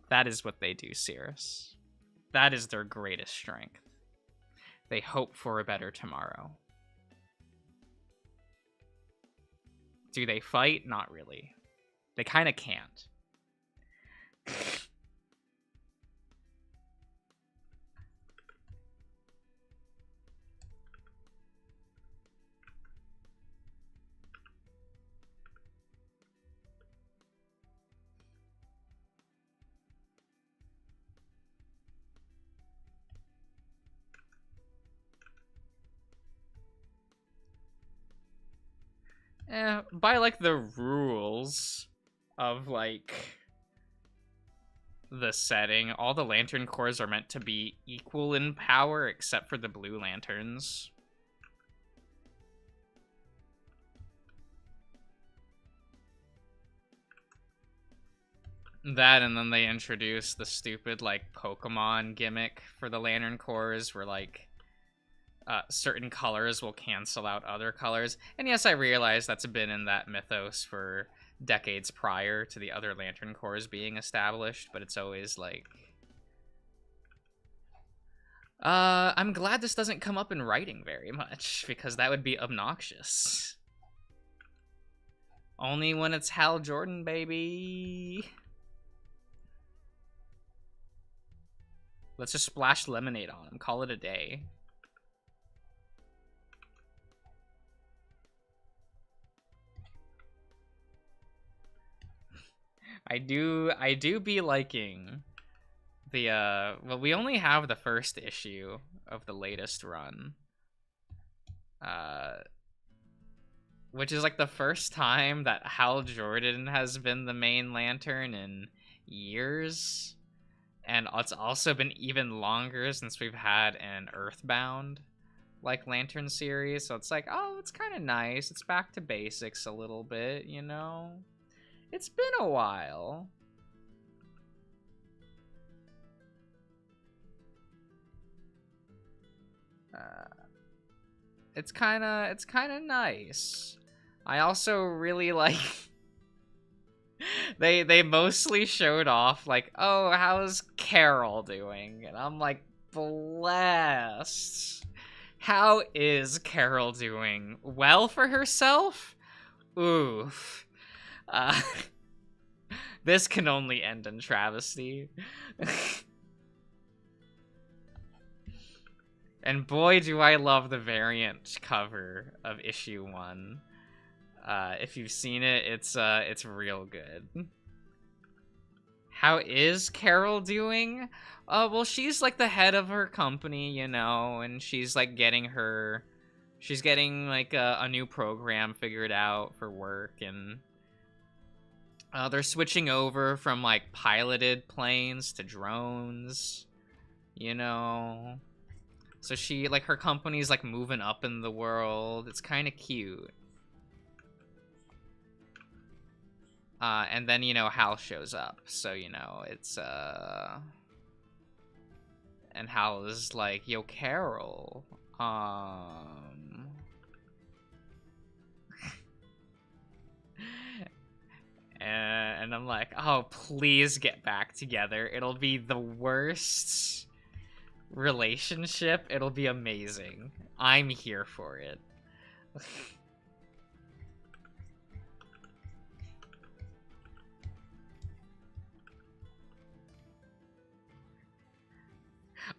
That is what they do, Cirrus. That is their greatest strength. They hope for a better tomorrow. Do they fight? Not really. They kind of can't. By like the rules of like the setting, all the Lantern Corps are meant to be equal in power except for the Blue Lanterns. That, and then they introduced the stupid like Pokemon gimmick for the Lantern Corps where like certain colors will cancel out other colors. And yes, I realize that's been in that mythos for decades prior to the other Lantern Corps being established, but it's always like... I'm glad this doesn't come up in writing very much, because that would be obnoxious. Only when it's Hal Jordan, baby! Let's just splash lemonade on him, call it a day. I do be liking the well, we only have the first issue of the latest run. Which is like the first time that Hal Jordan has been the main Lantern in years. And it's also been even longer since we've had an Earthbound like Lantern series. So it's like, oh, it's kind of nice. It's back to basics a little bit, you know? It's been a while. It's kind of nice. I also really like they mostly showed off like, oh, how's Carol doing? And I'm like, blessed. How is Carol doing? Well for herself? Oof. This can only end in travesty. And boy, do I love the variant cover of issue 1. If you've seen it, it's real good. How is Carol doing? Well, she's like the head of her company, you know, and she's like getting like a new program figured out for work, and they're switching over from like piloted planes to drones, you know. So she, like, her company's like moving up in the world. It's kind of cute. And then, you know, Hal shows up. So, you know, it's, and Hal is like, yo, Carol, and I'm like, oh, please get back together. It'll be the worst relationship. It'll be amazing. I'm here for it.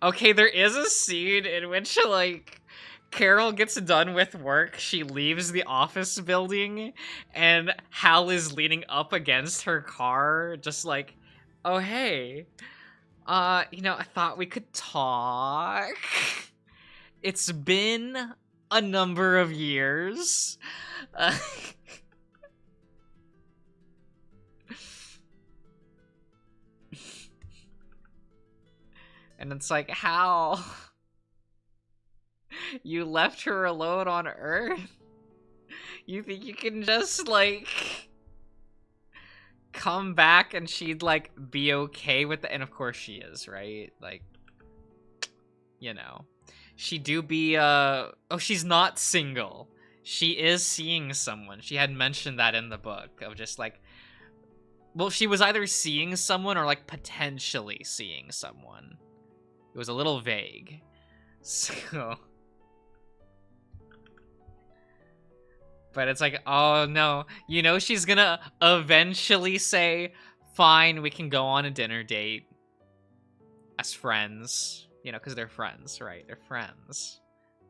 Okay, there is a scene in which, like, Carol gets done with work, she leaves the office building, and Hal is leaning up against her car, just like, oh, hey, you know, I thought we could talk. It's been a number of years. And it's like, Hal, you left her alone on Earth? You think you can just, like, come back and she'd, like, be okay with it? And of course she is, right? Like, you know. She do be, oh, she's not single. She is seeing someone. She had mentioned that in the book, of just, like, Well, she was either seeing someone or like potentially seeing someone. It was a little vague. So, but it's like, oh no, you know she's gonna eventually say, "Fine, we can go on a dinner date as friends." You know, because they're friends, right? They're friends.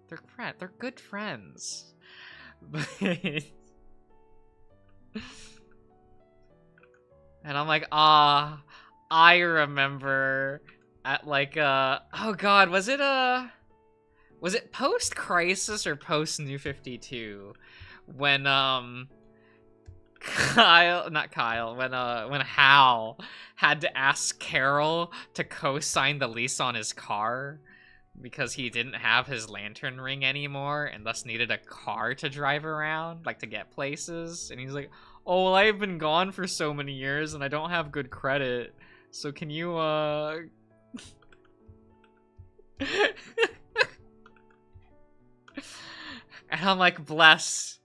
They're good friends. But and I'm like, I remember at like oh god, was it post Crisis or post New 52 when when Hal had to ask Carol to co-sign the lease on his car because he didn't have his lantern ring anymore and thus needed a car to drive around, like to get places. And he's like, "Oh, well, I've been gone for so many years and I don't have good credit. So can you and I'm like, bless.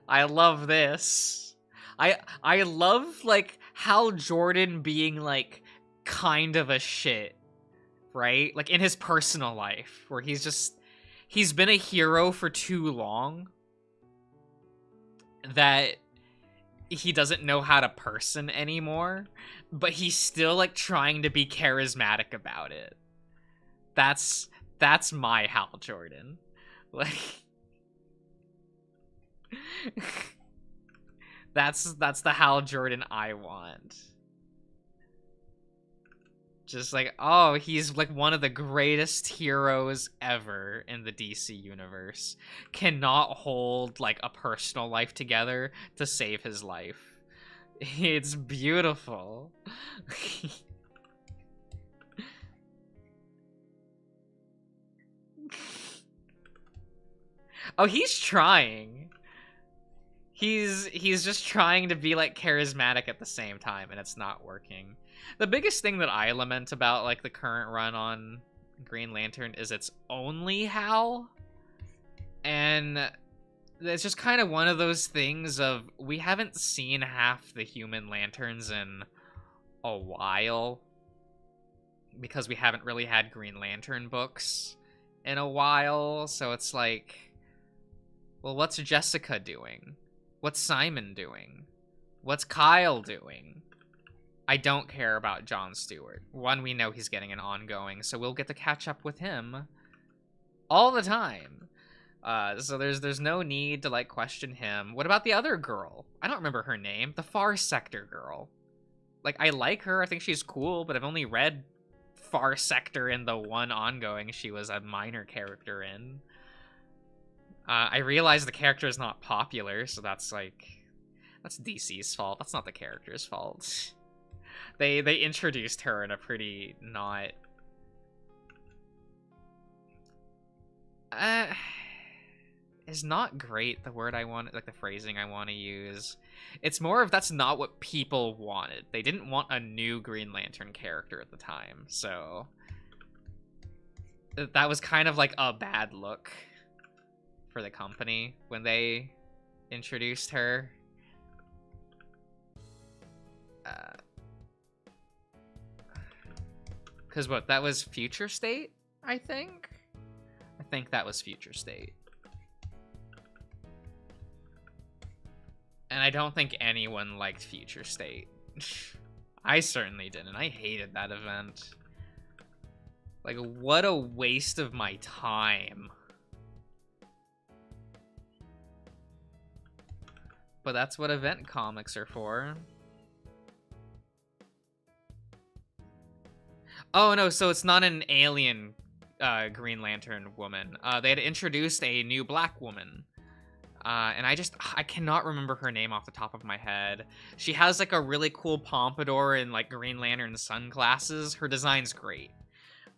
I love this. I love like Hal Jordan being like kind of a shit, right? Like in his personal life where he's been a hero for too long that he doesn't know how to person anymore, but he's still like trying to be charismatic about it. That's my Hal Jordan. Like that's the Hal Jordan I want. Just like, oh, he's like one of the greatest heroes ever in the DC universe. Cannot hold like a personal life together to save his life. It's beautiful. Oh, he's trying. He's just trying to be like charismatic at the same time, and it's not working. The biggest thing that I lament about like the current run on Green Lantern is it's only Hal, and it's just kind of one of those things of we haven't seen half the Human Lanterns in a while because we haven't really had Green Lantern books in a while, so it's like, well, what's Jessica doing? What's Simon doing? What's Kyle doing? I don't care about John Stewart. One, we know he's getting an ongoing, so we'll get to catch up with him all the time. So there's no need to like question him. What about the other girl? I don't remember her name. The Far Sector girl. Like, I like her. I think she's cool, but I've only read Far Sector in the one ongoing she was a minor character in. I realize the character is not popular, so that's DC's fault. That's not the character's fault. They introduced her in a pretty not is not great the word I want, like the phrasing I want to use. It's more of that's not what people wanted. They didn't want a new Green Lantern character at the time, so that was kind of like a bad look for the company when they introduced her. Because what, that was Future State, I think that was Future State. And I don't think anyone liked Future State. I certainly didn't. I hated that event. Like, what a waste of my time. But that's what event comics are for. Oh no, so it's not an alien Green Lantern woman. They had introduced a new black woman. And I cannot remember her name off the top of my head. She has like a really cool pompadour and like Green Lantern sunglasses. Her design's great.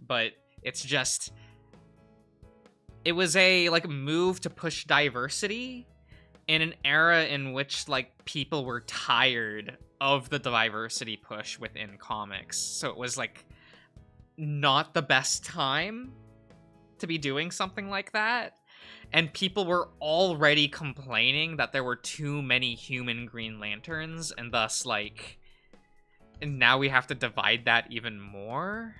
But it's just, it was a like move to push diversity in an era in which like people were tired of the diversity push within comics. So it was like not the best time to be doing something like that. And people were already complaining that there were too many human Green Lanterns, and thus, like, And now we have to divide that even more.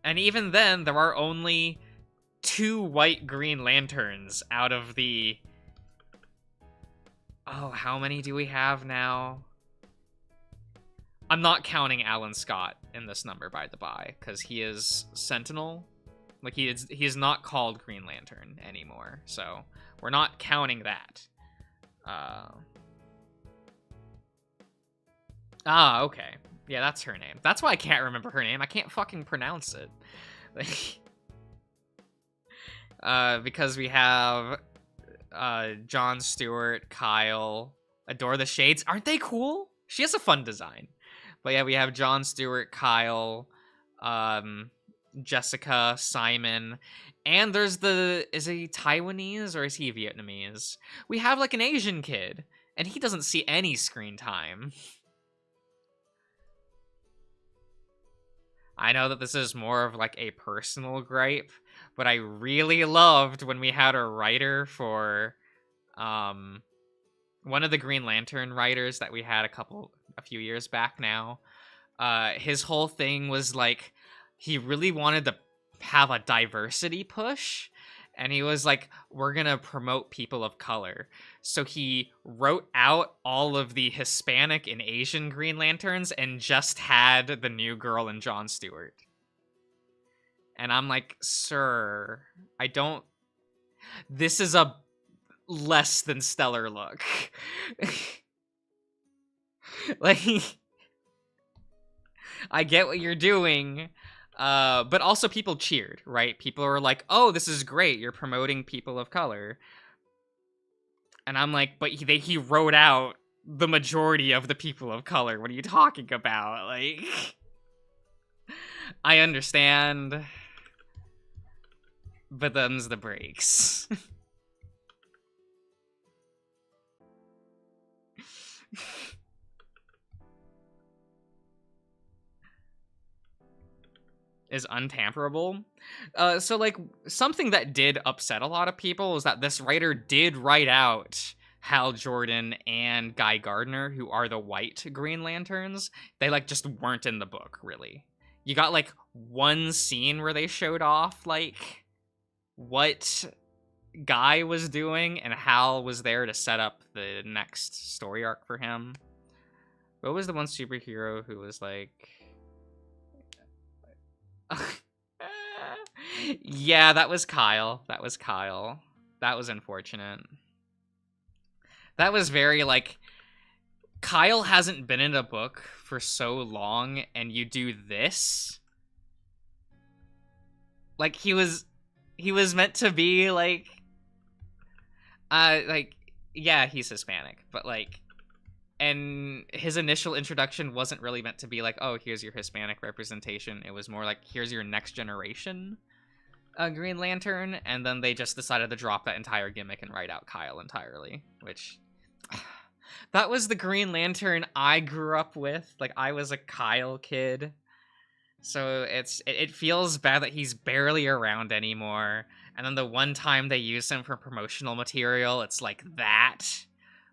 And even then, there are only 2 white Green Lanterns out of the... Oh, how many do we have now? I'm not counting Alan Scott in this number, by the by, because he is Sentinel. Like, he is not called Green Lantern anymore, so we're not counting that. Okay. Yeah, that's her name. That's why I can't remember her name. I can't fucking pronounce it. Because we have John Stewart, Kyle, Adore the Shades. Aren't they cool? She has a fun design. But yeah, we have John Stewart, Kyle, Jessica, Simon, and there's is he Taiwanese or is he Vietnamese? We have like an Asian kid, and he doesn't see any screen time. I know that this is more of like a personal gripe, but I really loved when we had a writer for one of the Green Lantern writers that we had a few years back now. His whole thing was like he really wanted to have a diversity push, and he was like, we're gonna promote people of color. So he wrote out all of the Hispanic and Asian Green Lanterns and just had the new girl and John Stewart. And I'm like, sir, I don't... This is a less than stellar look. Like, I get what you're doing, but also people cheered, right? People are like, oh, this is great, you're promoting people of color. And I'm like, but he wrote out the majority of the people of color. What are you talking about? Like, I understand, but them's the breaks. Is untamperable. So like something that did upset a lot of people was that this writer did write out Hal Jordan and Guy Gardner, who are the white Green Lanterns. They like just weren't in the book, really. You got like one scene where they showed off like what Guy was doing, and Hal was there to set up the next story arc for him. What was the one superhero who was like... Yeah, that was Kyle. That was Kyle. That was unfortunate. That was very, like... Kyle hasn't been in a book for so long, and you do this? Like, he was meant to be, like... yeah, he's Hispanic, but, like... And his initial introduction wasn't really meant to be like, oh, here's your Hispanic representation. It was more like, here's your next generation Green Lantern. And then they just decided to drop that entire gimmick and write out Kyle entirely, which... That was the Green Lantern I grew up with. Like, I was a Kyle kid. So it feels bad that he's barely around anymore. And then the one time they use him for promotional material, it's like that.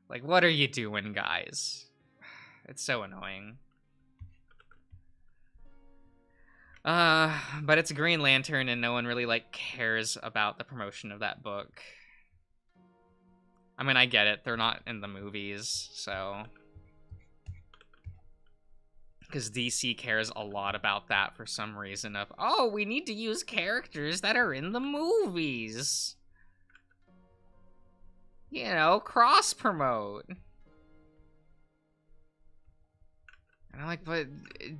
Like, what are you doing, guys? It's so annoying. But it's Green Lantern, and no one really, like, cares about the promotion of that book. I mean, I get it. They're not in the movies, so... Because DC cares a lot about that for some reason of, oh, we need to use characters that are in the movies. You know, cross-promote. And I'm like, but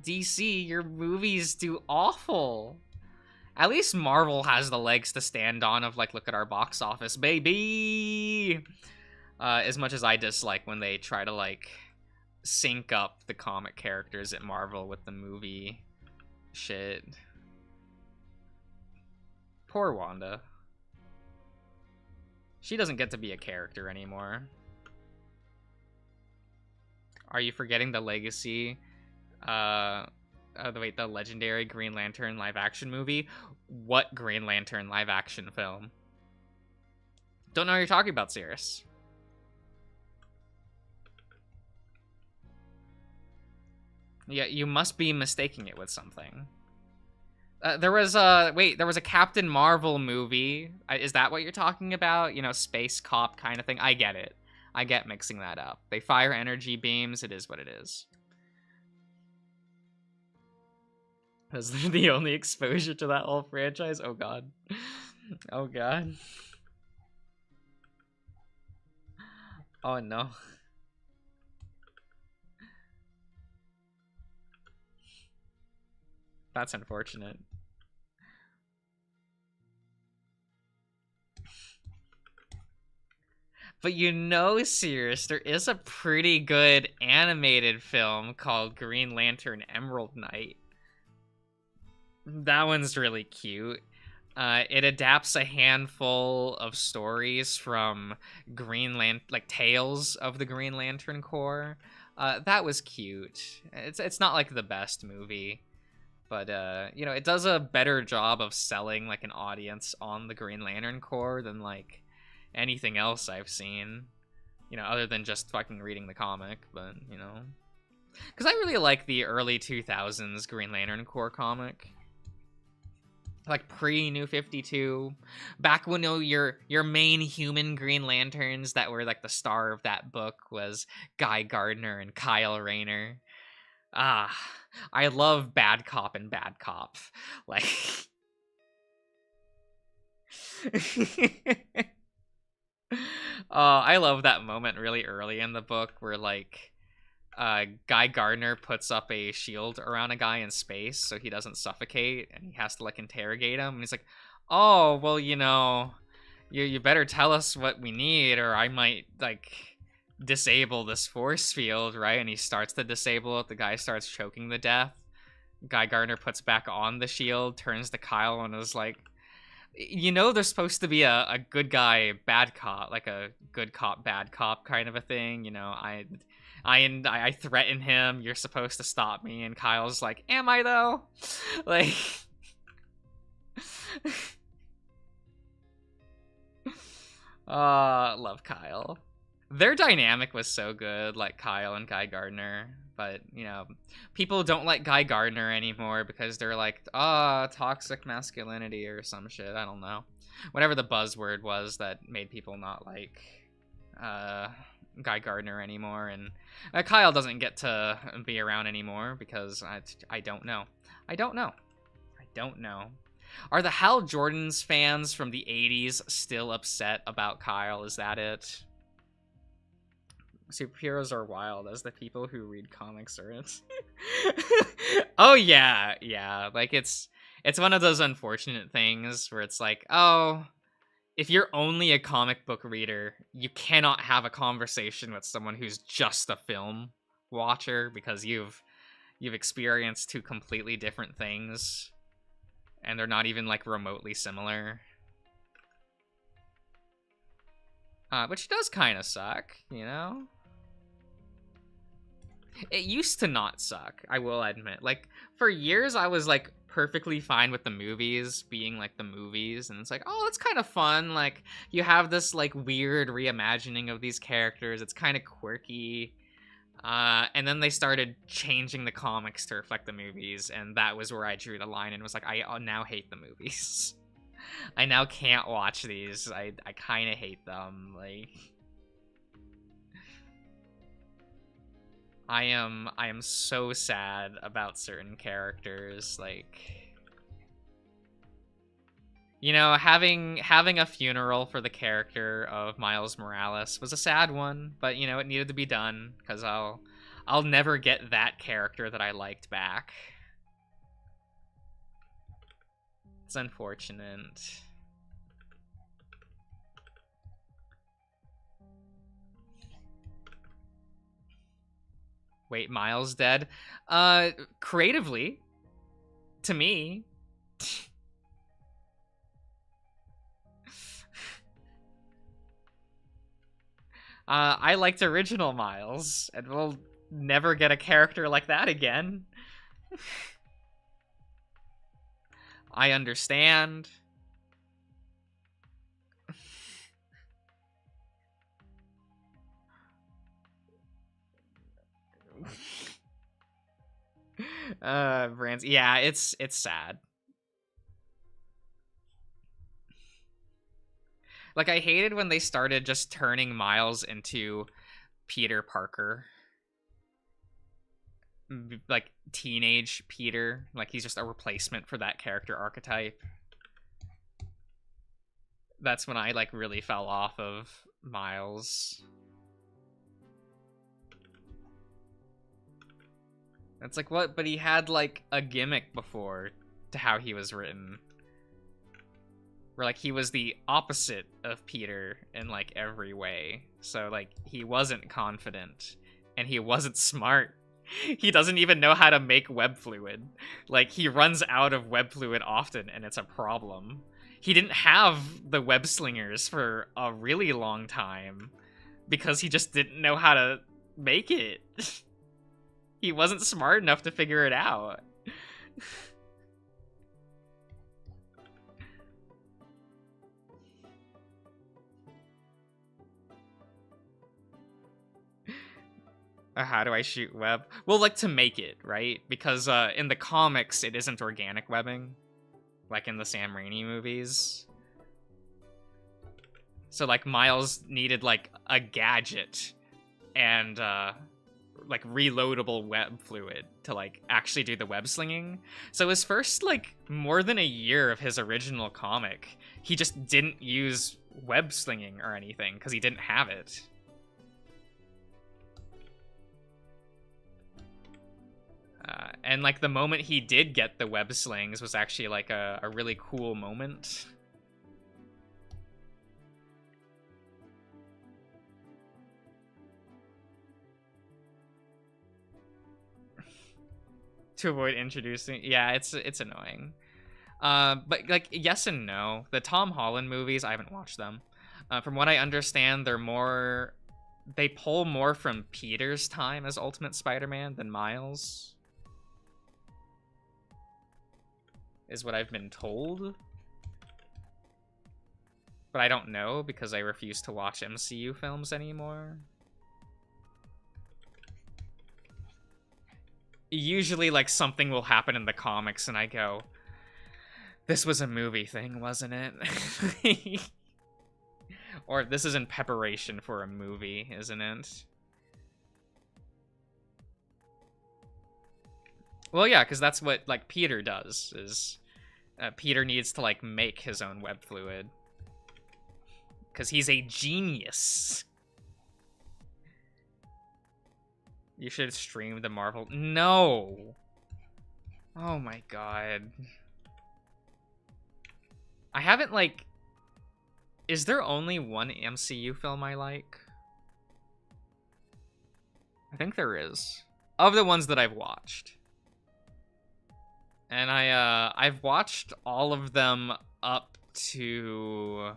DC, your movies do awful. At least Marvel has the legs to stand on of, like, look at our box office, baby! As much as I dislike when they try to, like, sync up the comic characters at Marvel with the movie shit. Poor Wanda. She doesn't get to be a character anymore. Are you forgetting the legacy? Wait, the legendary Green Lantern live-action movie? What Green Lantern live-action film? Don't know what you're talking about, Cirrus. Yeah, you must be mistaking it with something. There was a Captain Marvel movie. Is that what you're talking about? You know, space cop kind of thing. I get it. I get mixing that up. They fire energy beams. It is what it is. That's the only exposure to that whole franchise. Oh god. Oh god. Oh no. That's unfortunate. But you know, Cirrus, there is a pretty good animated film called Green Lantern Emerald Knight. That one's really cute. It adapts a handful of stories from like tales of the Green Lantern Corps. That was cute. It's not like the best movie, but you know, it does a better job of selling like an audience on the Green Lantern Corps than like anything else I've seen. You know, other than just fucking reading the comic, but you know, because I really like the early 2000s Green Lantern Corps comic. Like pre-New 52, back when your main human Green Lanterns that were like the star of that book was Guy Gardner and Kyle Rayner. Ah, I love Bad Cop and Bad Cop. Like I love that moment really early in the book where like Guy Gardner puts up a shield around a guy in space so he doesn't suffocate, and he has to like interrogate him, and he's like, oh well, you know, you better tell us what we need or I might like disable this force field, right? And he starts to disable it. The guy starts choking to death. Guy Gardner puts back on the shield, turns to Kyle and is like, you know, there's supposed to be a good guy bad cop, like a good cop bad cop kind of a thing, you know. I threaten him, you're supposed to stop me. And Kyle's like, am I though? Like love Kyle. Their dynamic was so good, like Kyle and Guy Gardner. But, you know, people don't like Guy Gardner anymore because they're like, toxic masculinity or some shit. I don't know. Whatever the buzzword was that made people not like Guy Gardner anymore. And Kyle doesn't get to be around anymore because I don't know. I don't know. I don't know. Are the Hal Jordan's fans from the 80s still upset about Kyle? Is that it? Superheroes are wild, as the people who read comics are it. Oh yeah, yeah. Like it's one of those unfortunate things where it's like, oh, if you're only a comic book reader, you cannot have a conversation with someone who's just a film watcher because you've experienced two completely different things and they're not even like remotely similar. Which does kind of suck, you know? It used to not suck, I will admit. Like, for years, I was, like, perfectly fine with the movies being, like, the movies. And it's like, oh, it's kind of fun. Like, you have this, like, weird reimagining of these characters. It's kind of quirky. And then they started changing the comics to reflect the movies. And that was where I drew the line and was like, I now hate the movies. I now can't watch these. I kind of hate them. Like... I am so sad about certain characters, like, you know, having a funeral for the character of Miles Morales was a sad one, but you know, it needed to be done because I'll never get that character that I liked back. It's unfortunate. Wait, Miles dead? Creatively, to me. I liked original Miles, and we'll never get a character like that again. I understand. Brands. Yeah, it's sad. Like, I hated when they started just turning Miles into Peter Parker. Like, teenage Peter. Like, he's just a replacement for that character archetype. That's when I, like, really fell off of Miles. It's like, what? But he had, like, a gimmick before to how he was written. Where, like, he was the opposite of Peter in, like, every way. So, like, he wasn't confident. And he wasn't smart. He doesn't even know how to make web fluid. Like, he runs out of web fluid often, and it's a problem. He didn't have the web slingers for a really long time. Because he just didn't know how to make it. He wasn't smart enough to figure it out. How do I shoot web? Well, like, to make it, right? Because in the comics, it isn't organic webbing. Like in the Sam Raimi movies. So, like, Miles needed, like, a gadget and, like, reloadable web fluid to, like, actually do the web slinging. So his first, like, more than a year of his original comic, he just didn't use web slinging or anything because he didn't have it. And, like, the moment he did get the web slings was actually, like, a really cool moment. To avoid introducing... Yeah, it's annoying. But, like, yes and no. The Tom Holland movies, I haven't watched them. From what I understand, they're more... They pull more from Peter's time as Ultimate Spider-Man than Miles. Is what I've been told. But I don't know because I refuse to watch MCU films anymore. Usually, like, something will happen in the comics and I go, this was a movie thing, wasn't it? Or this is in preparation for a movie, isn't it? Well, yeah, because that's what, like, Peter does, is... Peter needs to, like, make his own web fluid. Because he's a genius. You should stream the Marvel... No! Oh my god. I haven't, like... Is there only one MCU film I like? I think there is. Of the ones that I've watched. And I've watched all of them up to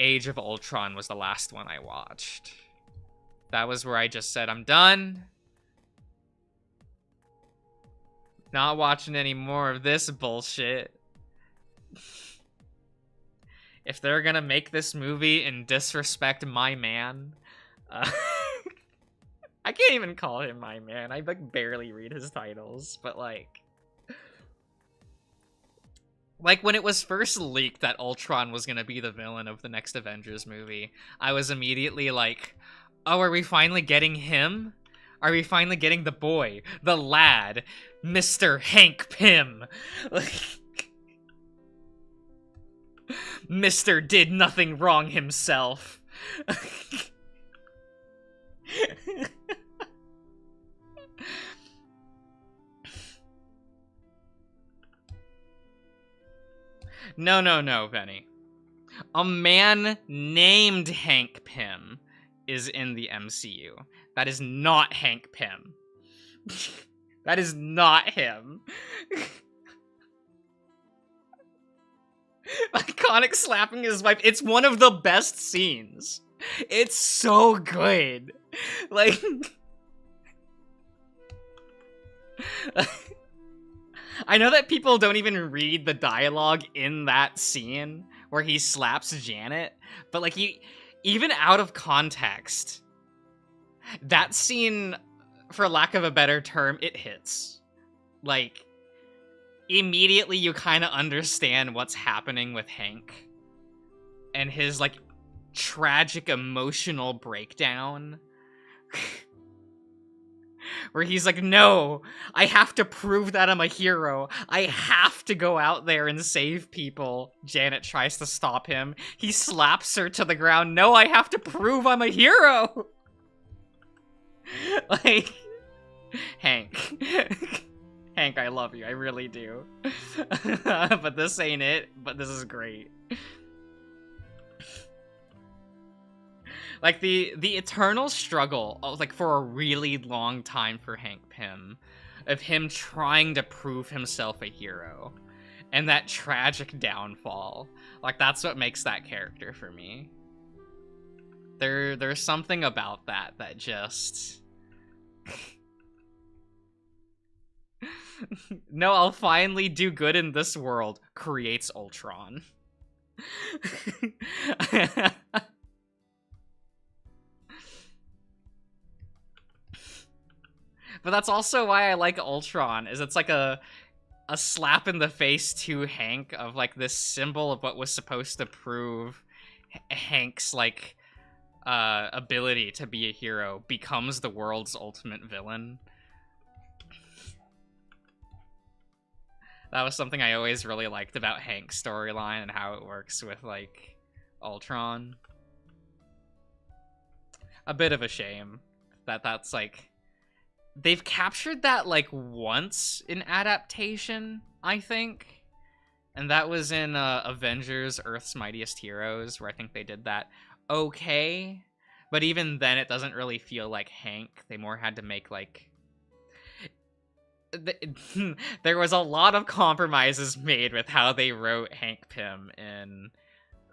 Age of Ultron was the last one I watched. That was where I just said, I'm done. Not watching any more of this bullshit. If they're gonna make this movie and disrespect my man, I can't even call him my man. I, like, barely read his titles, but, like, when it was first leaked that Ultron was gonna be the villain of the next Avengers movie, I was immediately like, oh, are we finally getting him? Are we finally getting the boy, the lad, Mr. Hank Pym? Mr. did nothing wrong himself. No, Benny. A man named Hank Pym is in the MCU. That is not Hank Pym. That is not him. Iconic slapping his wife. It's one of the best scenes. It's so good. Like... I know that people don't even read the dialogue in that scene where he slaps Janet, but, like, even out of context, that scene, for lack of a better term, it hits. like, immediately you kind of understand what's happening with Hank and his, like, tragic emotional breakdown. Where he's like, no, I have to prove that I'm a hero. I have to go out there and save people. Janet tries to stop him. He slaps her to the ground. No, I have to prove I'm a hero. Like, Hank. Hank, I love you. I really do. But this ain't it. But this is great. Like, the eternal struggle, like, for a really long time for Hank Pym, of him trying to prove himself a hero, and that tragic downfall. Like, that's what makes that character for me. There's something about that just... No, I'll finally do good in this world, creates Ultron. But that's also why I like Ultron, is it's like a slap in the face to Hank of, like, this symbol of what was supposed to prove Hank's, like, ability to be a hero becomes the world's ultimate villain. That was something I always really liked about Hank's storyline and how it works with, like, Ultron. A bit of a shame that that's, like... They've captured that, like, once in adaptation, I think. And that was in Avengers Earth's Mightiest Heroes, where I think they did that okay. But even then, it doesn't really feel like Hank. They more had to make, like... There was a lot of compromises made with how they wrote Hank Pym in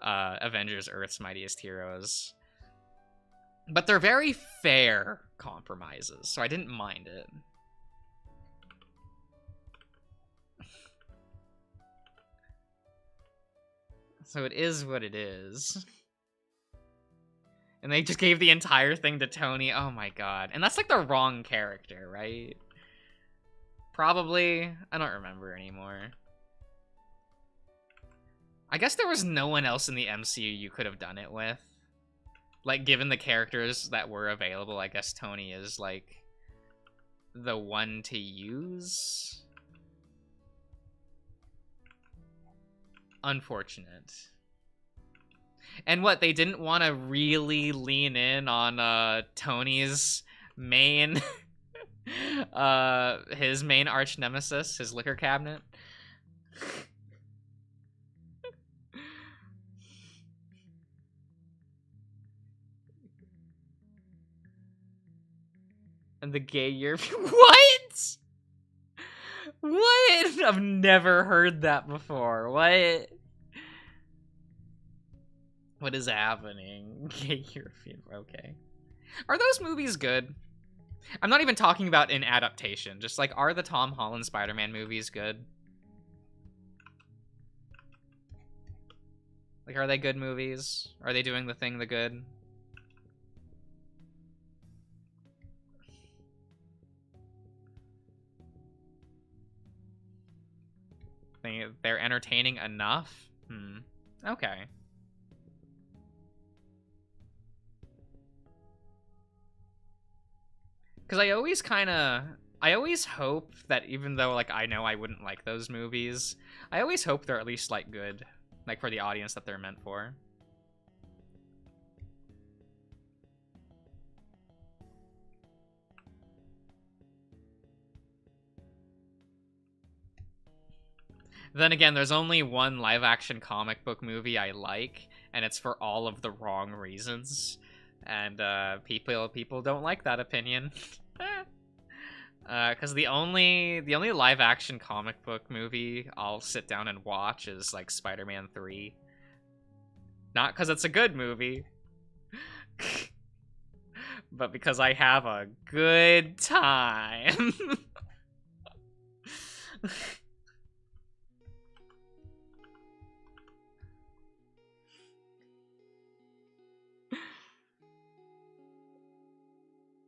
Avengers Earth's Mightiest Heroes. But they're very fair compromises, so I didn't mind it. So it is what it is. And they just gave the entire thing to Tony. Oh my god. And that's like the wrong character, right? Probably. I don't remember anymore. I guess there was no one else in the MCU you could have done it with. Like, given the characters that were available, I guess Tony is, like, the one to use. Unfortunate. And what, they didn't want to really lean in on Tony's main... his main arch nemesis, his liquor cabinet? And the gay European... What? What? I've never heard that before. What? What is happening? Gay European... Okay. Are those movies good? I'm not even talking about in adaptation. Just, like, are the Tom Holland Spider-Man movies good? Like, are they good movies? Are they doing the thing the good? They're entertaining enough? Okay. Because I always hope that even though, like, I know I wouldn't like those movies, I always hope they're at least, like, good. Like, for the audience that they're meant for. Then again, there's only one live-action comic book movie I like, and it's for all of the wrong reasons. And people don't like that opinion. Because the only live-action comic book movie I'll sit down and watch is, like, Spider-Man 3. Not because it's a good movie, but because I have a good time.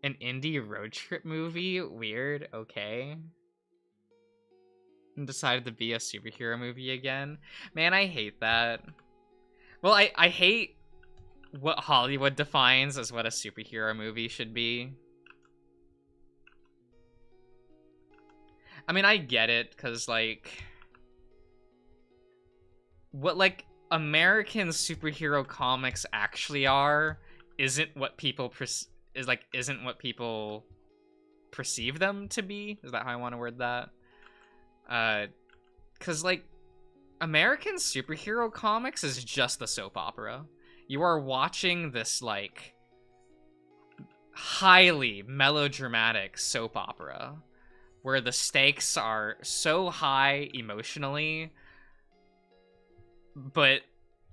An indie road trip movie? Weird, okay. and decided to be a superhero movie again. Man, I hate that. Well, I hate what Hollywood defines as what a superhero movie should be. I mean, I get it, because, like, what, like, American superhero comics actually are isn't what people isn't what people perceive them to be. Is that how I want to word that? Because, like, American superhero comics is just a soap opera. You are watching this, like, highly melodramatic soap opera where the stakes are so high emotionally, but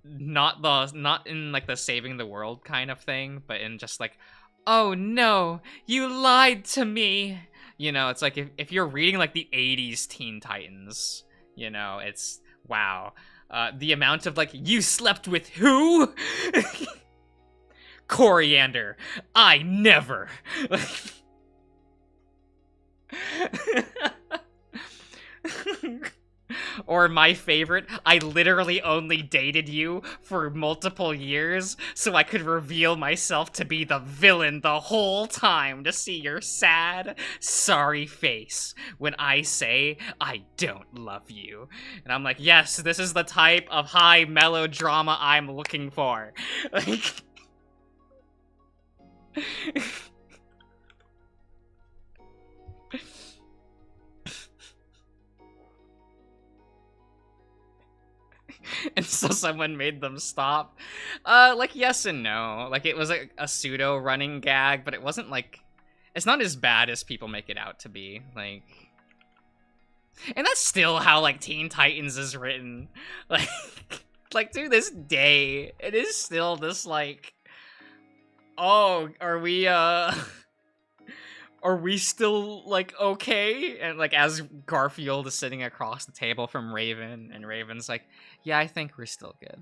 not in, like, the saving the world kind of thing, but in just, like, oh no, you lied to me. You know, it's like if you're reading, like, the 80s Teen Titans, you know, it's, wow. The amount of, like, you slept with who? Coriander, I never. Or my favorite, I literally only dated you for multiple years so I could reveal myself to be the villain the whole time to see your sad, sorry face when I say I don't love you. And I'm like, yes, this is the type of high melodrama I'm looking for. Like... And so someone made them stop. Like, yes and no. Like, it was a pseudo running gag, but it wasn't, like, it's not as bad as people make it out to be. Like, and that's still how, like, Teen Titans is written. Like to this day, it is still this, like, oh, are we still, like, okay? And, like, as Garfield is sitting across the table from Raven, and Raven's like, yeah, I think we're still good.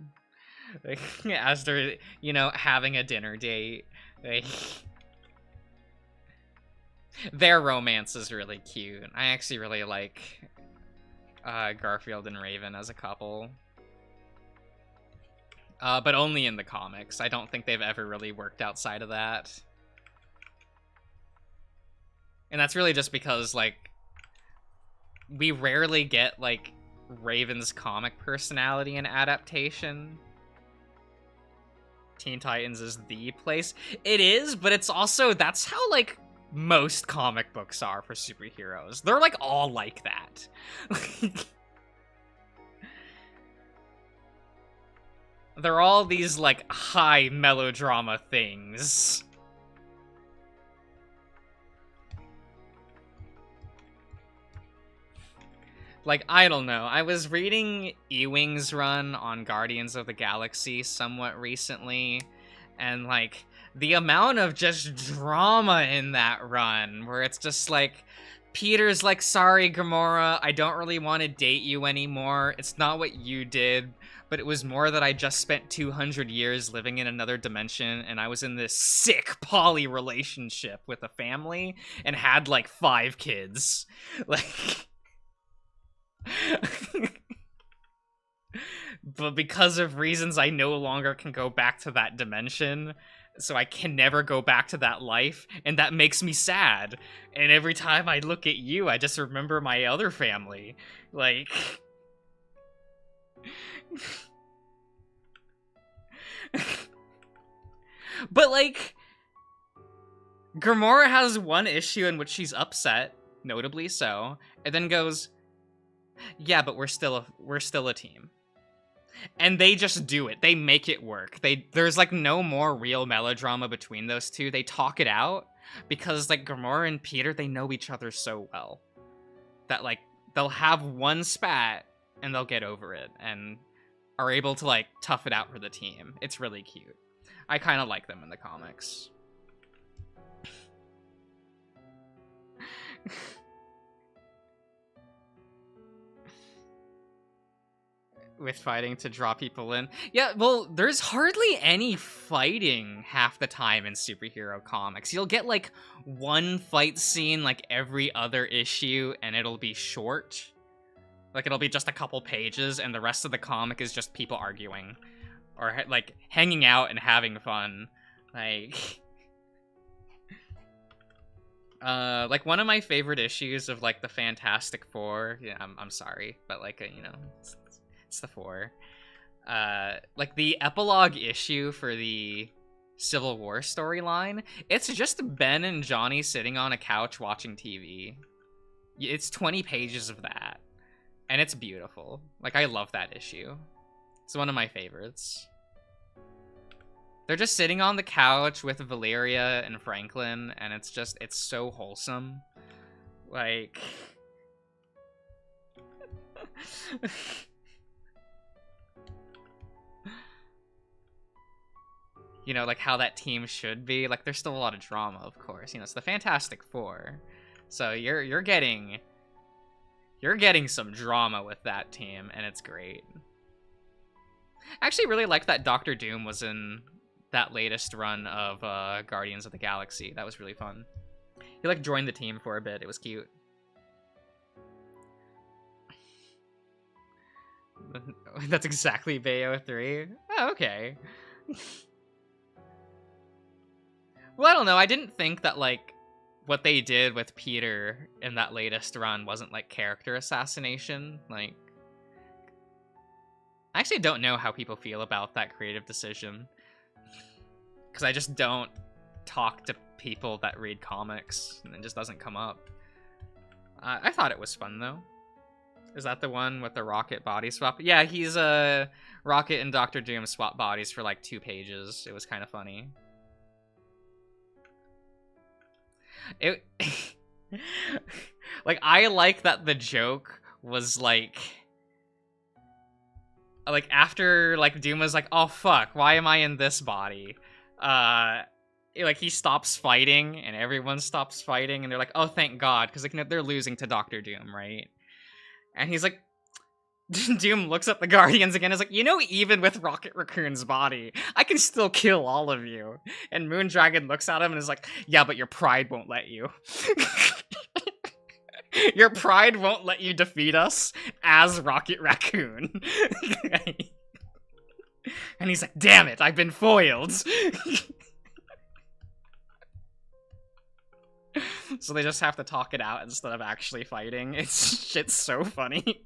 Like, as they're, you know, having a dinner date. Like, their romance is really cute. I actually really like Garfield and Raven as a couple. But only in the comics. I don't think they've ever really worked outside of that. And that's really just because, like, we rarely get, like, Raven's comic personality in adaptation. Teen Titans is the place. It is, but it's also, that's how, like, most comic books are for superheroes. They're, like, all like that. They're all these, like, high melodrama things. Like, I don't know. I was reading Ewing's run on Guardians of the Galaxy somewhat recently, and, like, the amount of just drama in that run, where it's just like, Peter's like, sorry, Gamora, I don't really want to date you anymore. It's not what you did, but it was more that I just spent 200 years living in another dimension, and I was in this sick poly relationship with a family, and had, like, 5 kids. Like... But because of reasons I no longer can go back to that dimension, so I can never go back to that life, and that makes me sad. And every time I look at you, I just remember my other family. Like... But, like... Gamora has one issue in which she's upset, notably so, and then goes... Yeah, but we're still a team. And they just do it. They make it work. There's, like, no more real melodrama between those two. They talk it out because, like, Gamora and Peter, they know each other so well that, like, they'll have one spat and they'll get over it and are able to, like, tough it out for the team. It's really cute. I kind of like them in the comics. With fighting to draw people in. Yeah, well, there's hardly any fighting half the time in superhero comics. You'll get, like, one fight scene, like, every other issue, and it'll be short. Like, it'll be just a couple pages, and the rest of the comic is just people arguing. Or, like, hanging out and having fun. Like... like, one of my favorite issues of, like, the Fantastic Four... Yeah, I'm sorry, but, like, you know, it's the Four. Like, the epilogue issue for the Civil War storyline, it's just Ben and Johnny sitting on a couch watching TV. It's 20 pages of that. And it's beautiful. Like, I love that issue. It's one of my favorites. They're just sitting on the couch with Valeria and Franklin, and it's so wholesome. Like... you know, like how that team should be. Like, there's still a lot of drama, of course. You know, it's the Fantastic Four. So you're getting some drama with that team, and it's great. I actually really like that Doctor Doom was in that latest run of Guardians of the Galaxy. That was really fun. He, like, joined the team for a bit. It was cute. That's exactly Bayo 3? Oh, okay. Well, I don't know. I didn't think that, like, what they did with Peter in that latest run wasn't, like, character assassination. Like, I actually don't know how people feel about that creative decision. Because I just don't talk to people that read comics, and it just doesn't come up. I thought it was fun, though. Is that the one with the Rocket body swap? Yeah, he's Rocket and Doctor Doom swap bodies for, like, 2 pages. It was kind of funny. It... like, I like that the joke was, like, after, like, Doom was like, oh, fuck, why am I in this body? Like, he stops fighting, and everyone stops fighting, and they're like, oh, thank God, because, like, they're losing to Doctor Doom, right? And he's like, Doom looks at the Guardians again and is like, you know, even with Rocket Raccoon's body, I can still kill all of you. And Moondragon looks at him and is like, yeah, but your pride won't let you. Your pride won't let you defeat us as Rocket Raccoon. And he's like, damn it, I've been foiled. So they just have to talk it out instead of actually fighting. Shit's so funny.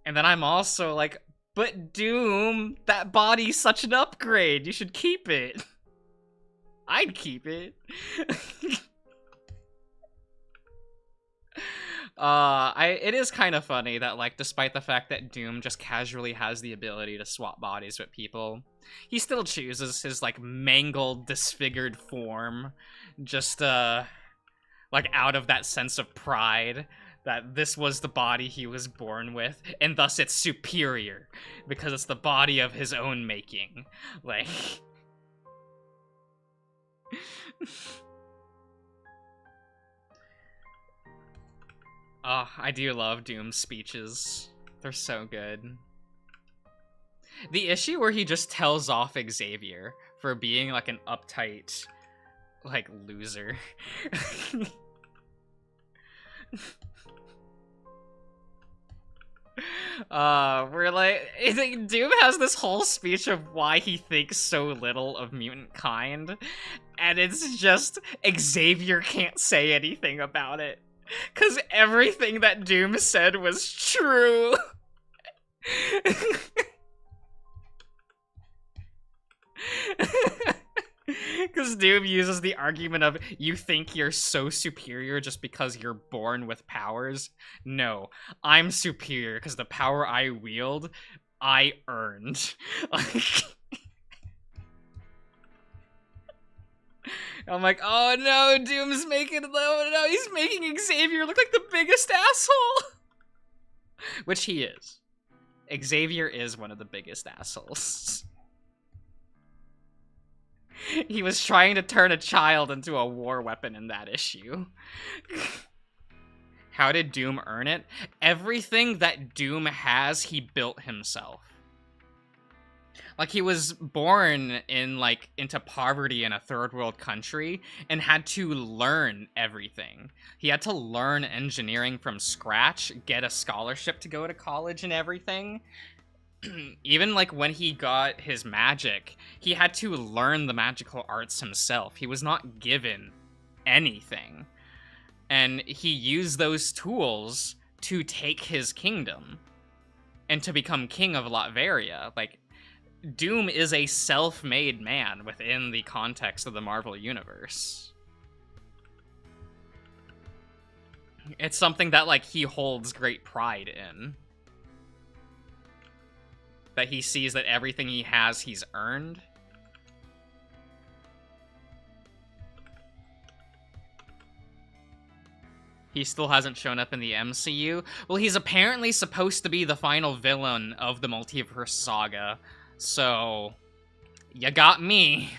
And then I'm also like, but Doom, that body's such an upgrade. You should keep it. I'd keep it. It is kind of funny that, like, despite the fact that Doom just casually has the ability to swap bodies with people, he still chooses his, like, mangled, disfigured form, just, like, out of that sense of pride that this was the body he was born with, and thus it's superior, because it's the body of his own making. Like... Oh, I do love Doom's speeches. They're so good. The issue where he just tells off Xavier for being, like, an uptight, like, loser. We're like, I think Doom has this whole speech of why he thinks so little of mutant kind, and it's just Xavier can't say anything about it. Because everything that Doom said was true. Because Doom uses the argument of, you think you're so superior just because you're born with powers? No, I'm superior because the power I wield, I earned. I'm like, oh no, Doom's making, no, he's making Xavier look like the biggest asshole! Which he is. Xavier is one of the biggest assholes. He was trying to turn a child into a war weapon in that issue. How did Doom earn it? Everything that Doom has, he built himself. Like, he was born in, like, into poverty in a third world country and had to learn everything. He had to learn engineering from scratch, get a scholarship to go to college and everything. Even, like, when he got his magic, he had to learn the magical arts himself. He was not given anything. And he used those tools to take his kingdom and to become king of Latveria. Like, Doom is a self-made man within the context of the Marvel Universe. It's something that, like, he holds great pride in. That he sees that everything he has, he's earned. He still hasn't shown up in the MCU. Well, he's apparently supposed to be the final villain of the Multiverse Saga. So, you got me.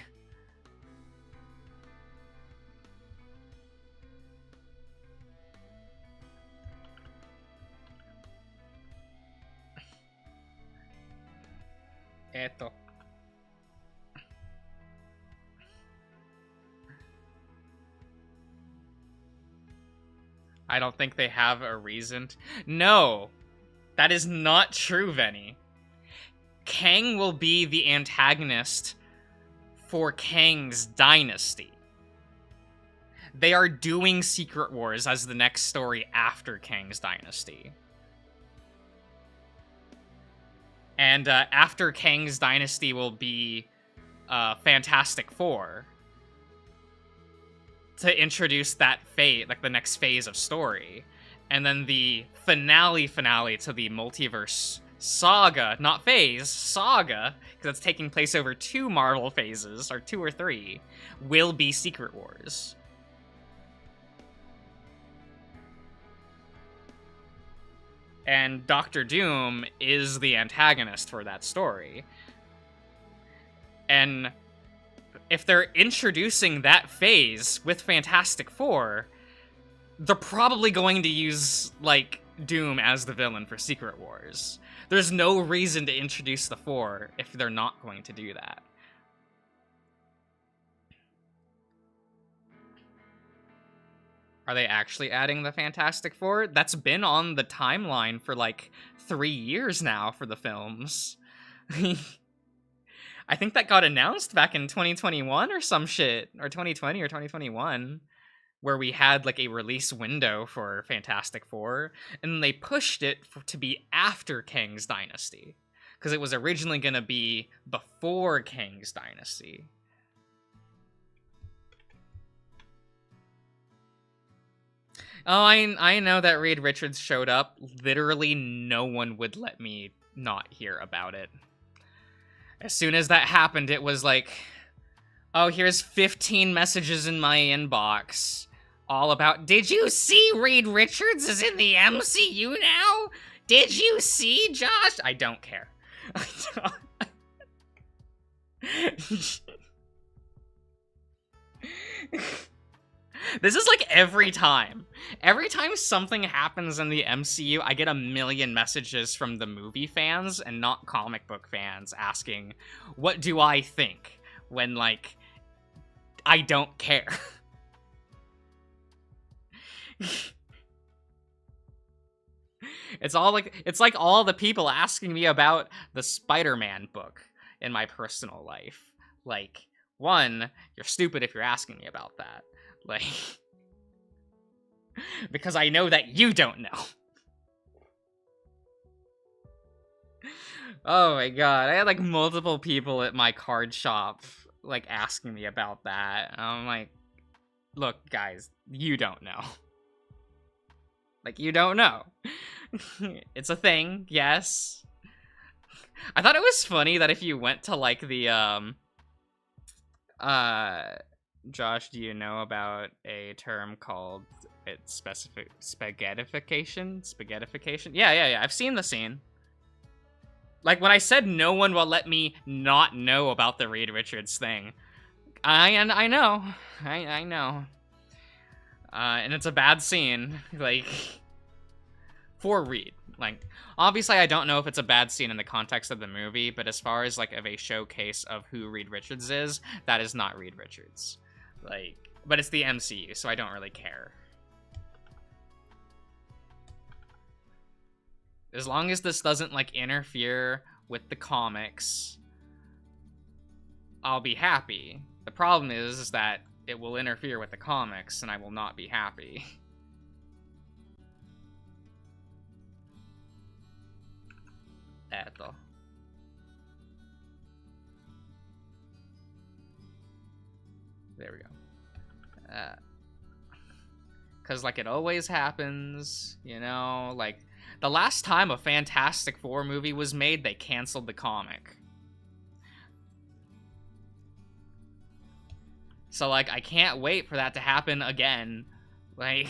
Eto. I don't think they have a reason. No, that is not true, Venny. Kang will be the antagonist for Kang's dynasty. They are doing Secret Wars as the next story after Kang's dynasty. And after Kang's dynasty will be Fantastic Four. To introduce that phase, like the next phase of story. And then the finale to the Multiverse Saga, not phase, saga, because it's taking place over 2 Marvel phases, or 2 or 3, will be Secret Wars. And Doctor Doom is the antagonist for that story. And if they're introducing that phase with Fantastic Four, they're probably going to use, like, Doom as the villain for Secret Wars. There's no reason to introduce the Four if they're not going to do that. Are they actually adding the Fantastic Four? That's been on the timeline for, like, 3 years now for the films. I think that got announced back in 2021 or some shit, or 2020 or 2021, where we had, like, a release window for Fantastic Four, and then they pushed it to be after Kang's dynasty, because it was originally going to be before Kang's dynasty. Oh, I know that Reed Richards showed up. Literally no one would let me not hear about it. As soon as that happened, it was like, oh, here's 15 messages in my inbox. All about, did you see Reed Richards is in the MCU now? Did you see, Josh? I don't care. This is like every time. Every time something happens in the MCU, I get a million messages from the movie fans and not comic book fans asking, what do I think? When, like, I don't care. It's like all the people asking me about the Spider-Man book in my personal life. Like, one, you're stupid if you're asking me about that. Like, because I know that you don't know. Oh my god, I had like multiple people at my card shop like asking me about that. And I'm like, look guys, you don't know. Like, you don't know. It's a thing, yes. I thought it was funny that if you went to like the Josh, do you know about a term called spaghettification? Spaghettification? Yeah. I've seen the scene. Like, when I said no one will let me not know about the Reed Richards thing, I know. I know. And it's a bad scene. Like, for Reed. Like, obviously, I don't know if it's a bad scene in the context of the movie, but as far as, like, of a showcase of who Reed Richards is, that is not Reed Richards. Like, but it's the MCU, so I don't really care. As long as this doesn't, like, interfere with the comics, I'll be happy. The problem is that it will interfere with the comics, and I will not be happy. Eto. There we go. Because, like, it always happens, you know? Like, the last time a Fantastic Four movie was made, they canceled the comic. So, like, I can't wait for that to happen again. Like...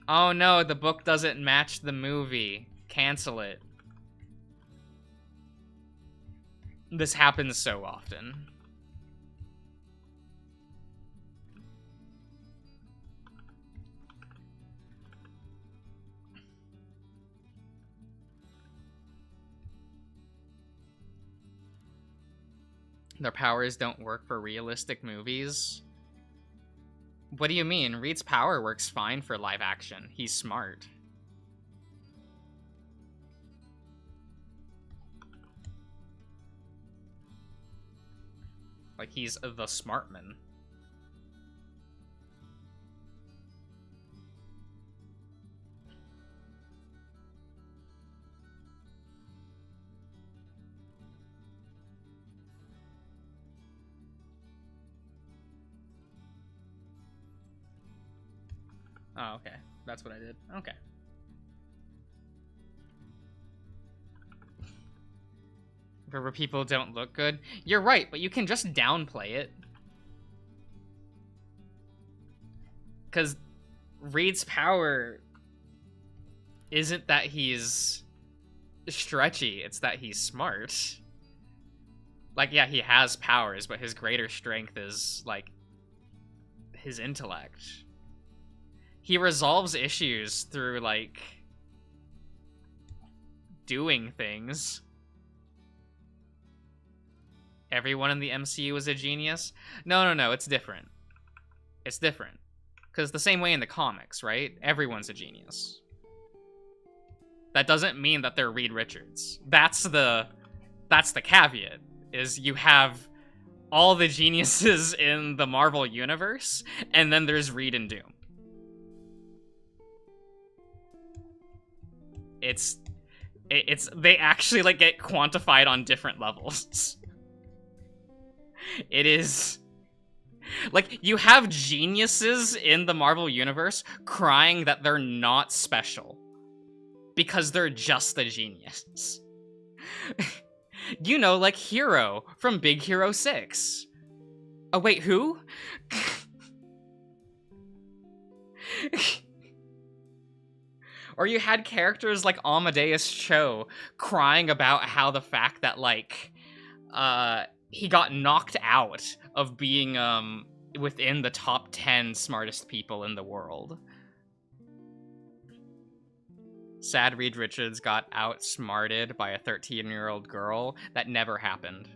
oh no, the book doesn't match the movie. Cancel it. This happens so often. Their powers don't work for realistic movies. What do you mean? Reed's power works fine for live action. He's smart. Like, he's the smartman. Oh, okay. That's what I did. Okay. Where people don't look good. You're right, but you can just downplay it. Because Reed's power isn't that he's stretchy, it's that he's smart. Like, yeah, he has powers, but his greater strength is, like, his intellect. He resolves issues through, like, doing things. Everyone in the MCU is a genius? No, it's different. It's different. Because the same way in the comics, right? Everyone's a genius. That doesn't mean that they're Reed Richards. That's the caveat, is you have all the geniuses in the Marvel Universe, and then there's Reed and Doom. It's they actually, like, get quantified on different levels. It is... like, you have geniuses in the Marvel Universe crying that they're not special. Because they're just a genius. You know, like Hero from Big Hero 6. Oh, wait, who? Or you had characters like Amadeus Cho crying about how the fact that, like, he got knocked out of being, within the top 10 smartest people in the world. Sad Reed Richards got outsmarted by a 13-year-old girl. That never happened.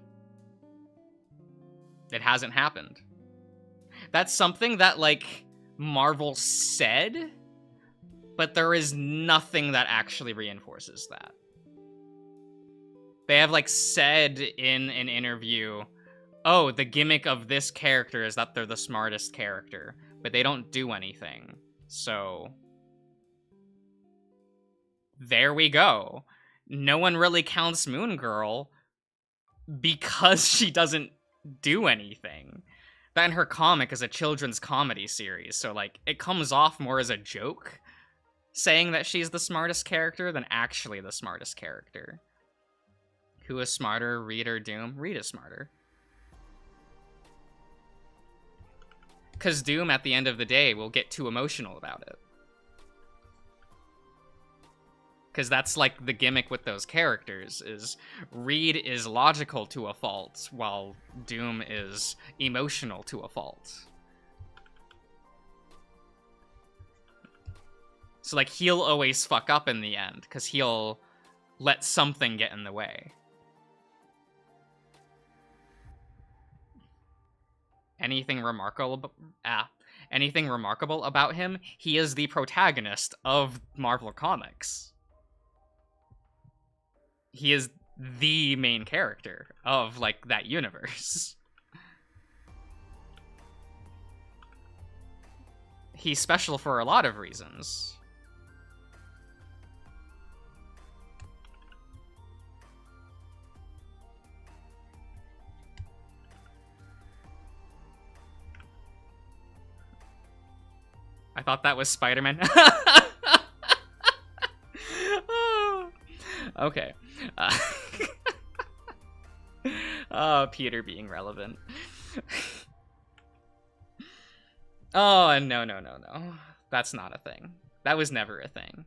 It hasn't happened. That's something that, like, Marvel said, but there is nothing that actually reinforces that. They have, like, said in an interview, oh, the gimmick of this character is that they're the smartest character, but they don't do anything. So, there we go. No one really counts Moon Girl because she doesn't do anything. Then her comic is a children's comedy series, so, like, it comes off more as a joke, saying that she's the smartest character than actually the smartest character. Who is smarter, Reed or Doom? Reed is smarter. Because Doom, at the end of the day, will get too emotional about it. Because that's, like, the gimmick with those characters, is Reed is logical to a fault, while Doom is emotional to a fault. So, like, he'll always fuck up in the end, because he'll let something get in the way. Anything remarkable about him? He is the protagonist of Marvel Comics. He is the main character of, like, that universe. He's special for a lot of reasons. I thought that was Spider-Man. Okay. Oh, Peter being relevant. Oh, no. That's not a thing. That was never a thing.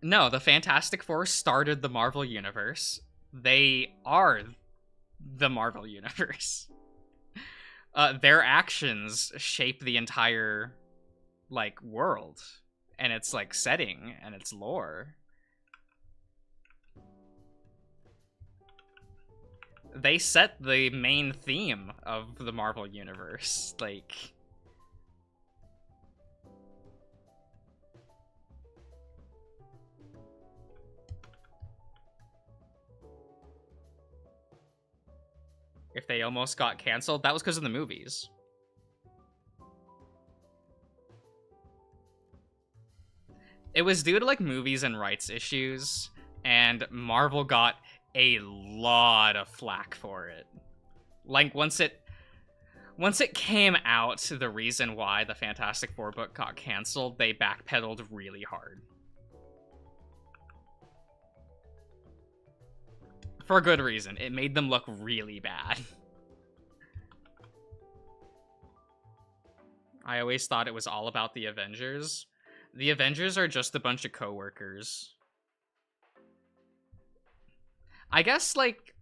No, the Fantastic Four started the Marvel Universe. They are the Marvel Universe. Their actions shape the entire, like, world. And its, like, setting and its lore. They set the main theme of the Marvel Universe. Like... If they almost got canceled, that was because of the movies. It was due to, like, movies and rights issues, and Marvel got a lot of flack for it. Like, once it came out, the reason why the Fantastic Four book got canceled, they backpedaled really hard. For a good reason. It made them look really bad. I always thought it was all about the Avengers. The Avengers are just a bunch of coworkers. I guess, like,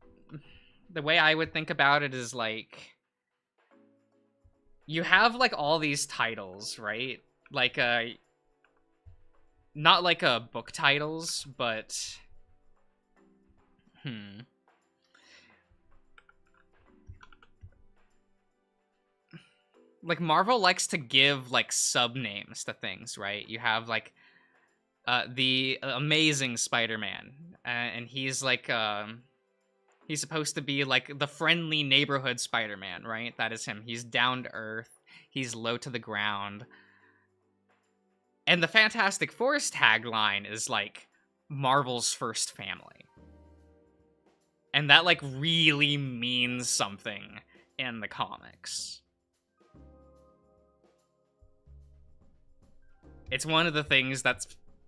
the way I would think about it is, like, you have, like, all these titles, right? Like, not like book titles, but like, Marvel likes to give, like, sub-names to things, right? You have, like, the Amazing Spider-Man, and he's, like, he's supposed to be, like, the friendly neighborhood Spider-Man, right? That is him. He's down to earth. He's low to the ground. And the Fantastic Four's tagline is, like, Marvel's first family. And that, like, really means something in the comics. It's one of the things that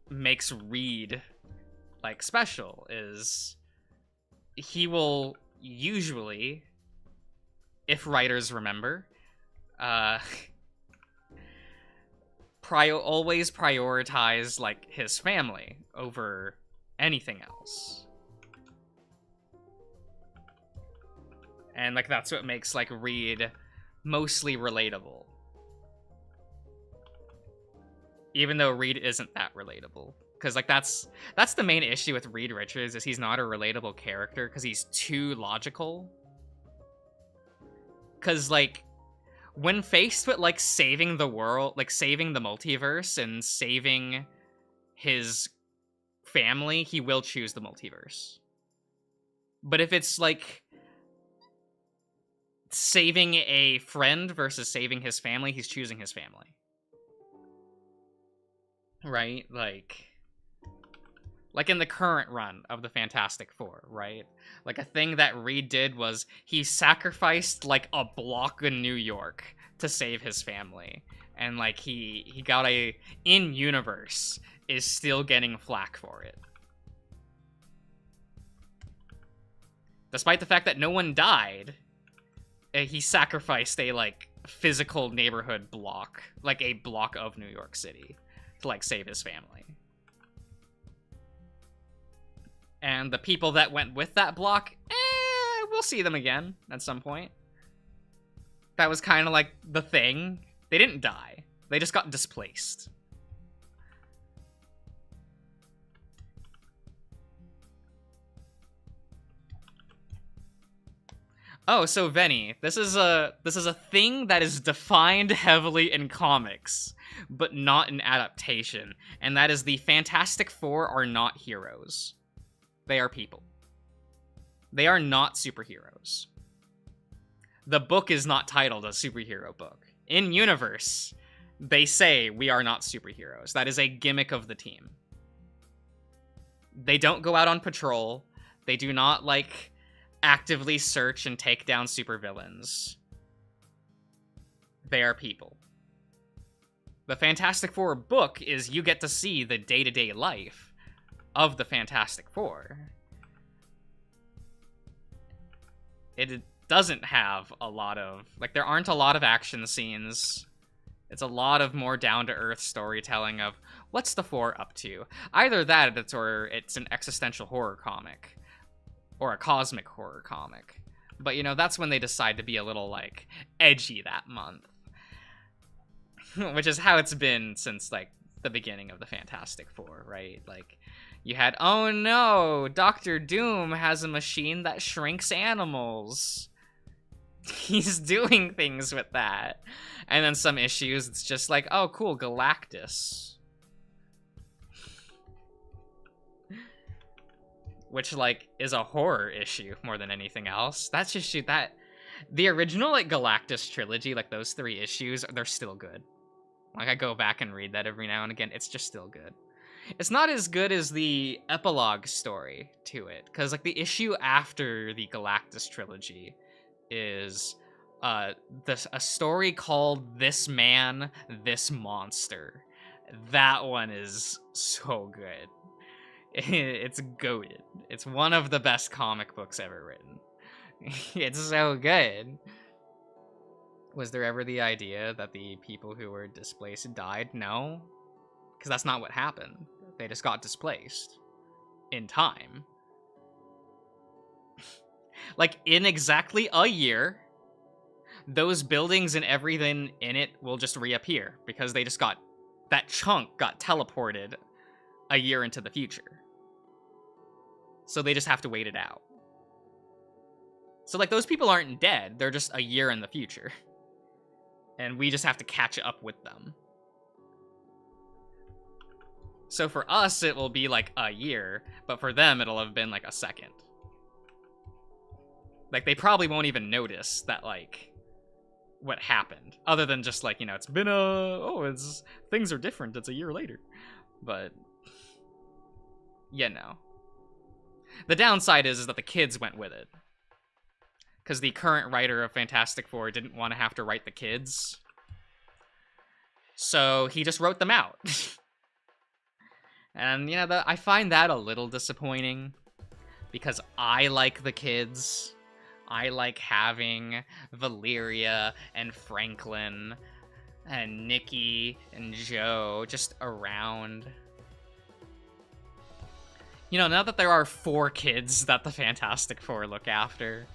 makes Reed, like, special, is he will usually, if writers remember, always prioritize, like, his family over anything else. And, like, that's what makes, like, Reed mostly relatable. Even though Reed isn't that relatable. Because, like, that's the main issue with Reed Richards, is he's not a relatable character, because he's too logical. Because, like, when faced with, like, saving the world, like, saving the multiverse and saving his family, he will choose the multiverse. But if it's, like, saving a friend versus saving his family, he's choosing his family. Right? Like in the current run of the Fantastic Four, right? Like, a thing that Reed did was he sacrificed, like, a block in New York to save his family. And, like, he got in-universe is still getting flack for it. Despite the fact that no one died, he sacrificed a, like, physical neighborhood block, like a block of New York City, to, like, save his family. And the people that went with that block, we'll see them again at some point. That was kind of like the thing They didn't die. They just got displaced. Oh, so Venny, this is a thing that is defined heavily in comics, but not in adaptation, and that is the Fantastic Four are not heroes. They are people. They are not superheroes. The book is not titled a superhero book. In universe, they say we are not superheroes. That is a gimmick of the team. They don't go out on patrol. They do not, like, actively search and take down supervillains. They are people. The Fantastic Four book is you get to see the day-to-day life of the Fantastic Four. It doesn't have a lot of, like, there aren't a lot of action scenes. It's a lot of more down-to-earth storytelling of what's the Four up to. Either that, or it's an existential horror comic. Or a cosmic horror comic. But, you know, that's when they decide to be a little, like, edgy that month. Which is how it's been since, like, the beginning of the Fantastic Four, right? Like, you had, oh no, Doctor Doom has a machine that shrinks animals. He's doing things with that. And then some issues, it's just like, oh cool, Galactus. Which, like, is a horror issue more than anything else. That's just shit that... The original, like, Galactus trilogy, like, those 3 issues, they're still good. Like, I go back and read that every now and again. It's just still good. It's not as good as the epilogue story to it. Because, like, the issue after the Galactus trilogy is a story called This Man, This Monster. That one is so good. It's goated. It's one of the best comic books ever written. It's so good. Was there ever the idea that the people who were displaced died? No. Because that's not what happened. They just got displaced. In time. Like, in exactly a year, those buildings and everything in it will just reappear. Because they just got... That chunk got teleported a year into the future. So they just have to wait it out. So, like, those people aren't dead. They're just a year in the future. And we just have to catch up with them. So for us, it will be, like, a year. But for them, it'll have been, like, a second. Like, they probably won't even notice that, like, what happened. Other than just, like, you know, it's been things are different. It's a year later. But... yeah, no. The downside is that the kids went with it. Because the current writer of Fantastic Four didn't want to have to write the kids. So he just wrote them out. And, you know, I find that a little disappointing. Because I like the kids. I like having Valeria and Franklin and Nikki and Joe just around. You know, now that there are 4 kids that the Fantastic Four look after.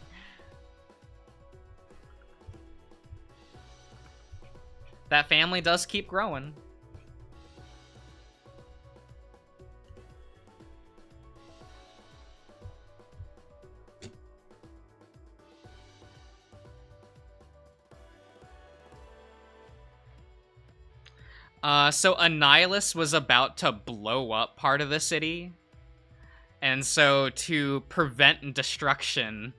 That family does keep growing. So Annihilus was about to blow up part of the city. And so, to prevent destruction,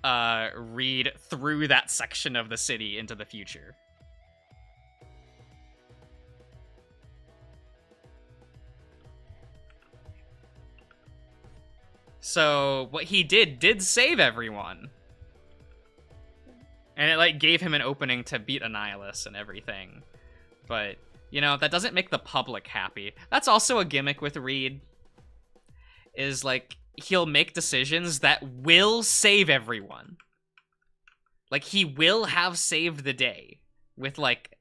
Reed threw that section of the city into the future. So, what he did save everyone. And it, like, gave him an opening to beat Annihilus and everything. But, you know, that doesn't make the public happy. That's also a gimmick with Reed. Is, like, he'll make decisions that will save everyone. Like, he will have saved the day with, like,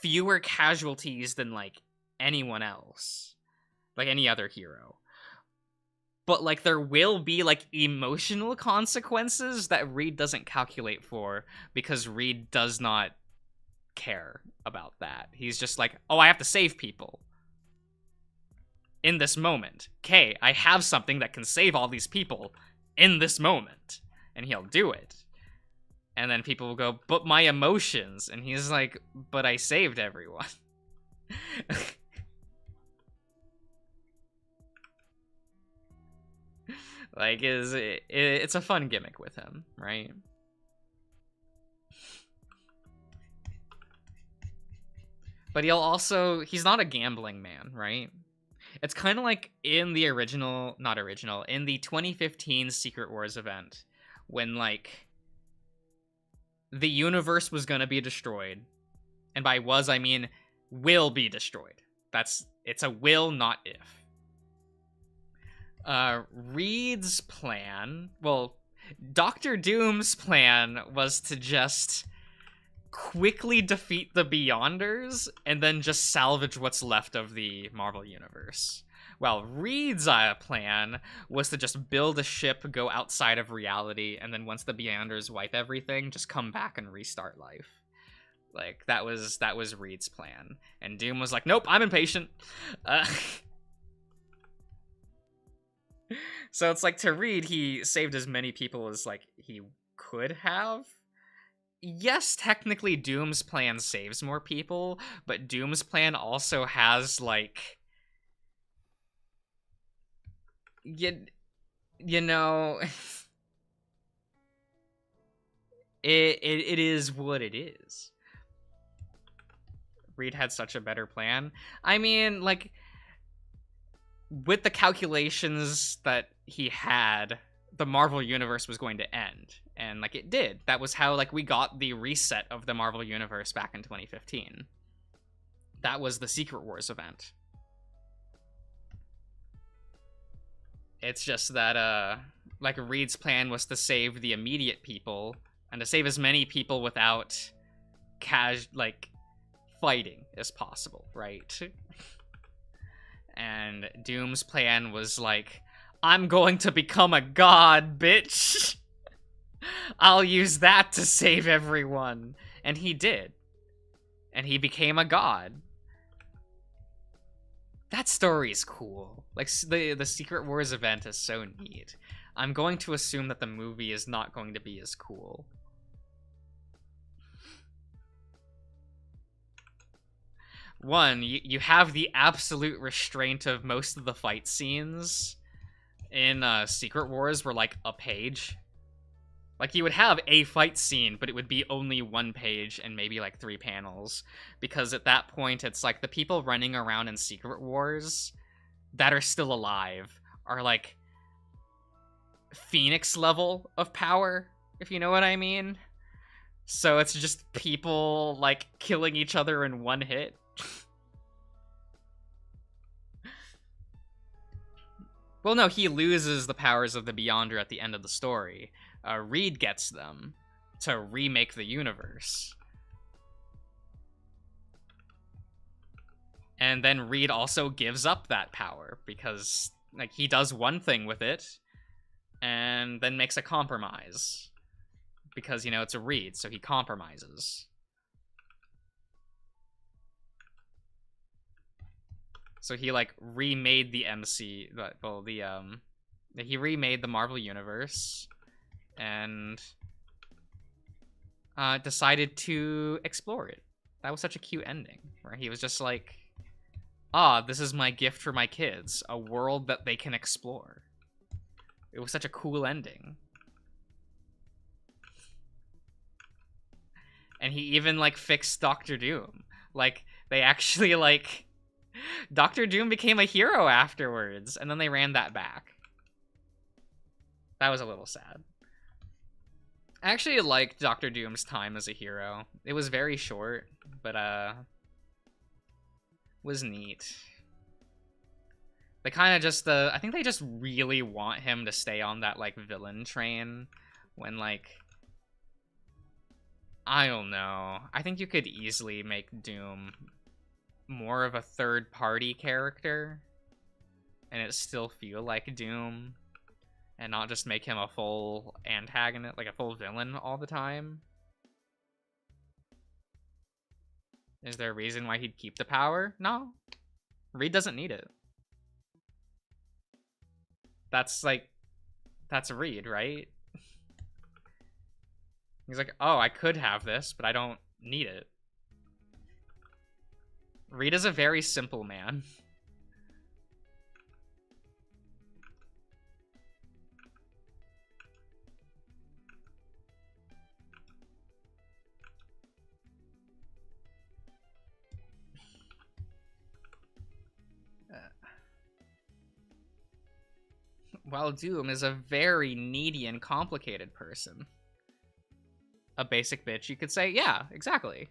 fewer casualties than, like, anyone else. Like, any other hero. But, like, there will be, like, emotional consequences that Reed doesn't calculate for because Reed does not care about that. He's just like, oh, I have to save people in this moment. Okay, I have something that can save all these people in this moment. And he'll do it. And then people will go, but my emotions. And he's like, but I saved everyone. Like, it's a fun gimmick with him, right? But he's not a gambling man, right? It's kind of like in the in the 2015 Secret Wars event, when, like, the universe was gonna be destroyed. And by was, I mean will be destroyed. It's a will, not if. Reed's plan, well, Doctor Doom's plan was to just quickly defeat the Beyonders and then just salvage what's left of the Marvel Universe. While Reed's plan was to just build a ship, go outside of reality, and then once the Beyonders wipe everything, just come back and restart life. Like, that was Reed's plan. And Doom was like, nope, I'm impatient. So it's like, to Reed, he saved as many people as, like, he could have. Yes, technically Doom's plan saves more people, but Doom's plan also has, like, you know, it is what it is. Reed had such a better plan. I mean, like, with the calculations that he had, the Marvel Universe was going to end. And, like, it did. That was how, like, we got the reset of the Marvel Universe back in 2015. That was the Secret Wars event. It's just that, like, Reed's plan was to save the immediate people, and to save as many people without, fighting as possible, right? And Doom's plan was like, I'm going to become a god, bitch! I'll use that to save everyone. And he did. And he became a god. That story is cool. Like, the Secret Wars event is so neat. I'm going to assume that the movie is not going to be as cool. One, you have the absolute restraint of most of the fight scenes in Secret Wars were, like, a page. Like, you would have a fight scene, but it would be only one page and maybe, like, 3 panels. Because at that point, it's like the people running around in Secret Wars that are still alive are, like, Phoenix level of power, if you know what I mean. So it's just people, like, killing each other in one hit. Well, no, he loses the powers of the Beyonder at the end of the story. Reed gets them to remake the universe. And then Reed also gives up that power because, like, he does one thing with it and then makes a compromise. Because, you know, it's a Reed, so he compromises. So he, like, remade the he remade the Marvel Universe and decided to explore it. That was such a cute ending, where he was just like, this is my gift for my kids, a world that they can explore. It was such a cool ending. And he even, like, fixed Doctor Doom. Like, they actually, like, Doctor Doom became a hero afterwards, and then they ran that back. That was a little sad. I actually liked Doctor Doom's time as a hero. It was very short, but was neat. They kind of just I think they just really want him to stay on that, like, villain train when, like, I don't know. I think you could easily make Doom more of a third-party character and it still feel like Doom and not just make him a full antagonist, like a full villain all the time. Is there a reason why he'd keep the power? No. Reed doesn't need it. That's Reed, right? He's like, oh, I could have this, but I don't need it. Reed is a very simple man. While Doom is a very needy and complicated person. A basic bitch, you could say, yeah, exactly.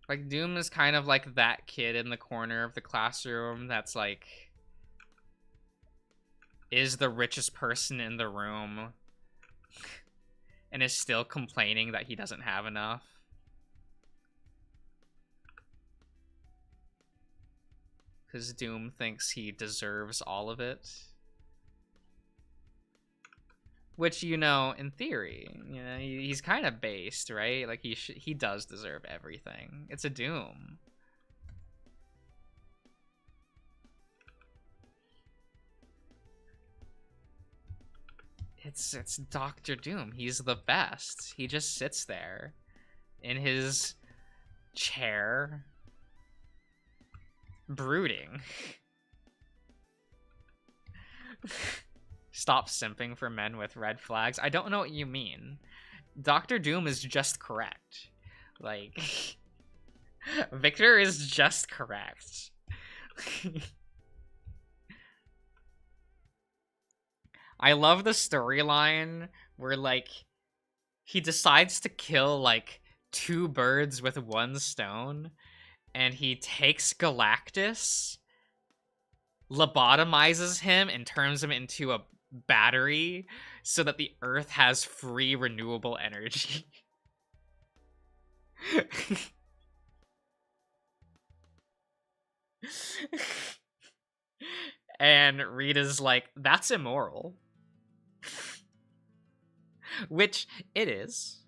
Like, Doom is kind of like that kid in the corner of the classroom that's like, is the richest person in the room and is still complaining that he doesn't have enough. Because Doom thinks he deserves all of it. Which, you know, in theory, you know, he's kind of based, right? Like, he does deserve everything. It's a Doom. It's Dr. Doom. He's the best. He just sits there in his chair, brooding. Stop simping for men with red flags. I don't know what you mean. Dr. Doom is just correct. Like, Victor is just correct. I love the storyline where, like, he decides to kill, like, 2 birds with 1 stone, and he takes Galactus, lobotomizes him, and turns him into a battery so that the Earth has free renewable energy. And Rita's like, that's immoral. Which it is.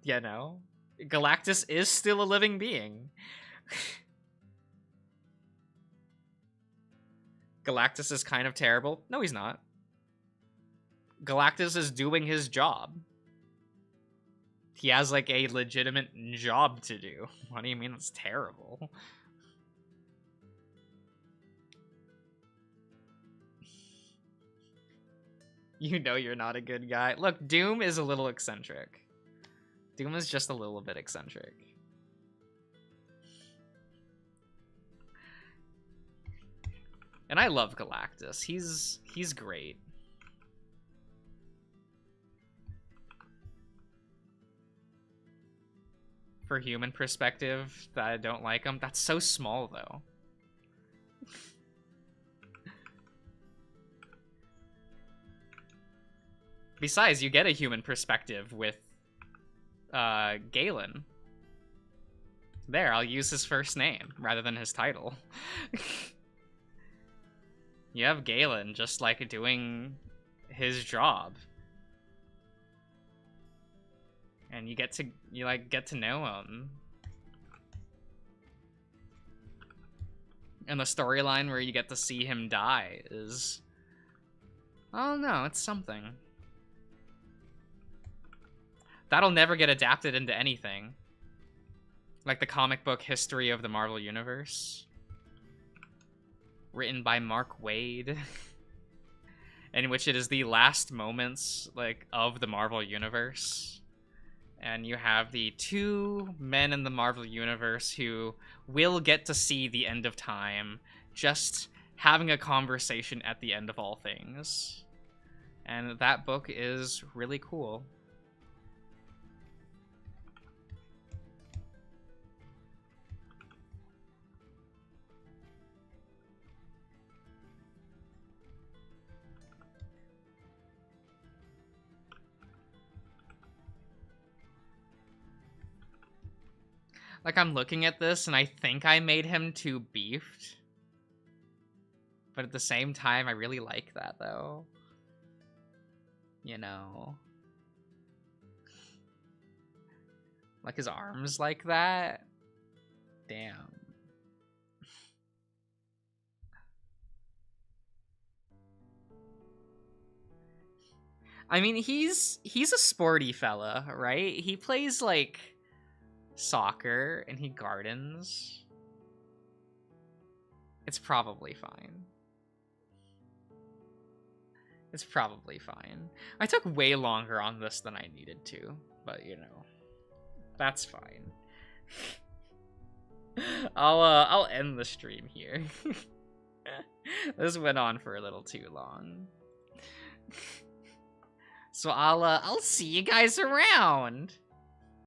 You know? Galactus is still a living being. Galactus is kind of terrible. No, he's not. Galactus is doing his job. He has, like, a legitimate job to do. What do you mean it's terrible? You know you're not a good guy. Look, Doom is a little eccentric. Doom is just a little bit eccentric. And I love Galactus. He's great. For human perspective, that I don't like him. That's so small, though. Besides, you get a human perspective with Galen. There, I'll use his first name rather than his title. You have Galen just, like, doing his job. And you get to know him. And the storyline where you get to see him die is... oh no, it's something. That'll never get adapted into anything. Like the comic book History of the Marvel Universe. Written by Mark Waid. In which it is the last moments, like, of the Marvel Universe. And you have the 2 men in the Marvel Universe who will get to see the end of time, just having a conversation at the end of all things. And that book is really cool. Like, I'm looking at this, and I think I made him too beefed. But at the same time, I really like that, though. you know? Like his arms like that? Damn. I mean, he's a sporty fella, right? He plays like soccer and he gardens. It's probably fine. It's probably fine. I took way longer on this than I needed to, but you know, that's fine. I'll end the stream here. This went on for a little too long. So I'll see you guys around.